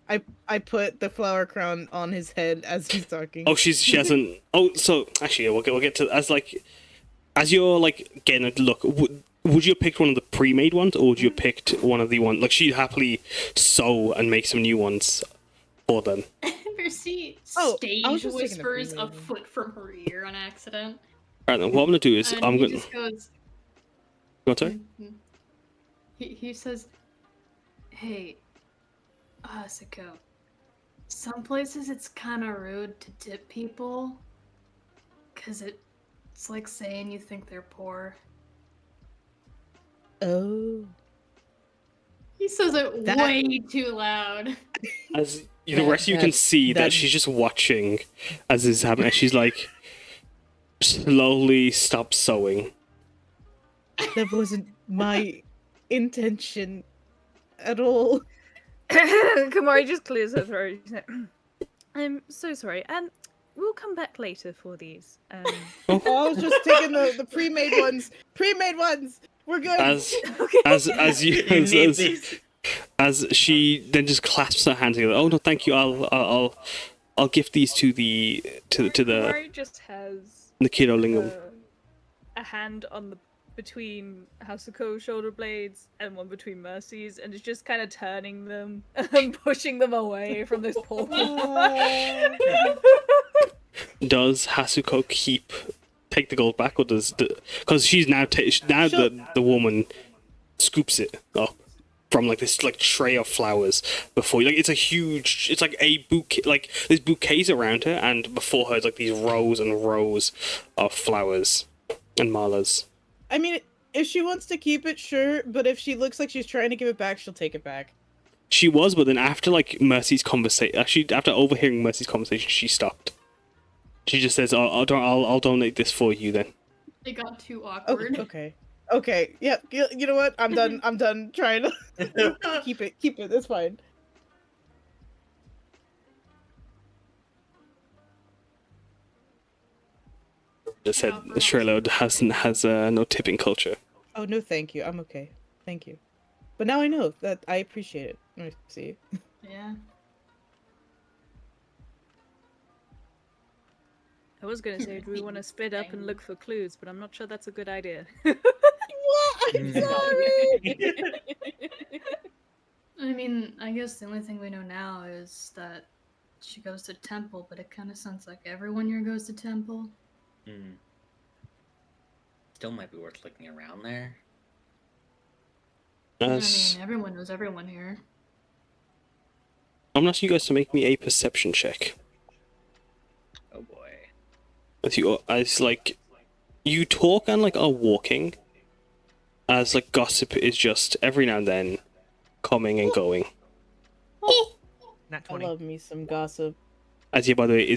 I put the flower crown on his head as he's talking. Oh, she hasn't. Oh, so actually, we'll get to as you're like getting a look. Would you have picked one of the pre-made ones, or would you have picked one of the ones like she'd happily sew and make some new ones for them? Mercy I was stage just taking the whispers a pre-made one. foot from her ear on accident. Right then, what I'm gonna do is And I'm he gonna. just goes. Go on, sorry. He says, "Hey, Hasuko, some places it's kind of rude to tip people, 'cause it's like saying you think they're poor." Oh. He says it way too loud. As the rest of you can see that she's just watching as this is happening. She's like slowly stops sewing. That wasn't my intention at all. Kumari just clears her throat. She's like, I'm so sorry. We'll come back later for these. Oh, I was just taking the pre-made ones. Pre-made ones. We're good. As she then just clasps her hands together. Oh no, thank you. I'll gift these to the Kumari just has Nikito Lingam. a hand on the between Hasuko's shoulder blades and one between Mercy's, and is just kind of turning them and pushing them away from this poor woman. Does Hasuko take the gold back, or does because she's now the woman scoops it up from like this like tray of flowers before you. Like it's like a bouquet, like there's bouquets around her, and before her it's like these rows and rows of flowers and malas. I mean, if she wants to keep it, sure, but if she looks like she's trying to give it back, she'll take it back. She was, but then after like Mercy's conversation, actually after overhearing Mercy's conversation, she stopped. She just says, "I'll donate this for you then." It got too awkward. Okay. Yeah. You know what? I'm done. I'm done trying to keep it. It's fine. Just said Shrelo has no tipping culture. Oh no, thank you. I'm okay. Thank you. But now I know that I appreciate it. Mercy. Yeah. I was gonna say, do we want to split up and look for clues, but I'm not sure that's a good idea. What? I'm sorry. I mean, I guess the only thing we know now is that she goes to temple, but it kind of sounds like everyone here goes to temple. Still might be worth looking around there. I mean, everyone knows everyone here. I'm gonna ask you guys to make me a perception check. Oh boy. As like you talk and like are walking, as like gossip is just every now and then coming and going. Not I 20. love me some gossip. As by the way,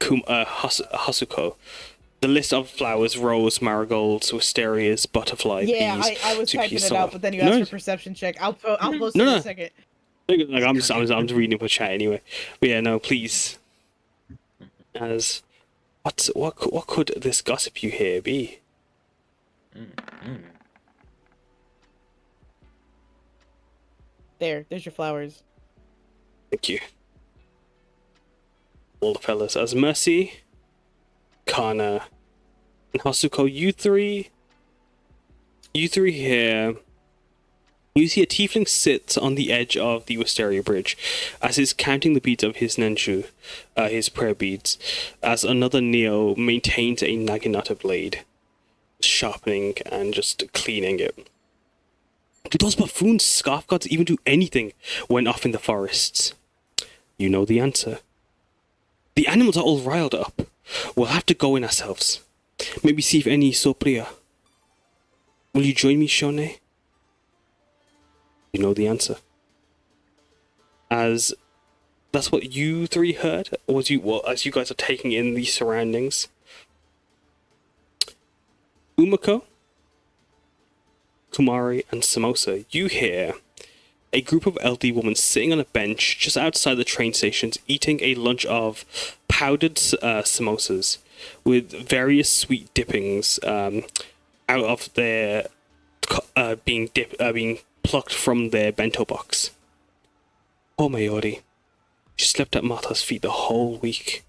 Hasuko. The list of flowers: rose, marigolds, wisterias, butterfly, Yeah, peas. I was typing it out, but then you No, asked for perception check. I'll post it No, in no. a second. Like I'm just reading for chat anyway. But yeah, no, please. As what could this gossip you hear be? There's your flowers. Thank you. All the fellas. As Mercy, Karna, and Hasuko, you three here You see a tiefling sits on the edge of the Wisteria Bridge as he's counting the beads of his Nenshu, his prayer beads, as another Neo maintains a Naginata blade, sharpening and just cleaning it. Do those buffoon scarf gods even do anything when off in the forests? You know the answer. The animals are all riled up. We'll have to go in ourselves. Maybe see if any Sopria. Will you join me, Shone? You know the answer. As that's what you three heard, or as you guys are taking in the surroundings. Umeko, Kumari, and Samosa, you hear a group of elderly women sitting on a bench just outside the train stations, eating a lunch of powdered samosas with various sweet dippings out of their being plucked from their bento box. Poor Mayori. She slept at Martha's feet the whole week.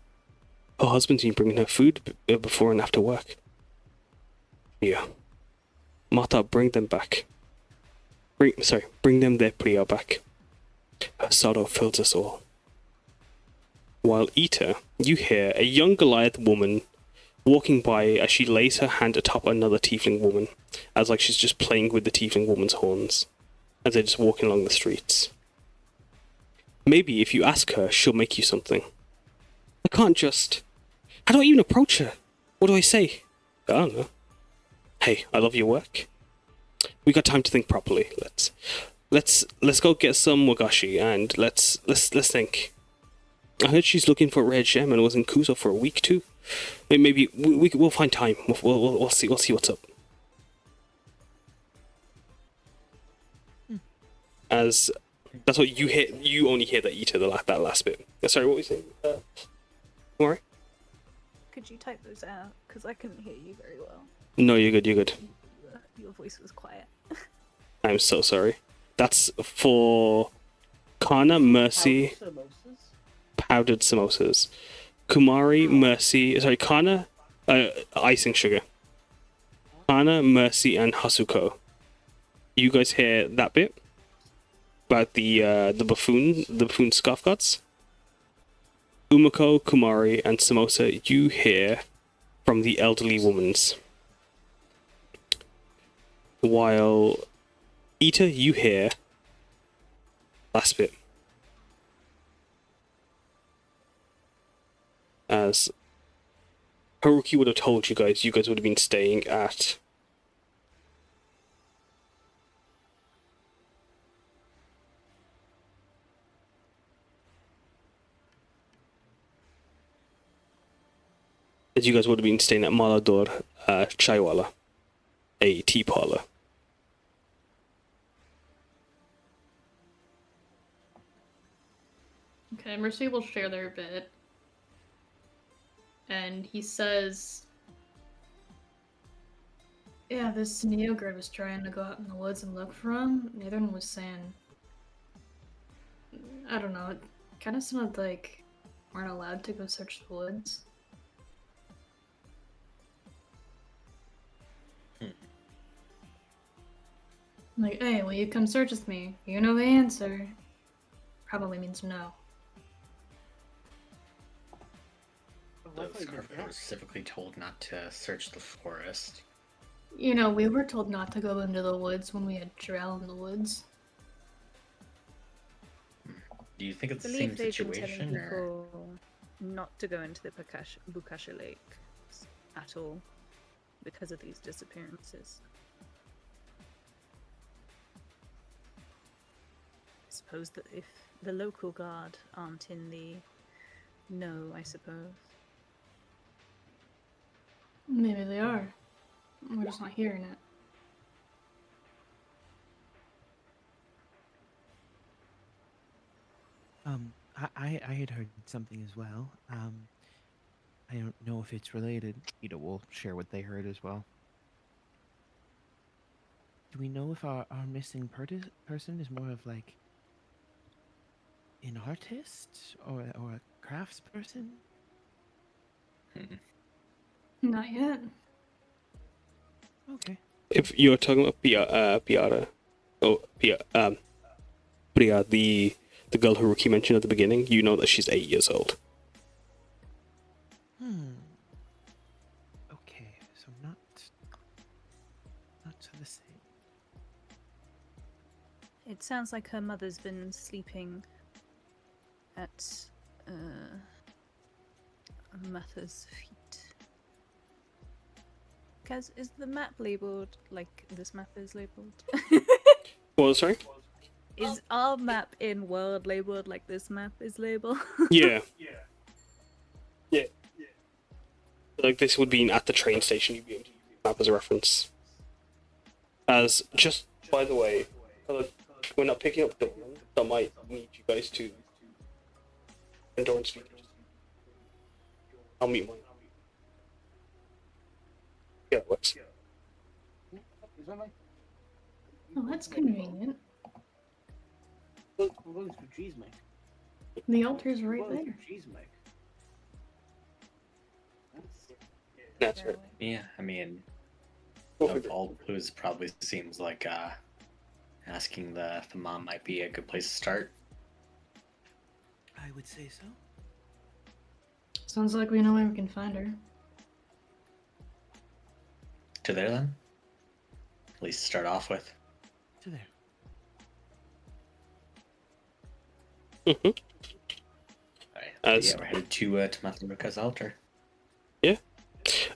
Her husband's been bringing her food before and after work. Here. Martha, bring them back. Bring them their priya back. Her sorrow fills us all. While Ita, you hear a young Goliath woman walking by as she lays her hand atop another tiefling woman, as like she's just playing with the tiefling woman's horns, as they're just walking along the streets. Maybe if you ask her, she'll make you something. I can't just... How do I even approach her? What do I say? I don't know. Hey, I love your work. We got time to think properly. Let's go get some wagashi and let's think. I heard she's looking for a red gem and was in Kuzo for a week too. Maybe we'll find time. We'll see what's up. As that's what you hear. You only hear that Ita, that last bit. Sorry, what were you saying? Kumari? Could you type those out? Because I couldn't hear you very well. No, you're good. You're good. Your voice was quiet. I'm so sorry. That's for Karna, Mercy, powdered samosas. Kumari, Mercy, sorry, Karna, icing sugar. Karna, Mercy, and Hasuko. You guys hear that bit? About the buffoon scarf gods? Umeko, Kumari, and Samosa, you hear from the elderly woman's. While Ita, you hear last bit. As Haruki would have told you guys would have been staying at Malador Chaiwala, a tea parlor. Okay, Mercy will share their bit. And he says, yeah, this Neogrid was trying to go out in the woods and look for him. The other one was saying, I don't know, it kind of sounded like weren't allowed to go search the woods. Like, hey, will you come search with me? You know the answer. Probably means no. Those Carver was specifically told not to search the forest. You know, we were told not to go into the woods when we had Drell in the woods. Do you think it's I the believe same they've been situation, telling or people not to go into the Bukasha Lakes at all because of these disappearances. I suppose that if the local guard aren't in the know, I suppose. Maybe they are. We're just not hearing it. I had heard something as well. I don't know if it's related. We'll share what they heard as well. Do we know if our missing person is more of like an artist or a craftsperson? Not yet. Okay. If you're talking about Piara, But yeah, the girl who Rookie mentioned at the beginning, you know that she's 8 years old. Okay, so not to the same. It sounds like her mother's been sleeping at Matha's feet. Kaz, is the map labeled like this map is labeled? Well, sorry? Is our map in world labeled like this map is labeled? Yeah. Like, this would be at the train station, you'd be able to use the map as a reference. As, just by the way, we're not picking up Doran, so I might need you guys to... And Doran speak. I'll mute mine. Yeah, it works. Oh, that's convenient. We're going to cheese, mate. The altar's right there. Cheese, mate. That's right. Yeah, I mean, of all clues, probably seems like asking the mom might be a good place to start. I would say so. Sounds like we know where we can find her. To there, then? At least start off with. To there. Alright, yeah, we're headed to Matha Ruka's altar. Yeah.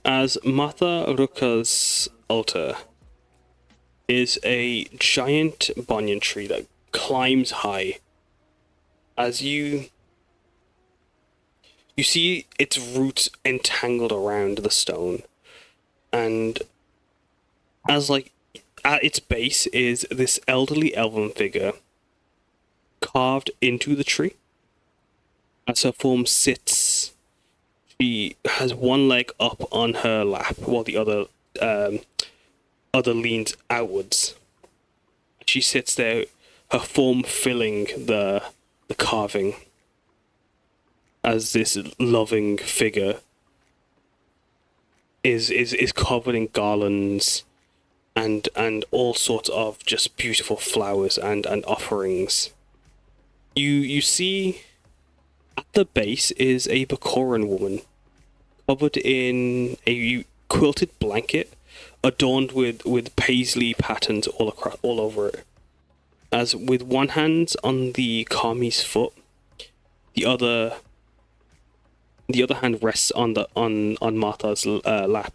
As Matha Ruka's altar is a giant banyan tree that climbs high. As you see its roots entangled around the stone, and as like at its base is this elderly elven figure carved into the tree. As her form sits, she has one leg up on her lap while the other leans outwards. She sits there, her form filling the carving, as this loving figure is covered in garlands and all sorts of just beautiful flowers and offerings. You see at the base is a Bakoran woman covered in a quilted blanket adorned with paisley patterns all over it. As with one hand on the Kami's foot, the other hand rests on Martha's lap.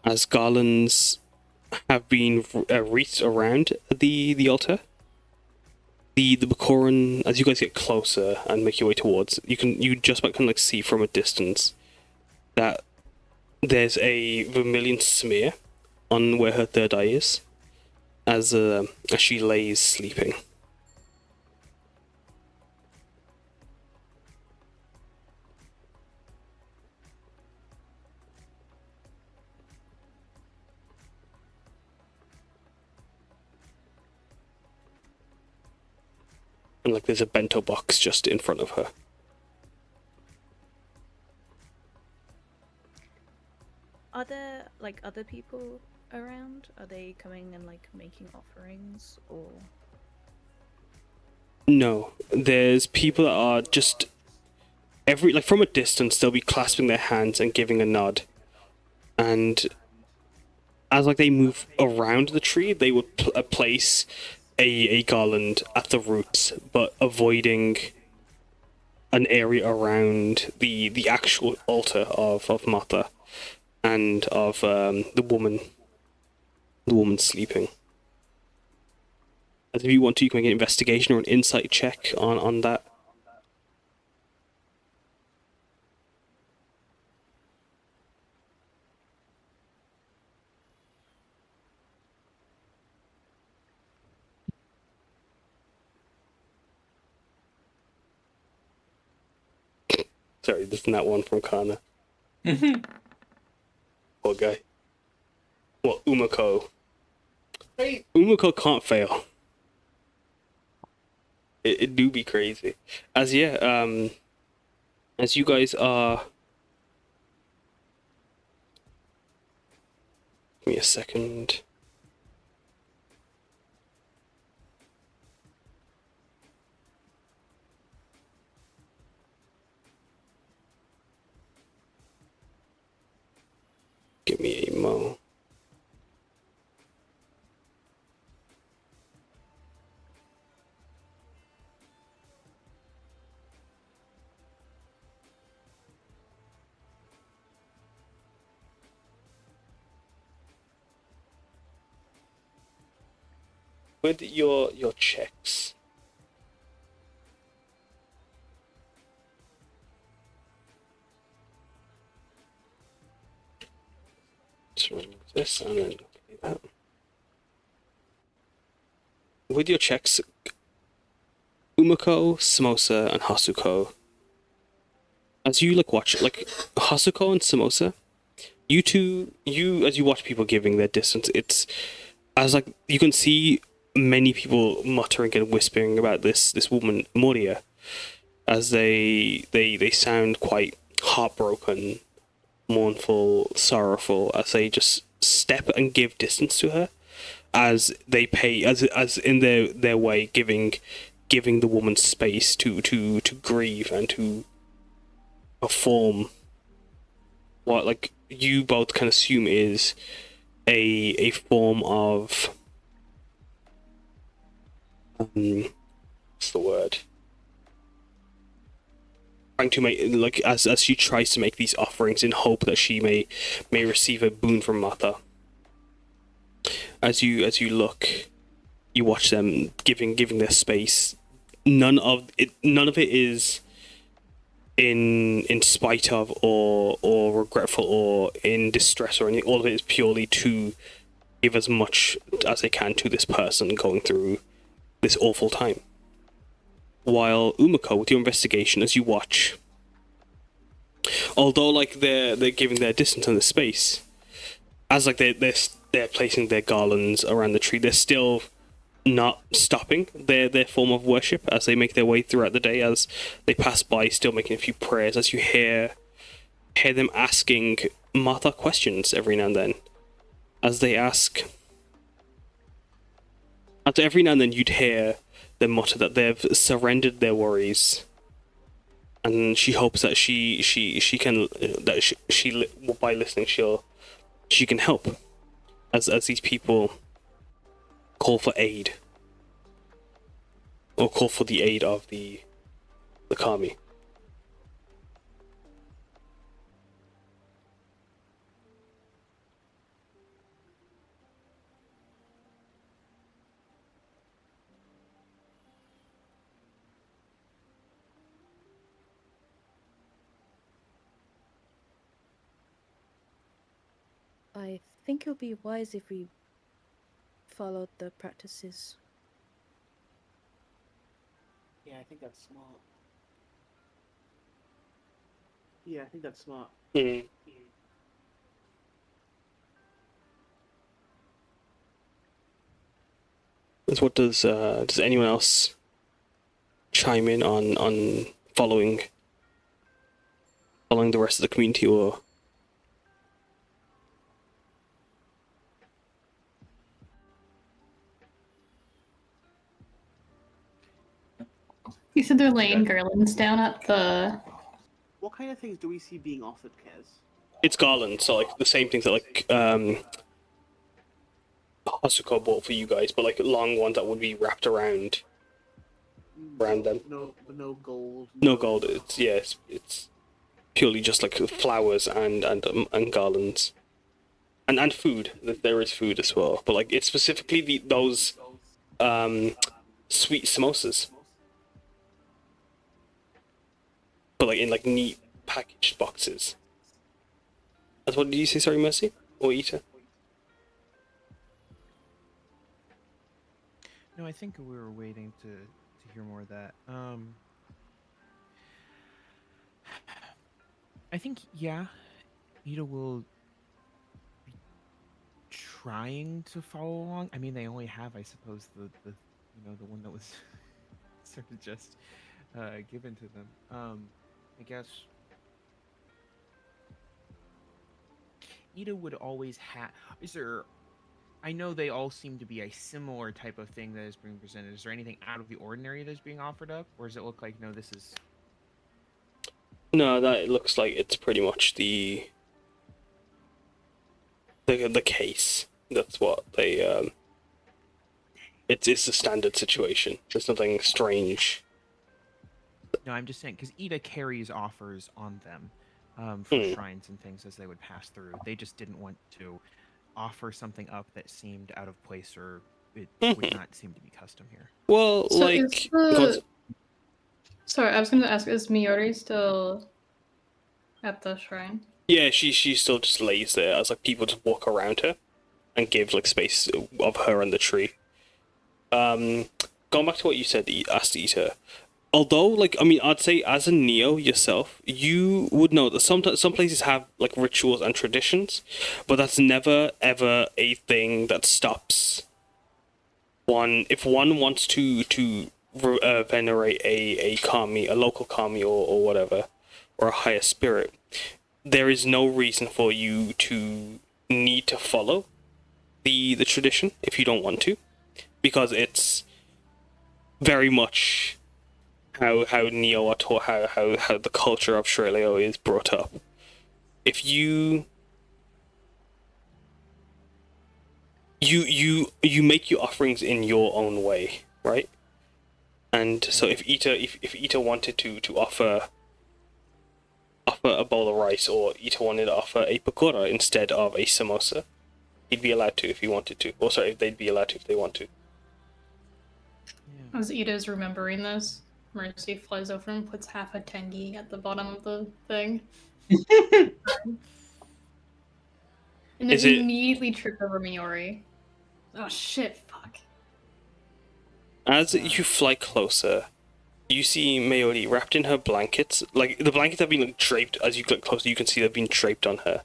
As garlands have been wreathed around the altar. The Bakoran, as you guys get closer and make your way towards, you just about can like see from a distance that there's a vermilion smear on where her third eye is, as she lays sleeping. And like there's a bento box just in front of her. Are there like other people around? Are they coming and like making offerings or? No, there's people that are just from a distance they'll be clasping their hands and giving a nod, and as like they move around the tree, they would place a garland at the roots, but avoiding an area around the actual altar of Matha and of the woman sleeping. As if you want to, you can make an investigation or an insight check on that. Sorry, this is not one from Karna. Poor guy. Well, Umeko. Hey. Umeko can't fail. It do be crazy. As you guys are... Give me a second. Give me a mo. With your checks, just remove this and then okay, that. With your checks, Umeko, Samosa, and Hasuko. As you watch Hasuko and Samosa, as you watch people giving their distance, it's as you can see many people muttering and whispering about this woman Moria, as they sound quite heartbroken, mournful, sorrowful, as they just step and give distance to her, as they pay as in their way giving the woman space to grieve and to perform what you both can assume is a form of what's the word? Trying to make as she tries to make these offerings in hope that she may receive a boon from Mata. As you look, you watch them giving their space. None of it is in spite of or regretful or in distress or anything. All of it is purely to give as much as they can to this person going through this awful time. While Umeko, with your investigation, as you watch, although they're giving their distance and the space, as they're placing their garlands around the tree, they're still not stopping their form of worship as they make their way throughout the day. As they pass by, still making a few prayers, as you hear them asking Martha questions every now and then. As they ask, and every now and then you'd hear them mutter that they've surrendered their worries, and she hopes that she can by listening she can help as these people call for aid or call for the aid of the kami. I think it would be wise if we followed the practices. Yeah, I think that's smart. Yeah, I think that's smart. Mm. What does anyone else chime in on following the rest of the community, or You said they're laying garlands down at the. What kind of things do we see being offered, Kez? it's garlands, so the same things that Hasuko bought for you guys, but long ones that would be wrapped around them. No gold. No gold. It's purely just flowers and garlands, and food. There is food as well, but it's specifically those sweet samosas, but in neat packaged boxes. That's what did you say? Sorry, Mercy or Ita? No, I think we were waiting to hear more of that. I think Ida will be trying to follow along. I mean, they only have, I suppose, the one that was sort of just given to them. I guess Ida would always have. Is there? I know they all seem to be a similar type of thing that is being presented. Is there anything out of the ordinary that's being offered up, or does it look like this is? No, that looks like it's pretty much the the case. That's what they it's a standard situation. There's nothing strange. No, I'm just saying because Ida carries offers on them for shrines and things as they would pass through. They just didn't want to offer something up that seemed out of place or it would not seem to be custom here. Well, So like, sorry, I was going to ask: is Miori still at the shrine? yeah, she still just lays there as like people just walk around her and give like space of her and the tree. Going back to what you said, asked Ita. Although, like, I mean, I'd say as a Neo yourself, you would know that some places have like rituals and traditions, but that's never ever a thing that stops one. If one wants to venerate a kami, a local kami, or whatever, or a higher spirit, there is no reason for you to need to follow the tradition if you don't want to, because it's very much how Neo are taught, how the culture of Shreleo is brought up. If you make your offerings in your own way, right? And so if Ita wanted to offer a bowl of rice, or Ita wanted to offer a pakora instead of a samosa, he'd be allowed to if he wanted to. Or sorry, they'd be allowed to if they want to. As Ida's remembering this, Mercy flies over and puts half a tengi at the bottom of the thing. And then immediately tripped over Miori. Oh shit, fuck. As you fly closer, you see Mayori wrapped in her blankets. Like, the blankets have been like, draped. As you get closer, you can see they've been draped on her.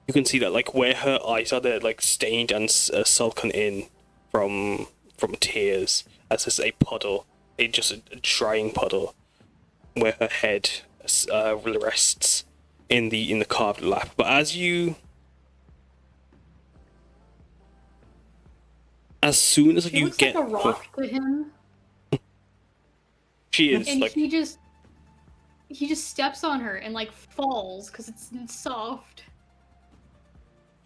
You can see that, like, where her eyes are, they're like stained and sulken in from tears. As there's a puddle, a drying puddle, where her head rests in the carved lap. But as soon as She you looks get like a rock to him. She is, and like, he just steps on her and like falls because it's soft.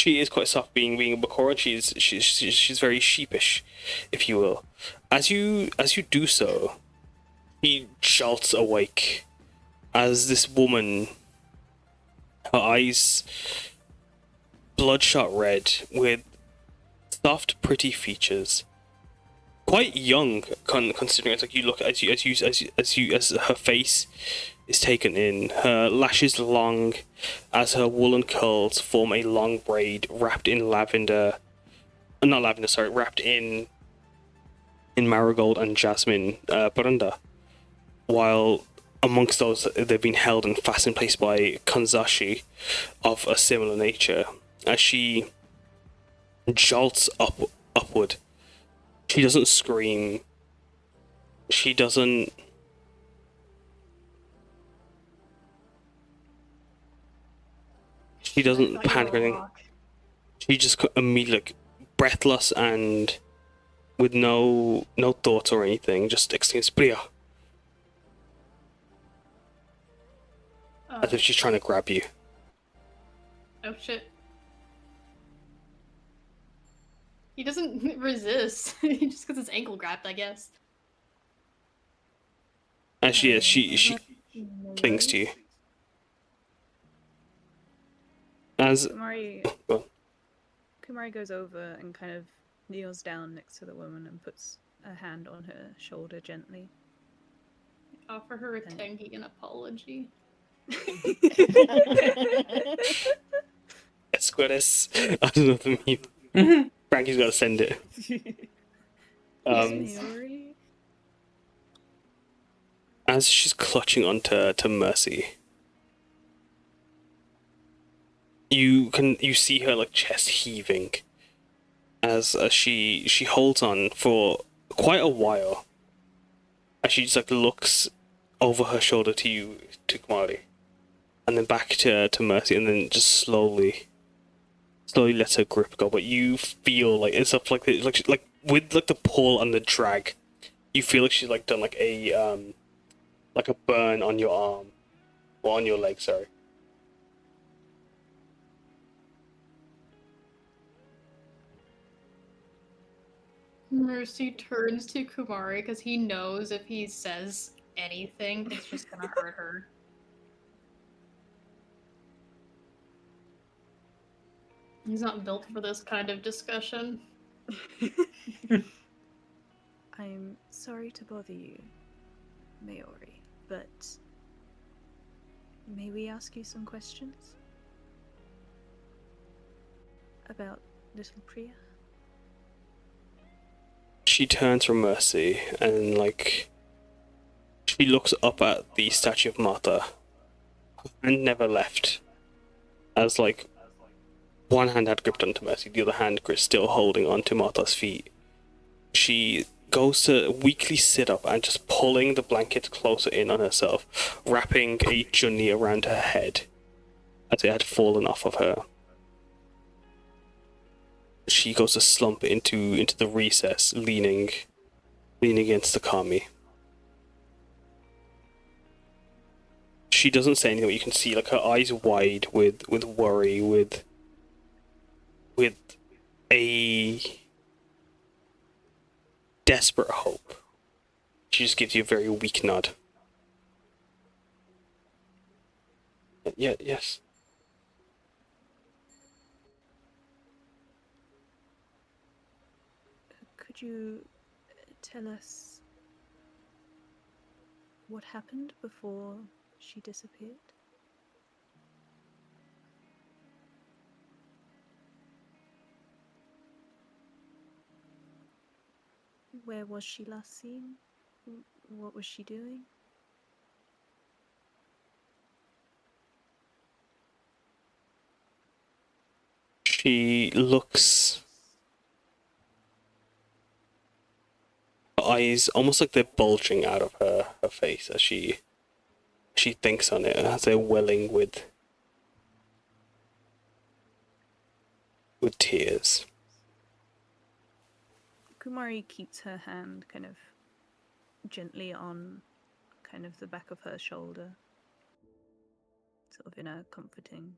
she is quite soft, being a Bakura. She's very sheepish, if you will. As you do so, he jolts awake as this woman, her eyes bloodshot red with soft, pretty features, quite young, considering it's like you look as her face is taken in, her lashes long, as her woolen curls form a long braid wrapped in wrapped in marigold and jasmine baranda, while amongst those they've been held and fast in place by kanzashi of a similar nature. As she jolts upward, she doesn't scream. She doesn't panic or anything. She just immediately, like, breathless and with no thoughts or anything, just exclaims "Priya," as if she's trying to grab you. Oh shit. He doesn't resist. Just because his ankle grabbed, I guess. As she clings to you. As Kumari goes over and kind of kneels down next to the woman and puts a hand on her shoulder gently. Offer her a tengi an apology. Esquires. I don't know what the meme. Frankie's got to send it. As she's clutching onto Mercy, you see her like chest heaving as she holds on for quite a while, as she just like looks over her shoulder to you, to Kumari, and then back to Mercy, and then just slowly lets her grip go. But you feel like it's up like with like the pull and the drag, you feel like she's like done like a burn on your arm or on your leg, sorry. Mercy turns to Kumari because he knows if he says anything, it's just gonna hurt her. He's not built for this kind of discussion. I'm sorry to bother you, Mayori, but may we ask you some questions? About little Priya? She turns from Mercy and, like, she looks up at the statue of Martha and never left. As, like, one hand had gripped onto Mercy, the other hand still holding onto Martha's feet. She goes to weakly sit up and just pulling the blanket closer in on herself, wrapping a junni around her head as it had fallen off of her. She goes to slump into the recess, leaning against the kami. She doesn't say anything, but you can see, like, her eyes wide with worry, with a desperate hope. She just gives you a very weak nod. Yeah, yes. Could you tell us what happened before she disappeared? Where was she last seen? What was she doing? She looks... Her eyes, almost like they're bulging out of her face as she thinks on it, as they're welling with tears. Kumari keeps her hand kind of gently on kind of the back of her shoulder, sort of in a comforting.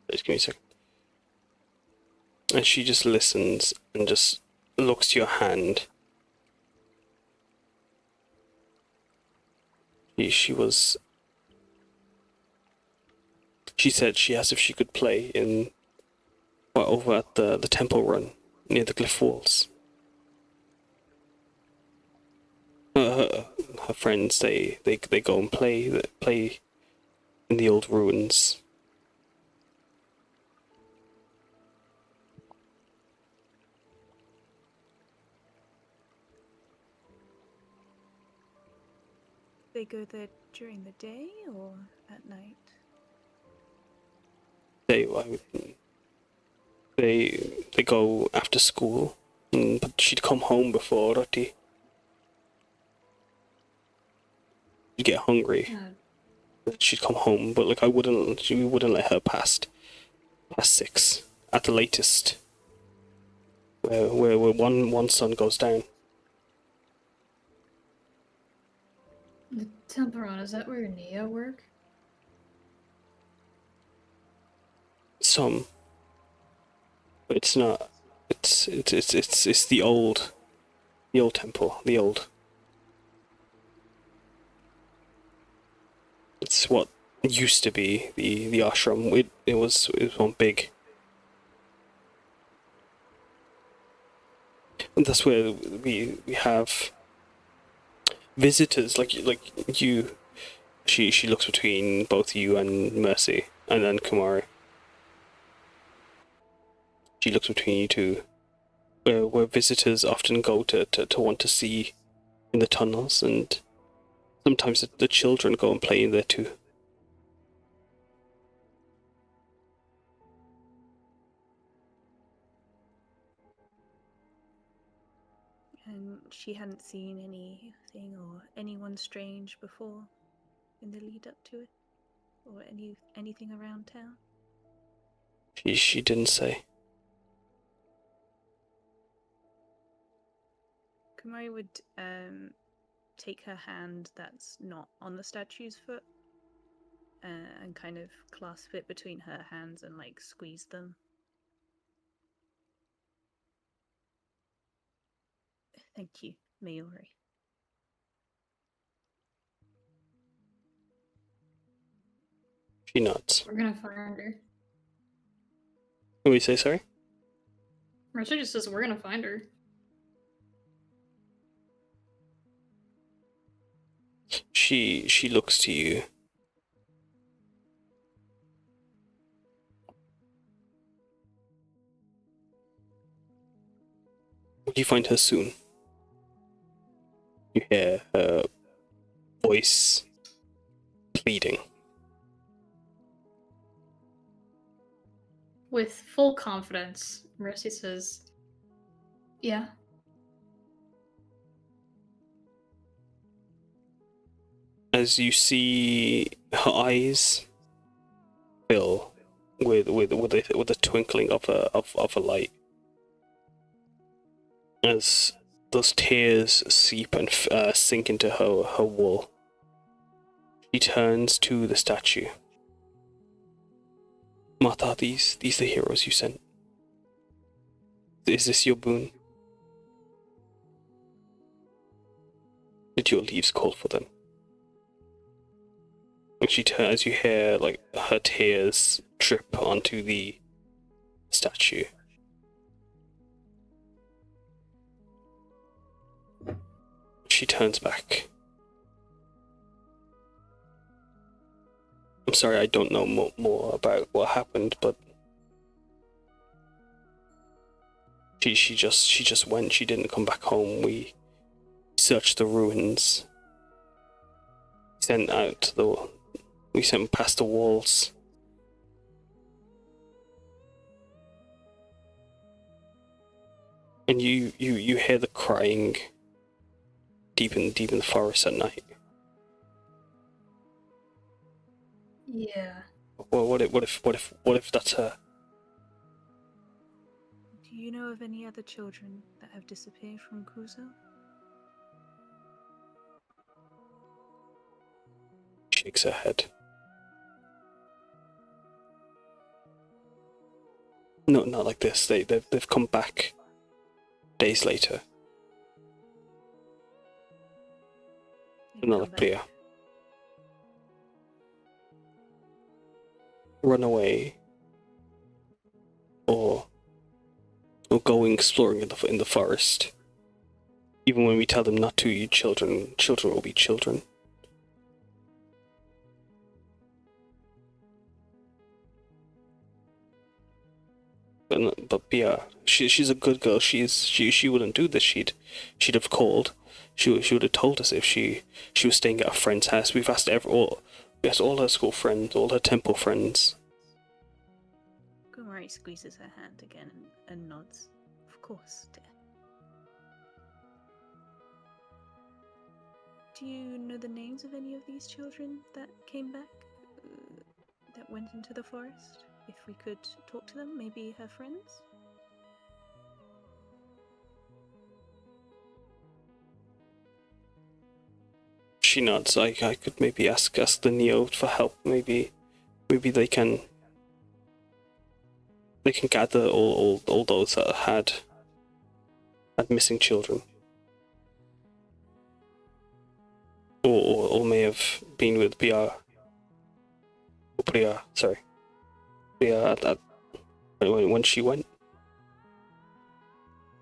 Just give me a second. And she just listens and just looks to your hand. She said she asked if she could play over at the temple run near the glyph walls. Her friends, they go and play in the old ruins. They go there during the day or at night? They go after school, but she'd come home before Roti. She'd get hungry. She'd come home, but like we wouldn't let her past 6 at the latest. Where one sun goes down. The temple run, is that where Nia work? Some, but it's not. It's the old temple, the old. It's what used to be the ashram. It was one big. And that's where we have visitors like you. She looks between both you and Mercy, and then Kumari. She looks between you two, where visitors often go to want to see in the tunnels, and sometimes the children go and play in there too. And she hadn't seen anything or anyone strange before in the lead up to it? Or anything around town? She didn't say. Kumari would take her hand that's not on the statue's foot and kind of clasp it between her hands and like squeeze them. Thank you, Mayuri. She nods. We're gonna find her. What do you say, sorry? Mercy just says we're gonna find her. She looks to you. You find her soon. You hear her voice pleading. With full confidence, Mercy says, yeah. As you see her eyes fill with a twinkling of a light, as those tears seep and sink into her wool, she turns to the statue. Mata, these the heroes you sent. Is this your boon? Did your leaves call for them? And she turns, you hear like her tears drip onto the statue. She turns back. I'm sorry, I don't know more about what happened, but she just went. She didn't come back home. We searched the ruins. We sent past the walls. And you hear the crying deep in the forest at night. Yeah. Well, what if that's her? Do you know of any other children that have disappeared from Kuzo? Shakes her head. No, not like this. They've come back days later. Not like Priya. Run away, or going exploring in the forest. Even when we tell them not to, children will be children. But Pia, she's a good girl. She wouldn't do this. She'd have called. She would have told us if she was staying at a friend's house. We've asked all her school friends, all her temple friends. Kumari squeezes her hand again and nods. Of course, dear. Do you know the names of any of these children that came back? That went into the forest? If we could talk to them, maybe her friends? She nods. I could maybe ask the Neo for help. Maybe they can gather all those that had missing children, or may have been with Priya, at when she went.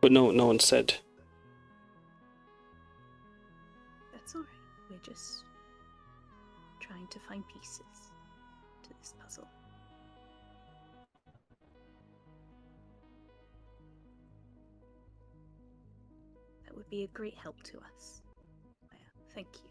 But no one said. That's alright. We're just trying to find pieces to this puzzle. That would be a great help to us. Thank you.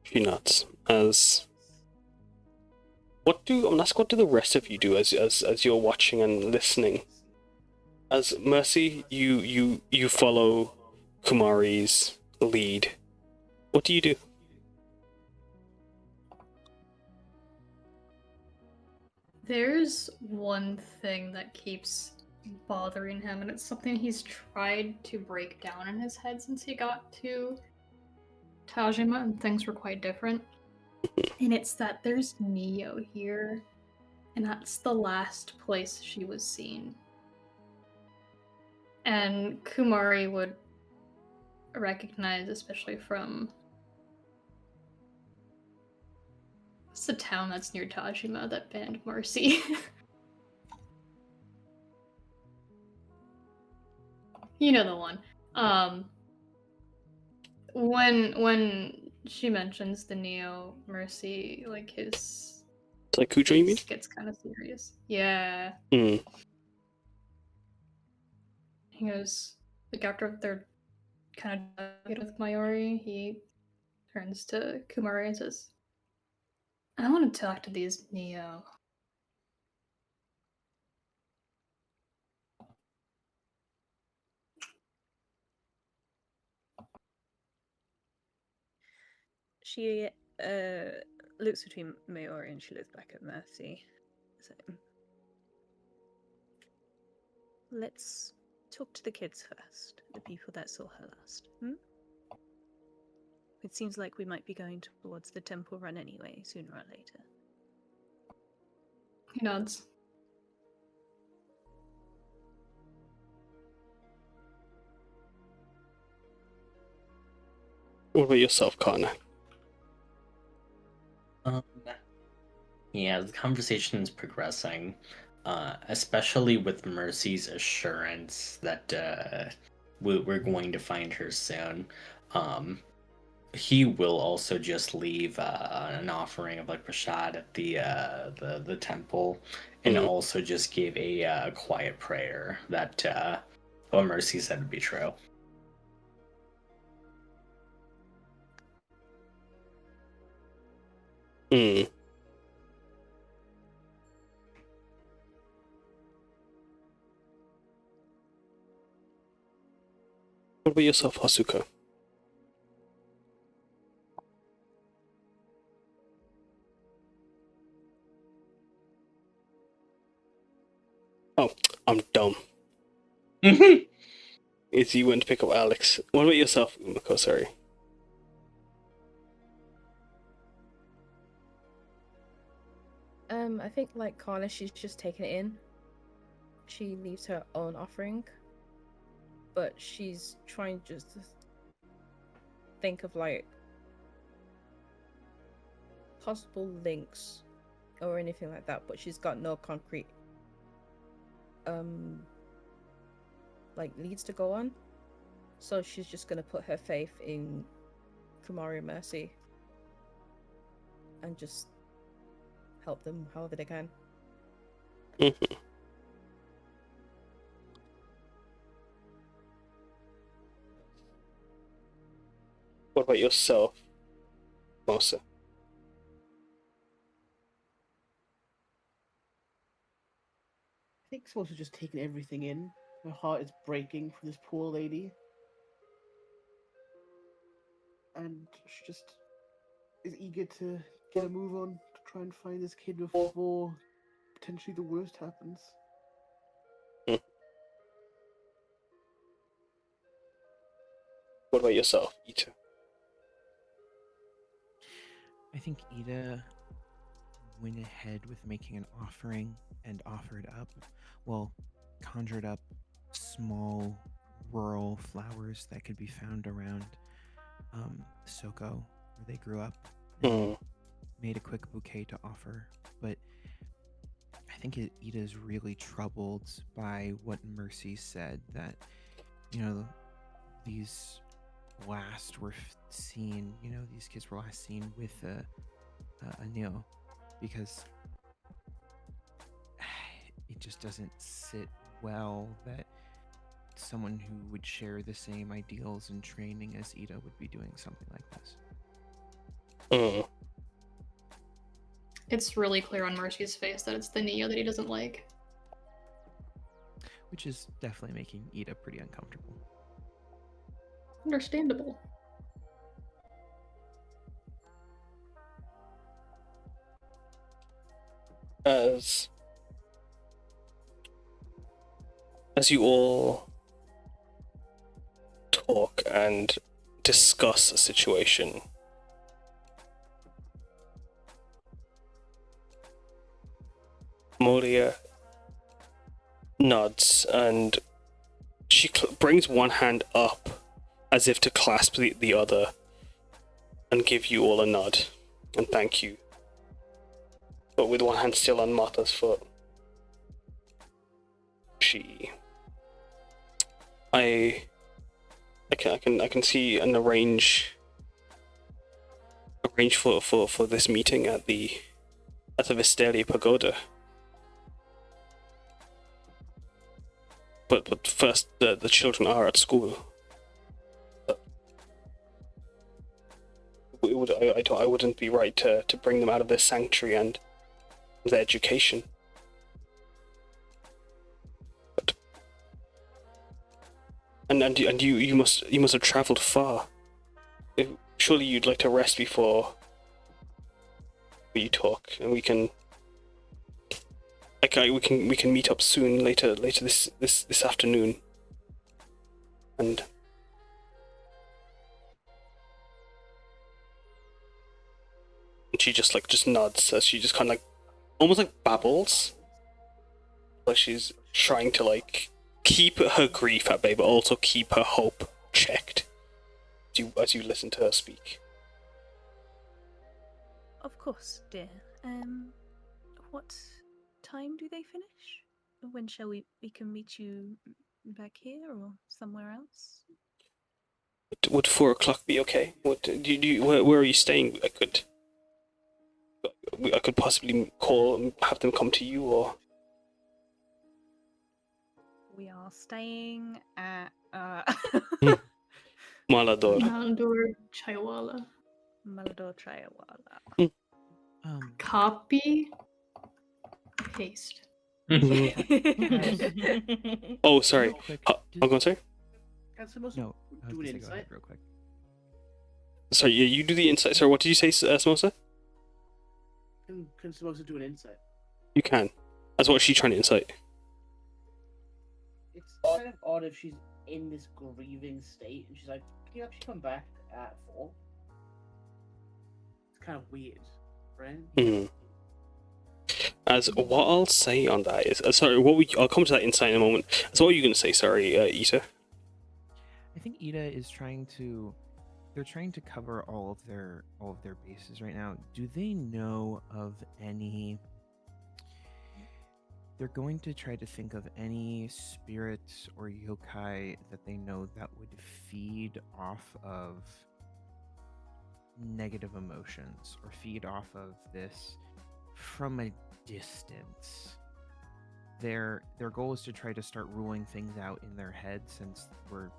She nods. What do the rest of you do as you're watching and listening? As Mercy, you follow Kumari's lead. What do you do? There's one thing that keeps bothering him, and it's something he's tried to break down in his head since he got to Tajima, and things were quite different. And it's that there's Neo here, and that's the last place she was seen. And Kumari would recognize, especially from what's the town that's near Tajima that banned Mercy? You know the one. When she mentions the Neo Mercy, like his Like Kujo, you mean? gets kind of serious. Yeah. Hmm. He goes, like after they're kind of done with Mayuri, he turns to Kumari and says, I want to talk to these Neo. She looks between Mayuri and she looks back at Mercy. So, let's talk to the kids first, the people that saw her last. It seems like we might be going towards the temple run anyway, sooner or later. He nods. What about yourself, Karna? Yeah, the conversation is progressing, especially with Mercy's assurance that we're going to find her soon. He will also just leave an offering of like prasad at the temple, and also just give a quiet prayer that what Mercy said would be true. Hmm. What about yourself, Hasuko? Oh, I'm dumb. It's you went to pick up Alex. What about yourself, Umeko? Sorry. I think like Karna, she's just taking it in. She leaves her own offering, but she's trying just to think of like possible links or anything like that, but she's got no concrete like leads to go on. So she's just gonna put her faith in Kumari and Mercy and just help them however they can. What about yourself, Mosa? I think Samosa's just taking everything in. Her heart is breaking for this poor lady. And she just is eager to get a move on to try and find this kid before potentially the worst happens. What about yourself, Ita? I think Ida went ahead with making an offering and offered up, well, conjured up small rural flowers that could be found around Soko, where they grew up. Made a quick bouquet to offer, but I think Ida's really troubled by what Mercy said, that, you know, these last were seen, you know, these kids were last seen with a Neil, because it just doesn't sit well that someone who would share the same ideals and training as Ida would be doing something like this. It's really clear on Mercy's face that it's the Neo that he doesn't like. Which is definitely making Ida pretty uncomfortable. Understandable. As as you all talk and discuss a situation, Moria nods and she brings one hand up as if to clasp the other and give you all a nod and thank you, but with one hand still on Martha's foot. I can see and arrange for this meeting at the Visteri Pagoda. But first, the children are at school. I wouldn't be right to bring them out of their sanctuary and their education. But and you must have travelled far. Surely you'd like to rest before you talk, and we can meet up soon later this afternoon. And she just nods as she just kind of like almost like babbles, like she's trying to like keep her grief at bay but also keep her hope checked as you listen to her speak. Of course, dear. What time do they finish? When shall we can meet you back here or somewhere else? Would 4 o'clock be okay? Where are you staying? I could possibly call and have them come to you, or We are staying at Malador. Malador Chaiwala. Malador Chaiwala. Copy. Paste. Oh, sorry. I'm going to say? No, do an go insight. ahead real quick. Sorry, yeah, you do the insight. Sorry, what did you say, Samosa? Can Samosa do an insight? You can. As what is she trying to insight? It's kind of odd if she's in this grieving state and she's like, "Can you actually come back at 4?" It's kind of weird, right? Hmm. As what I'll say on that is, I'll come to that insight in a moment. So what are you going to say? Sorry, Ita. I think Ida is they're trying to cover all of their bases right now. Do they know of any? They're going to try to think of any spirits or yokai that they know that would feed off of negative emotions or feed off of this from a distance. Their goal is to try to start ruling things out in their head, since we're,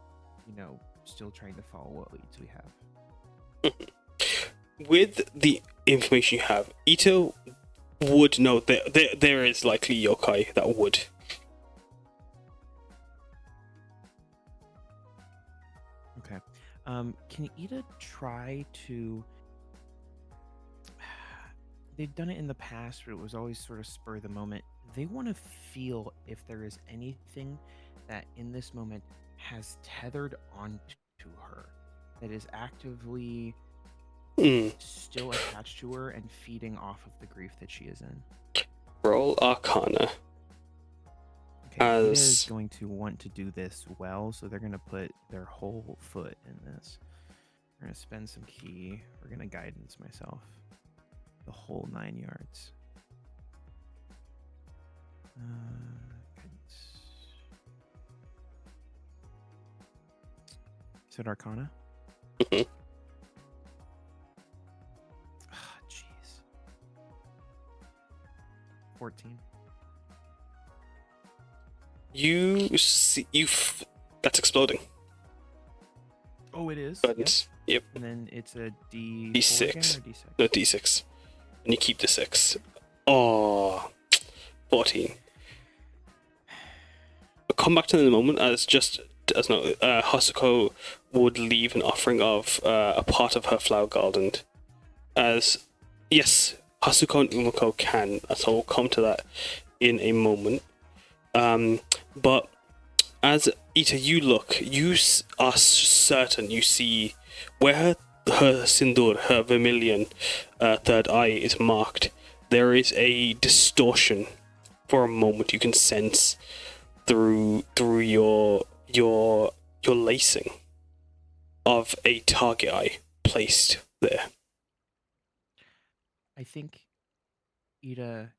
still trying to follow what leads we have. With the information you have, Ito would know that there is likely yokai that would. Okay. Can Ida try to... They've done it in the past, but it was always sort of spur of the moment. They want to feel if there is anything that in this moment has tethered onto her, that is actively still attached to her and feeding off of the grief that she is in. Roll Arcana. Okay, Ida is going to want to do this well, so they're going to put their whole foot in this. We're going to spend some key. We're going to guidance myself. The whole 9 yards. Guidance. Is it Arcana? Mm-hmm. Ah, jeez. 14. You see, that's exploding. Oh, it is? But, yep. And then it's a D4 D6. again, or D6? No, D6. And you keep the 6. Oh, 14. I'll come back to them in a moment, Hasuko would leave an offering of a part of her flower garden. Yes, Hasuko and Umeko can, so we'll come to that in a moment. But as Ita, you look, are certain you see where her sindur, her vermilion third eye is marked. There is a distortion. For a moment, you can sense through your lacing of a target eye placed there. I think Ida,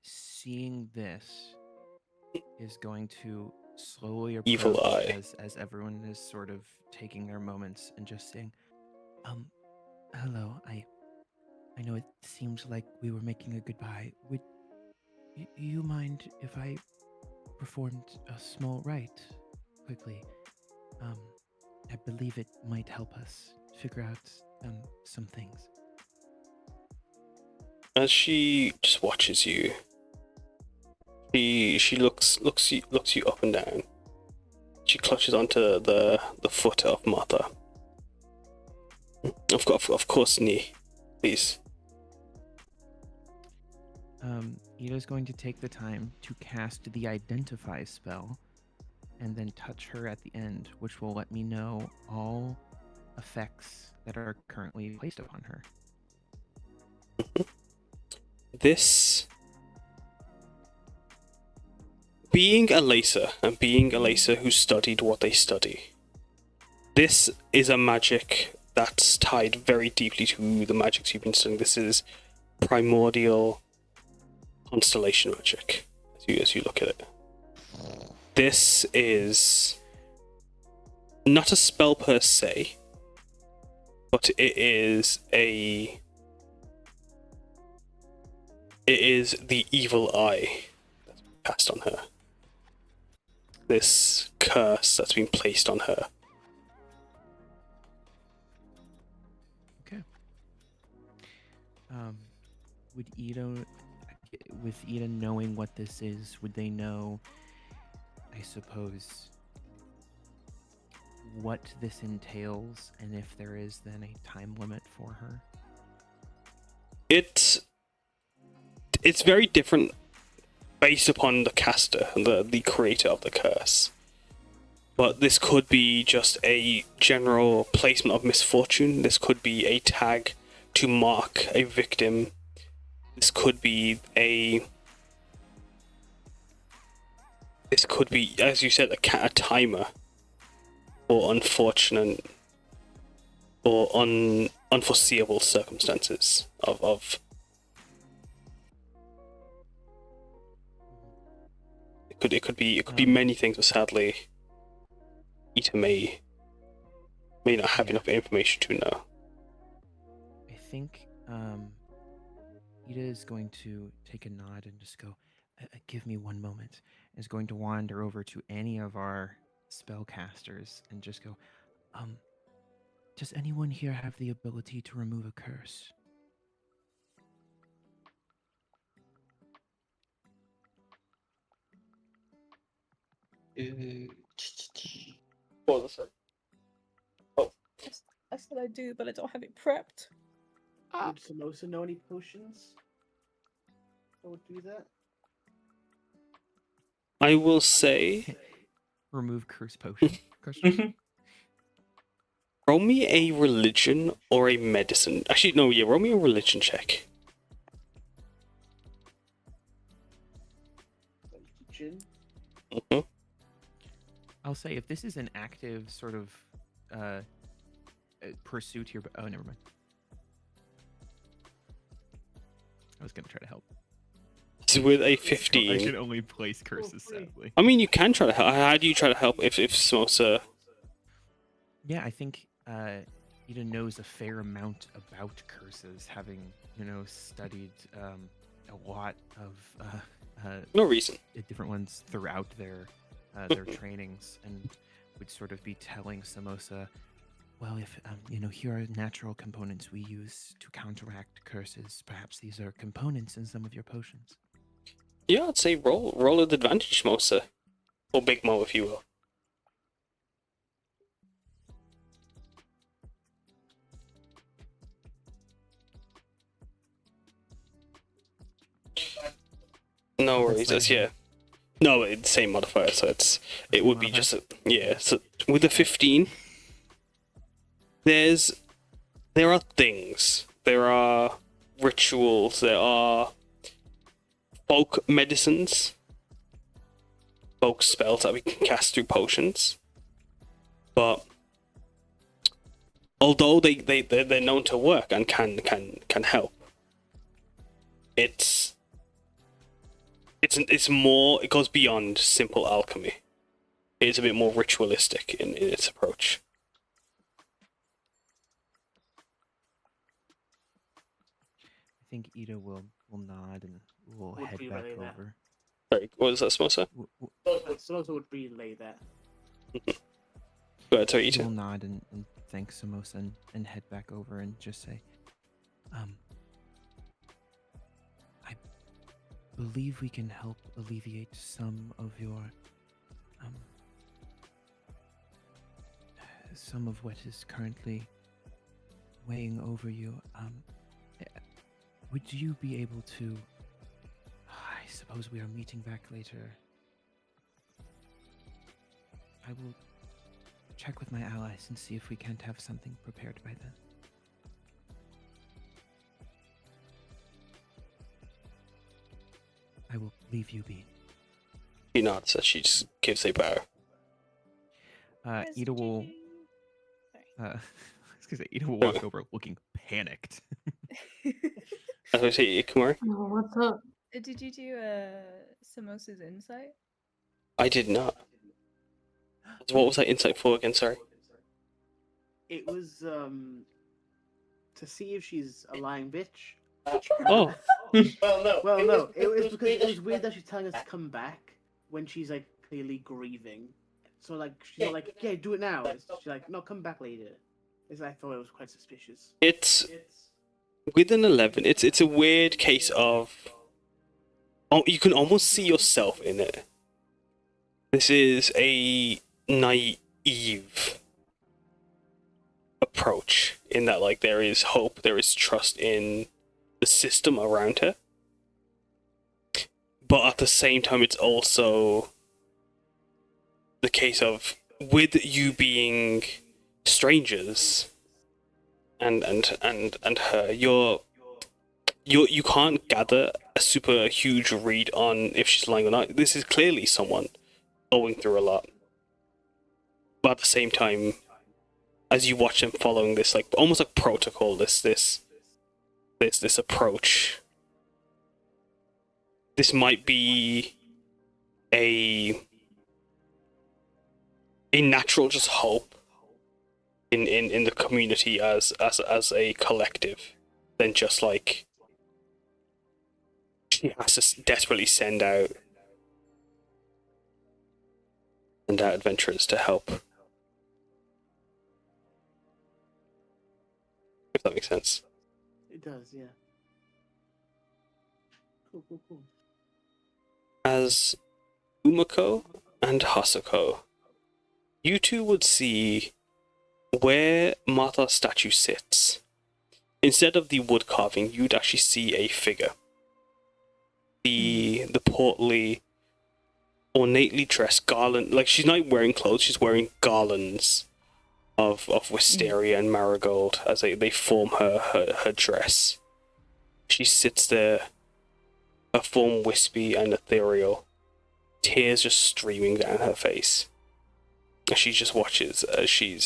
seeing this, is going to slowly approach Evil eye. as everyone is sort of taking their moments and just saying, hello, I know it seems like we were making a goodbye. Would you mind if I performed a small rite quickly? I believe it might help us figure out some things. As she just watches you, she looks you up and down. She clutches onto the foot of Martha. Of course, Ni, please. Ida's going to take the time to cast the Identify spell, and then touch her at the end, which will let me know all effects that are currently placed upon her. This, being a lacer, and being a lacer who studied what they study, this is a magic that's tied very deeply to the magics you've been studying. This is primordial constellation magic, as you look at it. This is not a spell per se, but it is the evil eye that's been cast on her. This curse that's been placed on her. Okay. With Ida knowing what this is, would they know, I suppose, what this entails, and if there is then a time limit for her? It's very different based upon the caster, the creator of the curse. But this could be just a general placement of misfortune. This could be a tag to mark a victim. This could be, as you said, a timer for unfortunate or unforeseeable circumstances of it could be many things, but sadly Ita may not have enough information to know. I think Ida is going to take a nod and just go, give me one moment. Is going to wander over to any of our spellcasters and just go, does anyone here have the ability to remove a curse? What was it? Oh. I said I do, but I don't have it prepped. Would Samosa know any potions that would do that? I will say, remove curse potion. Question. Roll me a religion or a medicine. Actually, no, yeah, roll me a religion check. Religion? I'll say if this is an active sort of pursuit here, but oh, never mind. I was gonna try to help. So with a I 15, can only place curses, sadly. I mean, you can try to help. How do you try to help if Samosa? Yeah, I think Ida knows a fair amount about curses, having studied a lot of No reason. different ones throughout their trainings, and would sort of be telling Samosa, well, if here are natural components we use to counteract curses. Perhaps these are components in some of your potions. Yeah, I'd say roll with advantage, Samosa, or Big Mo, if you will. No worries. That's yeah. No, it's the same modifier, so it would be just yeah. So with the 15, there are things, there are rituals, there are folk medicines, folk spells that we can cast through potions, but although they're known to work and can help, it's more, it goes beyond simple alchemy. It's a bit more ritualistic in its approach. I think Ida will nod and will Would head relay back that. over. Sorry, what was that, Samosa? Samosa would relay that. Go ahead, sorry, Ida Ita. will nod and thank Samosa and head back over and just say, I believe we can help alleviate some of your, some of what is currently weighing over you. Would you be able to, I suppose we are meeting back later. I will check with my allies and see if we can't have something prepared by then. I will leave you be. She nods as she just gives a bow. Ida will. I was gonna say Ida will walk over, looking panicked. As I say, Kumari? Oh, what's up? Did you do Samosa's insight? I did not. What was that insight for again? Sorry. It was to see if she's a lying bitch. Oh. Well, no. It was because it was weird that she's telling us to come back when she's like clearly grieving. So like she's not like, yeah, do it now. She's like, no, come back later. I thought it was quite suspicious. It's with an 11. It's a weird case of. Oh, you can almost see yourself in it. This is a naive approach in that, like, there is hope, there is trust in the system around her, but at the same time it's also the case of, with you being strangers and her, you can't gather a super huge read on if she's lying or not. This is clearly someone going through a lot, but at the same time, as you watch them following this, like, almost like protocol, this approach, this might be a natural just hope in the community as a collective, than just like she has to desperately send out adventurers to help. If that makes sense. It does, yeah. Cool. As Umeko and Hasuko, you two would see where Martha's statue sits. Instead of the wood carving, you'd actually see a figure. The portly, ornately dressed garland, like, she's not wearing clothes, she's wearing garlands of wisteria and marigold as they form her dress. She sits there, her form wispy and ethereal, tears just streaming down her face. And she just watches as she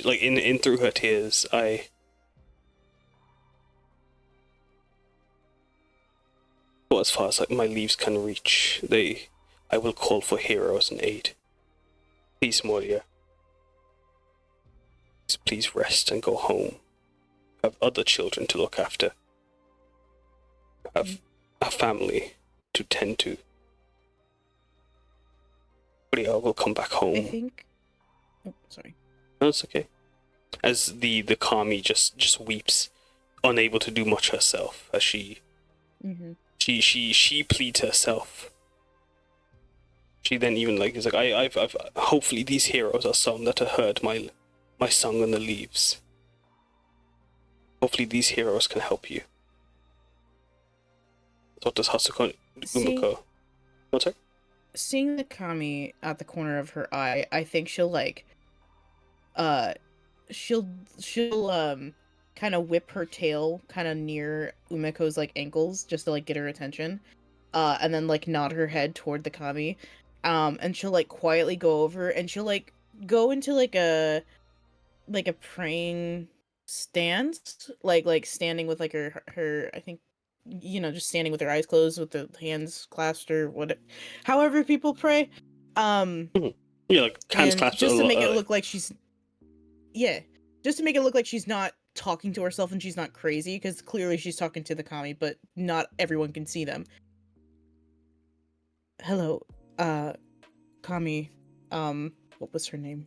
like in through her tears, well, as far as like my leaves can reach, I will call for heroes and aid. Please, Moria. Please rest and go home. Have other children to look after. Have a family to tend to. Moria will come back home. I think. Oh, sorry. No, it's okay. As the Kami just weeps, unable to do much herself, as she pleads herself. She then even is like, I've hopefully these heroes are some that have heard my song on the leaves. Hopefully these heroes can help you. What does Hasuko See- Umeko? What's it? Seeing the kami at the corner of her eye, I think she'll like she'll kind of whip her tail kind of near Umeko's like ankles just to like get her attention. And then like nod her head toward the kami. And she'll like quietly go over and she'll like go into like a praying stance, like standing with like her I think, you know, just standing with her eyes closed with the hands clasped or what, however people pray. Yeah, like hands And clasped. just to make it look like she's, yeah, just to make it look like she's not talking to herself and she's not crazy, because clearly she's talking to the kami, but not everyone can see them. Hello, kami, what was her name?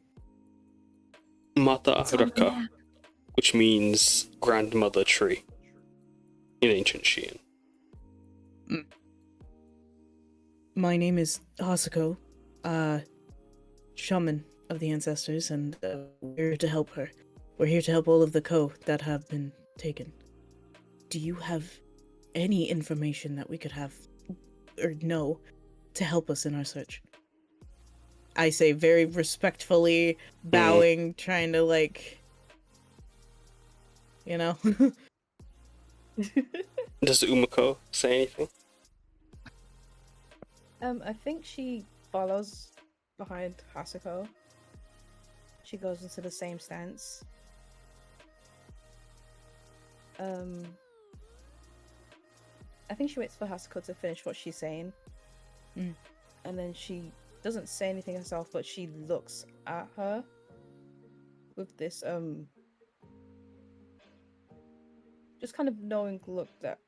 Mata It's on the Araka, map. which means grandmother tree in ancient Shiin. My name is Hasuko, shaman of the ancestors, and we're here to help her. We're here to help all of the Ko that have been taken. Do you have any information that we could have or know to help us in our search? I say very respectfully, bowing, trying to like, you know. Does Umeko say anything? I think she follows behind Hasuko. She goes into the same stance. I think she waits for Hasuko to finish what she's saying. And then she doesn't say anything herself, but she looks at her with this just kind of knowing look that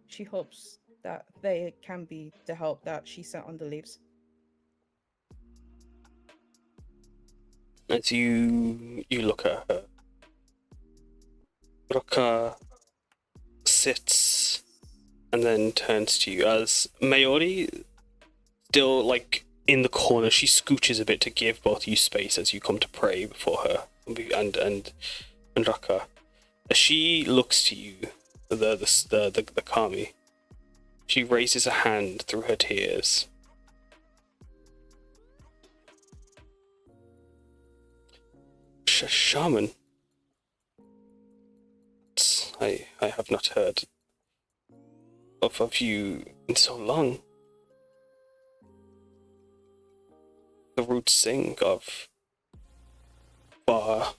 she hopes that they can be the help that she sent on the leaves. As you look at her, Raka sits and then turns to you as Mayori, still like in the corner, she scooches a bit to give both you space as you come to pray before her, and Raka. As she looks to you, the kami, she raises a hand through her tears. Shaman? I have not heard of you in so long. The roots sing of far.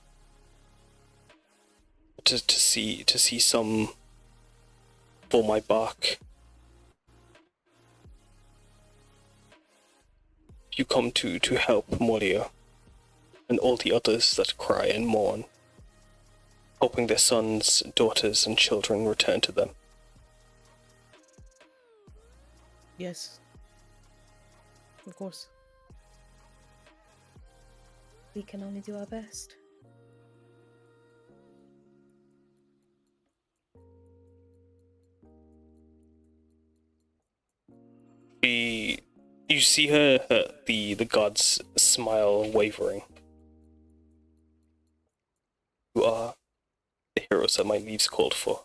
To see some for my bark. You come to help Moria and all the others that cry and mourn, hoping their sons, daughters, and children return to them. Yes. Of course. We can only do our best. You see the god's smile wavering. You are the heroes that my leaves called for.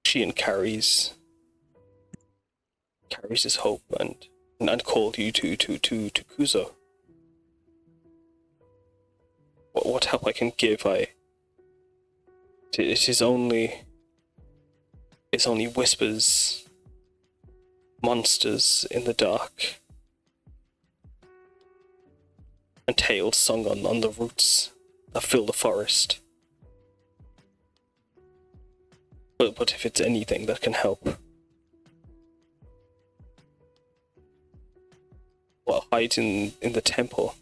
Shiin carries his hope and called you to Kuzo. What help I can give, it's only whispers, monsters in the dark, and tales sung on the roots that fill the forest. But if it's anything that can help, well, hide in the temple.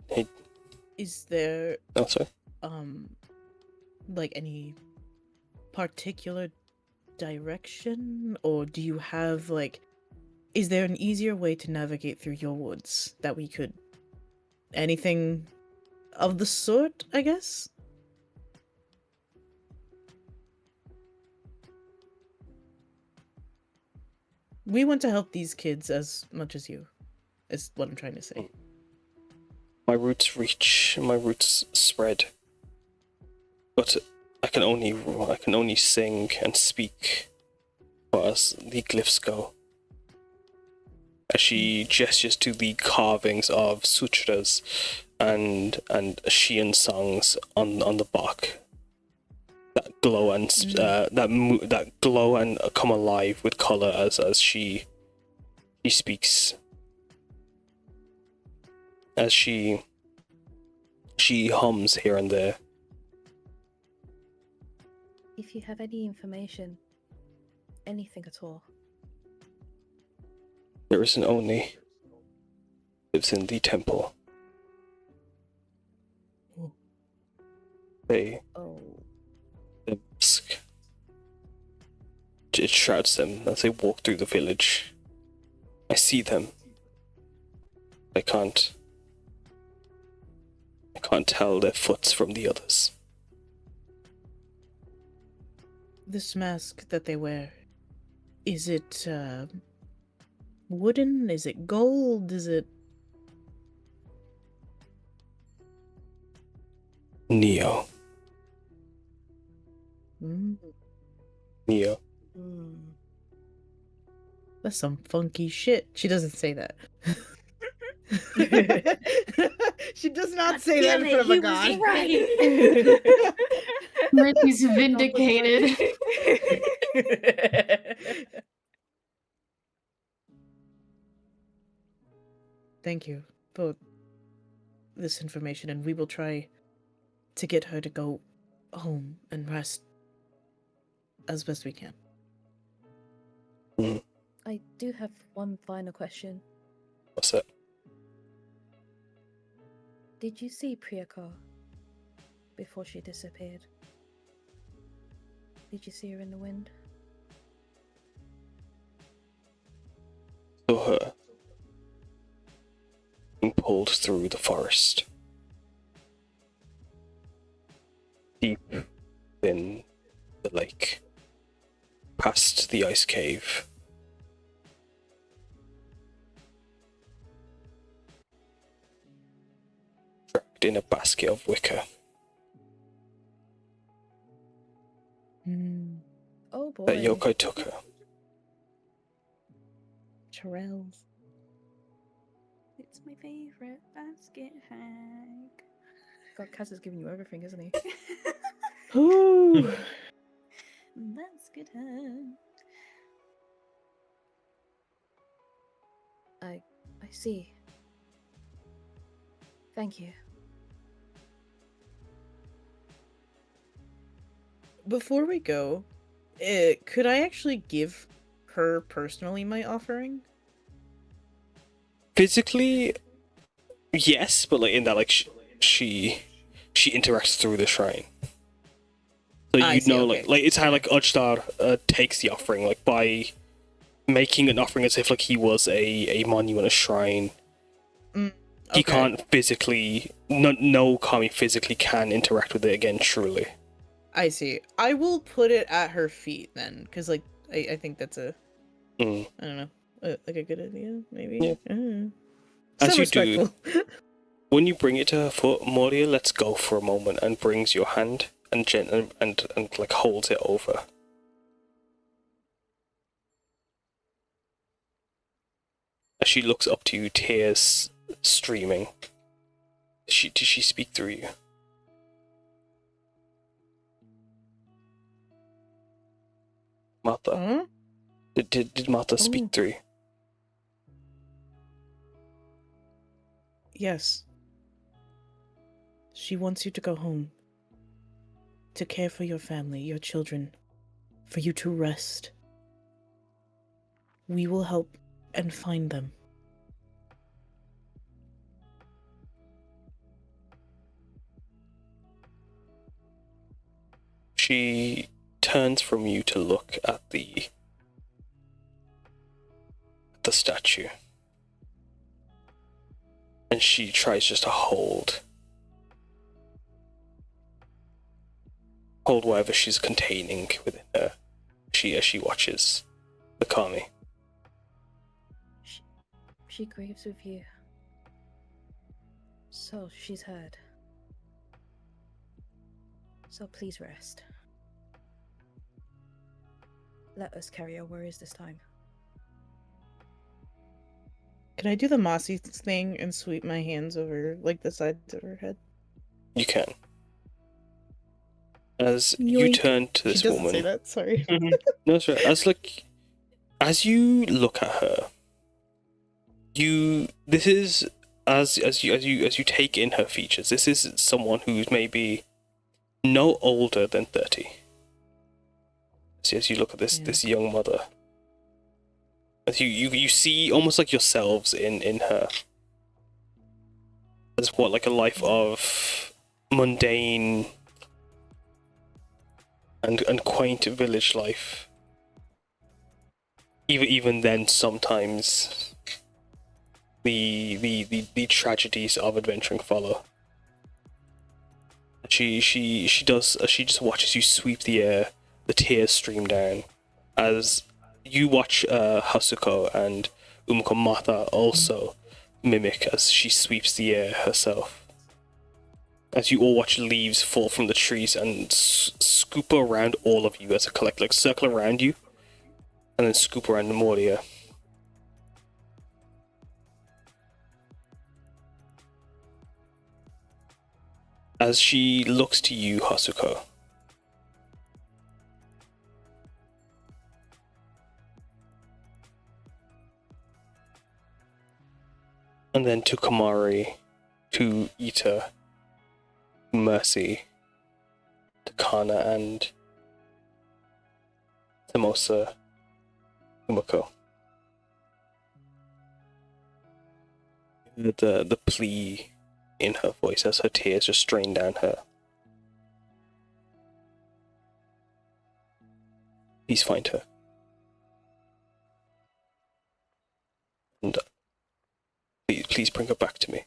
Hey. Is there Oh, sorry. like any particular direction, or do you have like, is there an easier way to navigate through your woods that we could, anything of the sort, I guess? We want to help these kids as much as you, is what I'm trying to say. My roots reach, my roots spread. But I can only sing and speak as the glyphs go. As she gestures to the carvings of sutras and Shian songs on the bark that glow and that glow and come alive with color as she speaks, as she hums here and there. If you have any information, anything at all. There is an Oni. Lives in the temple. They the mask. It shrouds them as they walk through the village. I see them. I can't tell their foots from the others. This mask that they wear, is it wooden? Is it gold? Is it Neo? Neo. That's some funky shit. She doesn't say that. She does not say that in front of a god. Right. Mercy's vindicated. Thank you for this information, and we will try to get her to go home and rest as best we can. I do have one final question. What's that? Did you see Priyaka before she disappeared? Did you see her in the wind? Saw her being pulled through the forest. Deep in the lake. Past the ice cave. Dragged in a basket of wicker. Oh boy. That Yokai took her. Chirels. It's my favorite basket hag. God, Kaz is giving you everything, isn't he? Ooh. Basket hag. I see. Thank you. Before we go, could I actually give her personally my offering? Physically, yes, but like in that, like she interacts through the shrine. So I you see, know, okay. like it's how like Ujtar takes the offering, like by making an offering as if like he was a monument, a shrine. He can't physically, no kami physically can interact with it again. Truly. I see. I will put it at her feet then, because like I think that's a I don't know, like a good idea maybe. Yeah. I don't know. As So you do, respectful. when you bring it to her foot, Moria lets go for a moment and brings your hand and and like holds it over. As she looks up to you, tears streaming. Does she speak through you? Martha? Huh? Did Martha speak through you? Yes. She wants you to go home. To care for your family, your children. For you to rest. We will help and find them. She turns from you to look at the statue. And she tries just to hold whatever she's containing within her. As she watches the kami. She grieves with you. So she's heard. So please rest. Let us carry our worries this time. Can I do the mossy thing and sweep my hands over, like, the sides of her head? You can. As you Yoink. turn to this She doesn't woman. say that, sorry. No, it's right. As you look at her, this is as you take in her features. This is someone who's maybe no older than 30. As you look at this young mother, as you see almost like yourselves in her. As what, like a life of mundane and quaint village life. Even then, sometimes the tragedies of adventuring follow. She just watches you sweep the air, the tears stream down, as you watch Hasuko and Umeko Mata also mimic as she sweeps the air herself. As you all watch leaves fall from the trees and scoop around all of you as a collective, like circle around you, and then scoop around Moria. As she looks to you, Hasuko. And then to Kumari, to Ita, Mercy, to Karna and Samosa, Umeko. The plea in her voice as her tears just strain down her. Please find her. And please bring her back to me.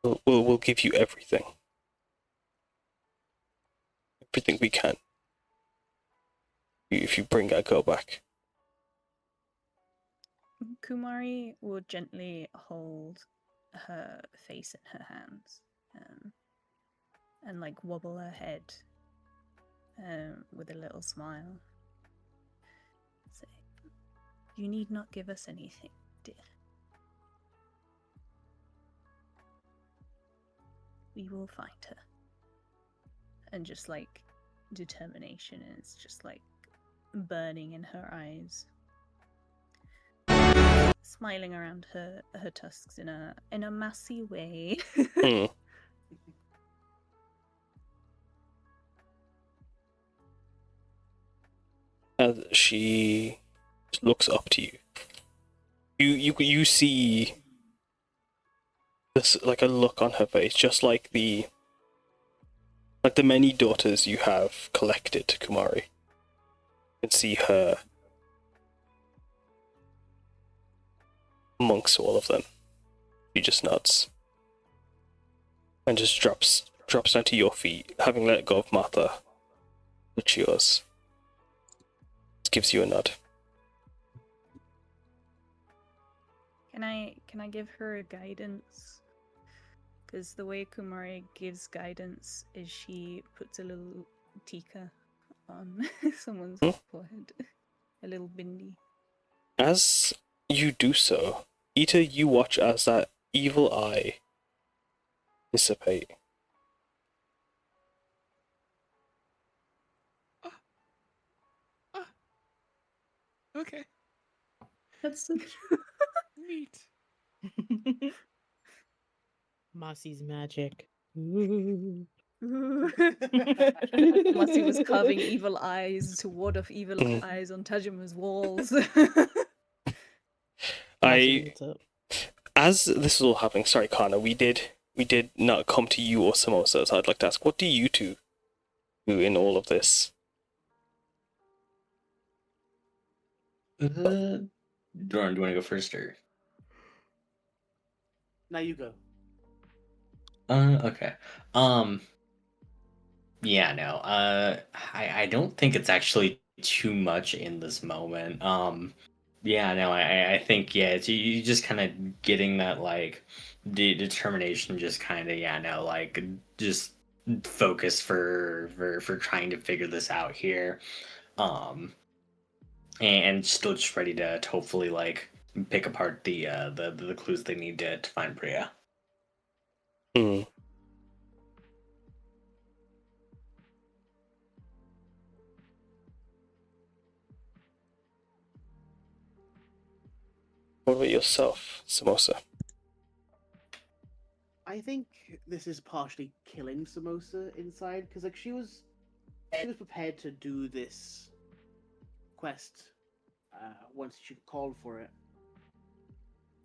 We'll give you everything. Everything we can. If you bring our girl back. Kumari will gently hold her face in her hands and like wobble her head with a little smile. Say, you need not give us anything, dear. We will find her. And just like determination is just like burning in her eyes. Smiling around her tusks in a messy way. As she looks up to you, you see this like a look on her face, just like the many daughters you have collected, Kumari. You can see her amongst all of them. She just nods and just drops down to your feet, having let go of Martha. It's yours. Just gives you a nod. Can I give her a guidance? Because the way Kumari gives guidance is she puts a little tika on someone's forehead. A little bindi. As you do so, Ita, you watch as that evil eye dissipate. Okay. That's so Neat. Mossy's magic. Mossy was carving evil eyes to ward off evil eyes on Tajima's walls. As this is all happening, sorry, Karna, we did not come to you or Samosa, so I'd like to ask, what do you two do in all of this? Doran, do you want to go first, or? Now you go. Okay. Yeah, no. I don't think it's actually too much in this moment. Yeah, no, I think it's you just kind of getting that like determination, just kind of like just focus for trying to figure this out here, um, and still just ready to hopefully like pick apart the clues they need to find Priya. Hmm. What about yourself, Samosa? I think this is partially killing Samosa inside because like she was prepared to do this quest once she called for it,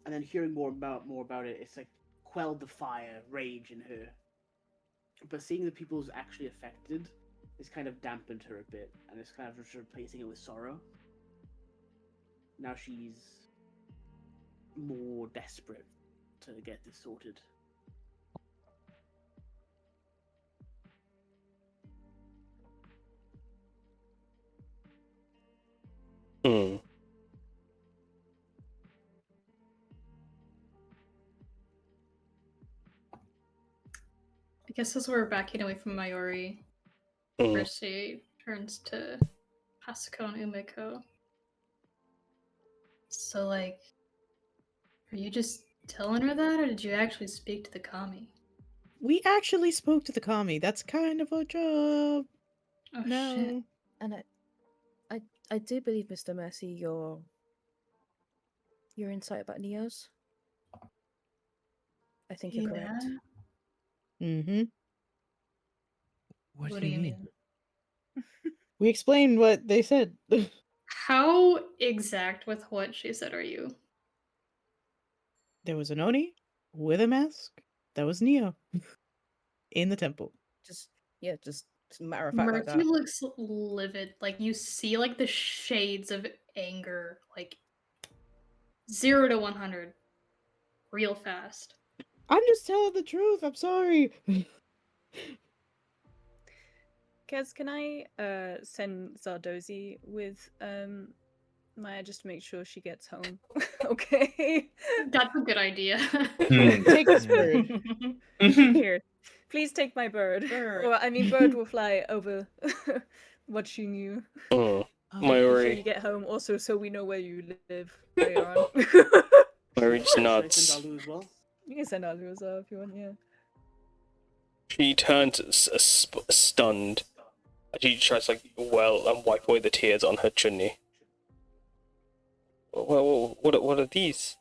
and then hearing more about it, it's like quelled the fire, rage in her. But seeing the people who's actually affected, it's kind of dampened her a bit, and it's kind of just replacing it with sorrow. Now she's more desperate to get this sorted. Hmm. I guess as we're backing away from Mayuri, Mercy turns to Hasuko and Umeko. So, like, are you just telling her that, or did you actually speak to the kami? We actually spoke to the kami. That's kind of a job. Oh, No. shit. And I do believe, Mr. Mercy, your insight about Neos. I think you're correct. Mm-hmm. What do you mean? We explained what they said. How exact with what she said are you? There was an Oni with a mask. That was Neo. In the temple. Just matter of fact like Mercy that. looks livid. Like, you see, like, the shades of anger, like, 0 to 100 real fast. I'm just telling the truth. I'm sorry. Kez, can I send Zardozi with Maya just to make sure she gets home? Okay. That's a good idea. Take this bird. Here, please take my bird. Well, I mean, bird will fly over what she knew. Oh, Before you Mayuri. get home, also so we know where you live later on. Mayuri just Should I nods. send Alu as well? You can send Alu as well if you want, yeah. She turns stunned. She tries to well and wipe away the tears on her chunni. What are these?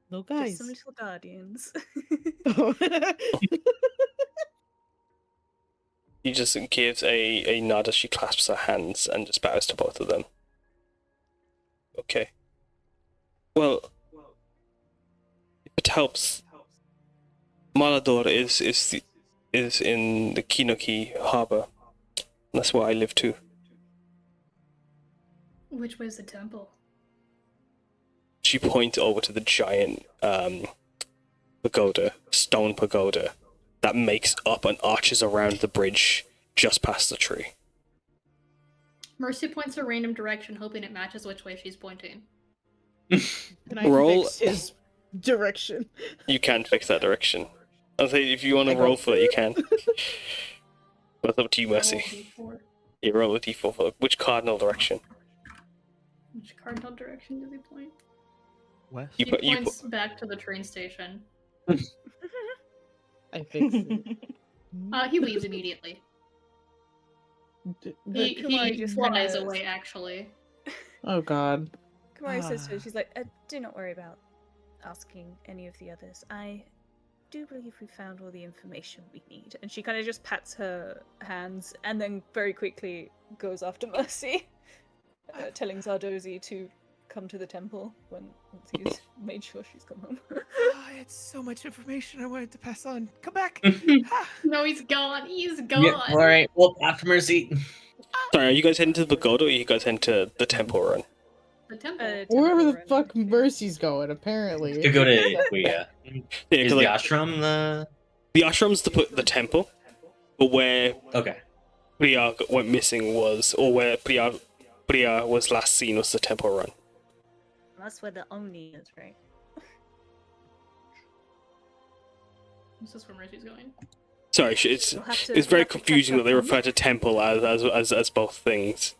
Little Just guys. some little guardians. She just gives a nod as she clasps her hands and just bows to both of them. Okay. Well, if it helps, Malador is in the Kinoki harbor. That's where I live too. Which way's the temple? She points over to the giant pagoda, stone pagoda, that makes up and arches around the bridge just past the tree. Mercy points a random direction, hoping it matches which way she's pointing. Can I Roll. fix his direction? You can fix that direction. I'll say if you want to roll for it, you can. That's up to you, Mercy. You roll a d4 for which cardinal direction? Which cardinal direction does he point? West? He points back to the train station. I fixed it. He leaves immediately. He just flies kinda- away, actually. Oh god. Kumari says to her, she's like, do not worry about asking any of the others. I do believe we found all the information we need. And she kind of just pats her hands and then very quickly goes after Mercy, telling Zardozi to come to the temple once he's made sure she's come home. It's so much information I wanted to pass on. Come back. No, he's gone. He's gone. Yeah, all right. Well, after Mercy. Sorry, are you guys heading to the pagoda or are you guys heading to the temple run? The temple. Wherever the fuck Mercy's going, apparently. To go to Kuya. Is the like, ashram the ashram's the temple, but where okay Priya went missing was, or where Priya Bria was last seen was the Temple Run. That's where the Oni is, right? This is where Mercy's going. Sorry, You'll have to- it's very you'll have to catch confusing that up they on refer to temple as both things.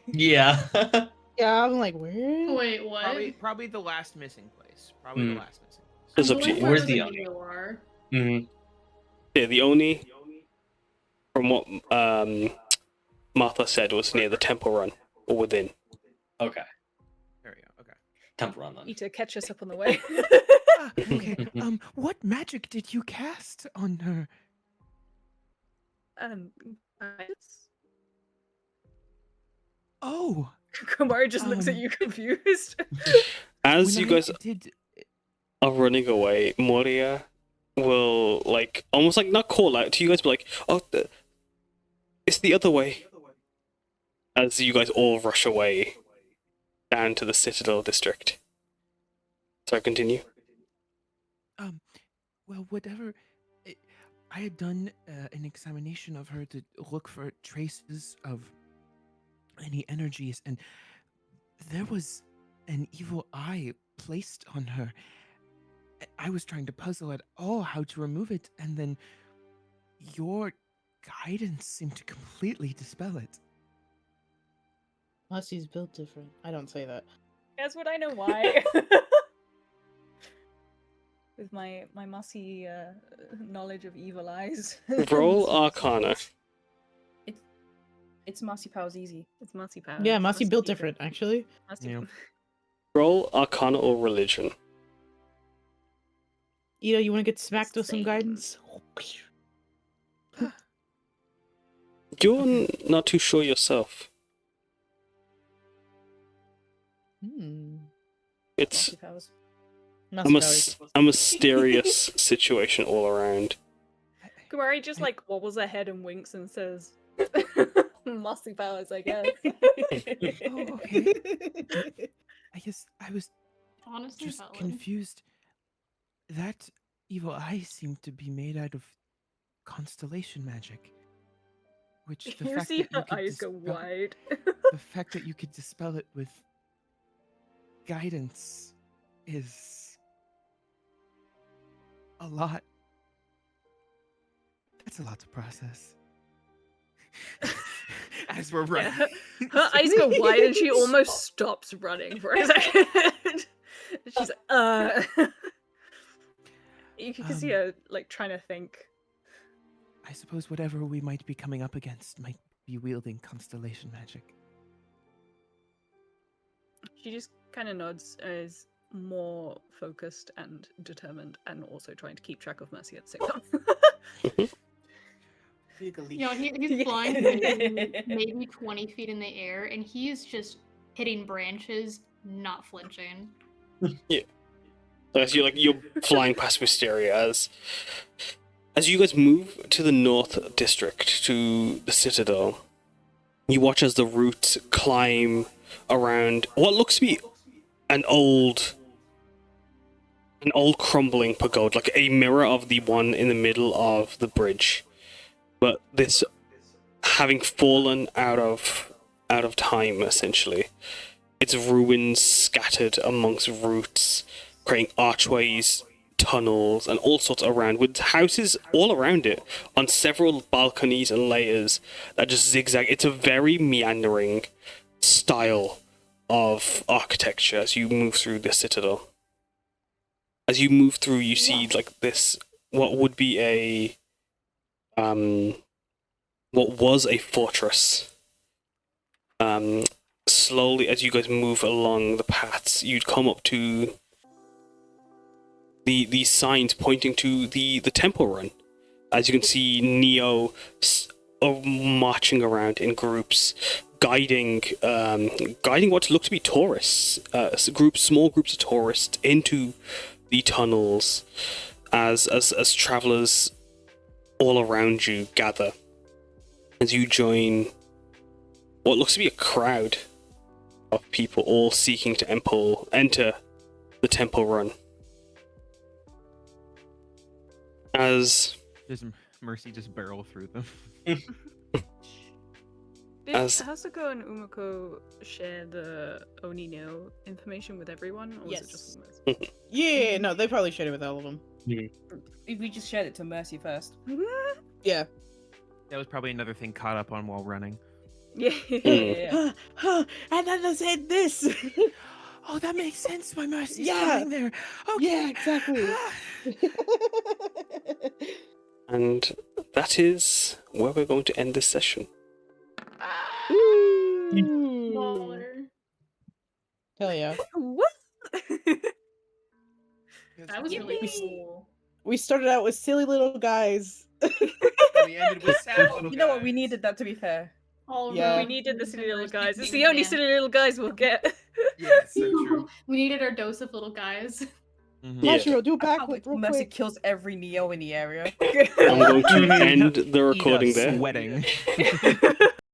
Yeah. Yeah, I'm like, where? Wait, what? Probably the last missing place. Probably the last missing place. It's up to you. Where's the Oni? Yeah, the Oni, from what Martha said, was near the Temple Run or within. Okay. There we go. Okay. Temple Run then. Need to catch us up on the way. Okay. What magic did you cast on her? Guys? Oh. Kumari just looks at you confused. As you guys did... are running away, Moria will almost not call out to you guys, but oh, it's the other way. As you guys all rush away down to the Citadel district. So continue. Well, whatever. I had done an examination of her to look for traces of any energies, and there was an evil eye placed on her. I was trying to puzzle at all how to remove it, and then your guidance seemed to completely dispel it. Mussie's built different. I don't say that. Guess what? I know why. With my mussy knowledge of evil eyes. Roll Arcana. It's Mossy Pow's easy. It's Mossy Pow. Yeah, Mossy built different, actually. Yeah. Roll Arcana or Religion. Ida, you want to get smacked with some guidance? You're not too sure yourself. It's a mysterious situation all around. Kumari just wobbles her head and winks and says, "Mossy powers, I guess." Oh, okay. I guess I was Honestly, just valid. confused. That evil eye seemed to be made out of constellation magic. Which the You fact see that you her could eyes go dispel- wide. the fact that you could dispel it with guidance is a lot. That's a lot to process. As we're running. Yeah, her eyes go wide and she almost stops running for a second. She's like, You can see her trying to think. I suppose whatever we might be coming up against might be wielding constellation magic. She just kind of nods and is more focused and determined, and also trying to keep track of Mercy at the same time. He's flying maybe 20 feet in the air, and he's just hitting branches, not flinching. Yeah. So as you're flying past Wisteria, as you guys move to the North District, to the Citadel, you watch as the roots climb around what looks to be an old crumbling pagoda, like a mirror of the one in the middle of the bridge. But this having fallen out of time, essentially. Its ruins scattered amongst roots, creating archways, tunnels, and all sorts around, with houses all around it on several balconies and layers that just zigzag. It's a very meandering style of architecture as you move through the Citadel. As you move through, you see this, what would be a what was a fortress. Slowly, as you guys move along the paths, you'd come up to these signs pointing to the Temple Run. As you can see, Neo marching around in groups, guiding what look to be tourists, small groups of tourists into the tunnels, as travelers all around you gather. As you join what looks to be a crowd of people, all seeking to enter the Temple Run. As Does Mercy just barrel through them? Did As- Hasuko and Umeko share the Onino information with everyone, or was it just Yes. with Mercy? Yeah, no, they probably shared it with all of them. If we just shared it to Mercy first. Yeah. That was probably another thing caught up on while running. Yeah. Yeah. And then they said this. Oh, that makes sense. My Mercy's Yeah. flying there. Okay. Yeah, exactly. And that is where we're going to end this session. Baller. Hell yeah. What? That was really cool. We started out with silly little guys. And we ended with sad little You know what? guys. We needed that, to be fair. All Yeah. We needed the silly little guys. It's the Yeah. only silly little guys we'll get. Yeah, so true. We needed our dose of little guys. Mhm. Yeah. Mashiro, do a I can't backflip wait till real Mercy quick. kills every Neo in the area. I'm going to end the recording Eat us there. sweating.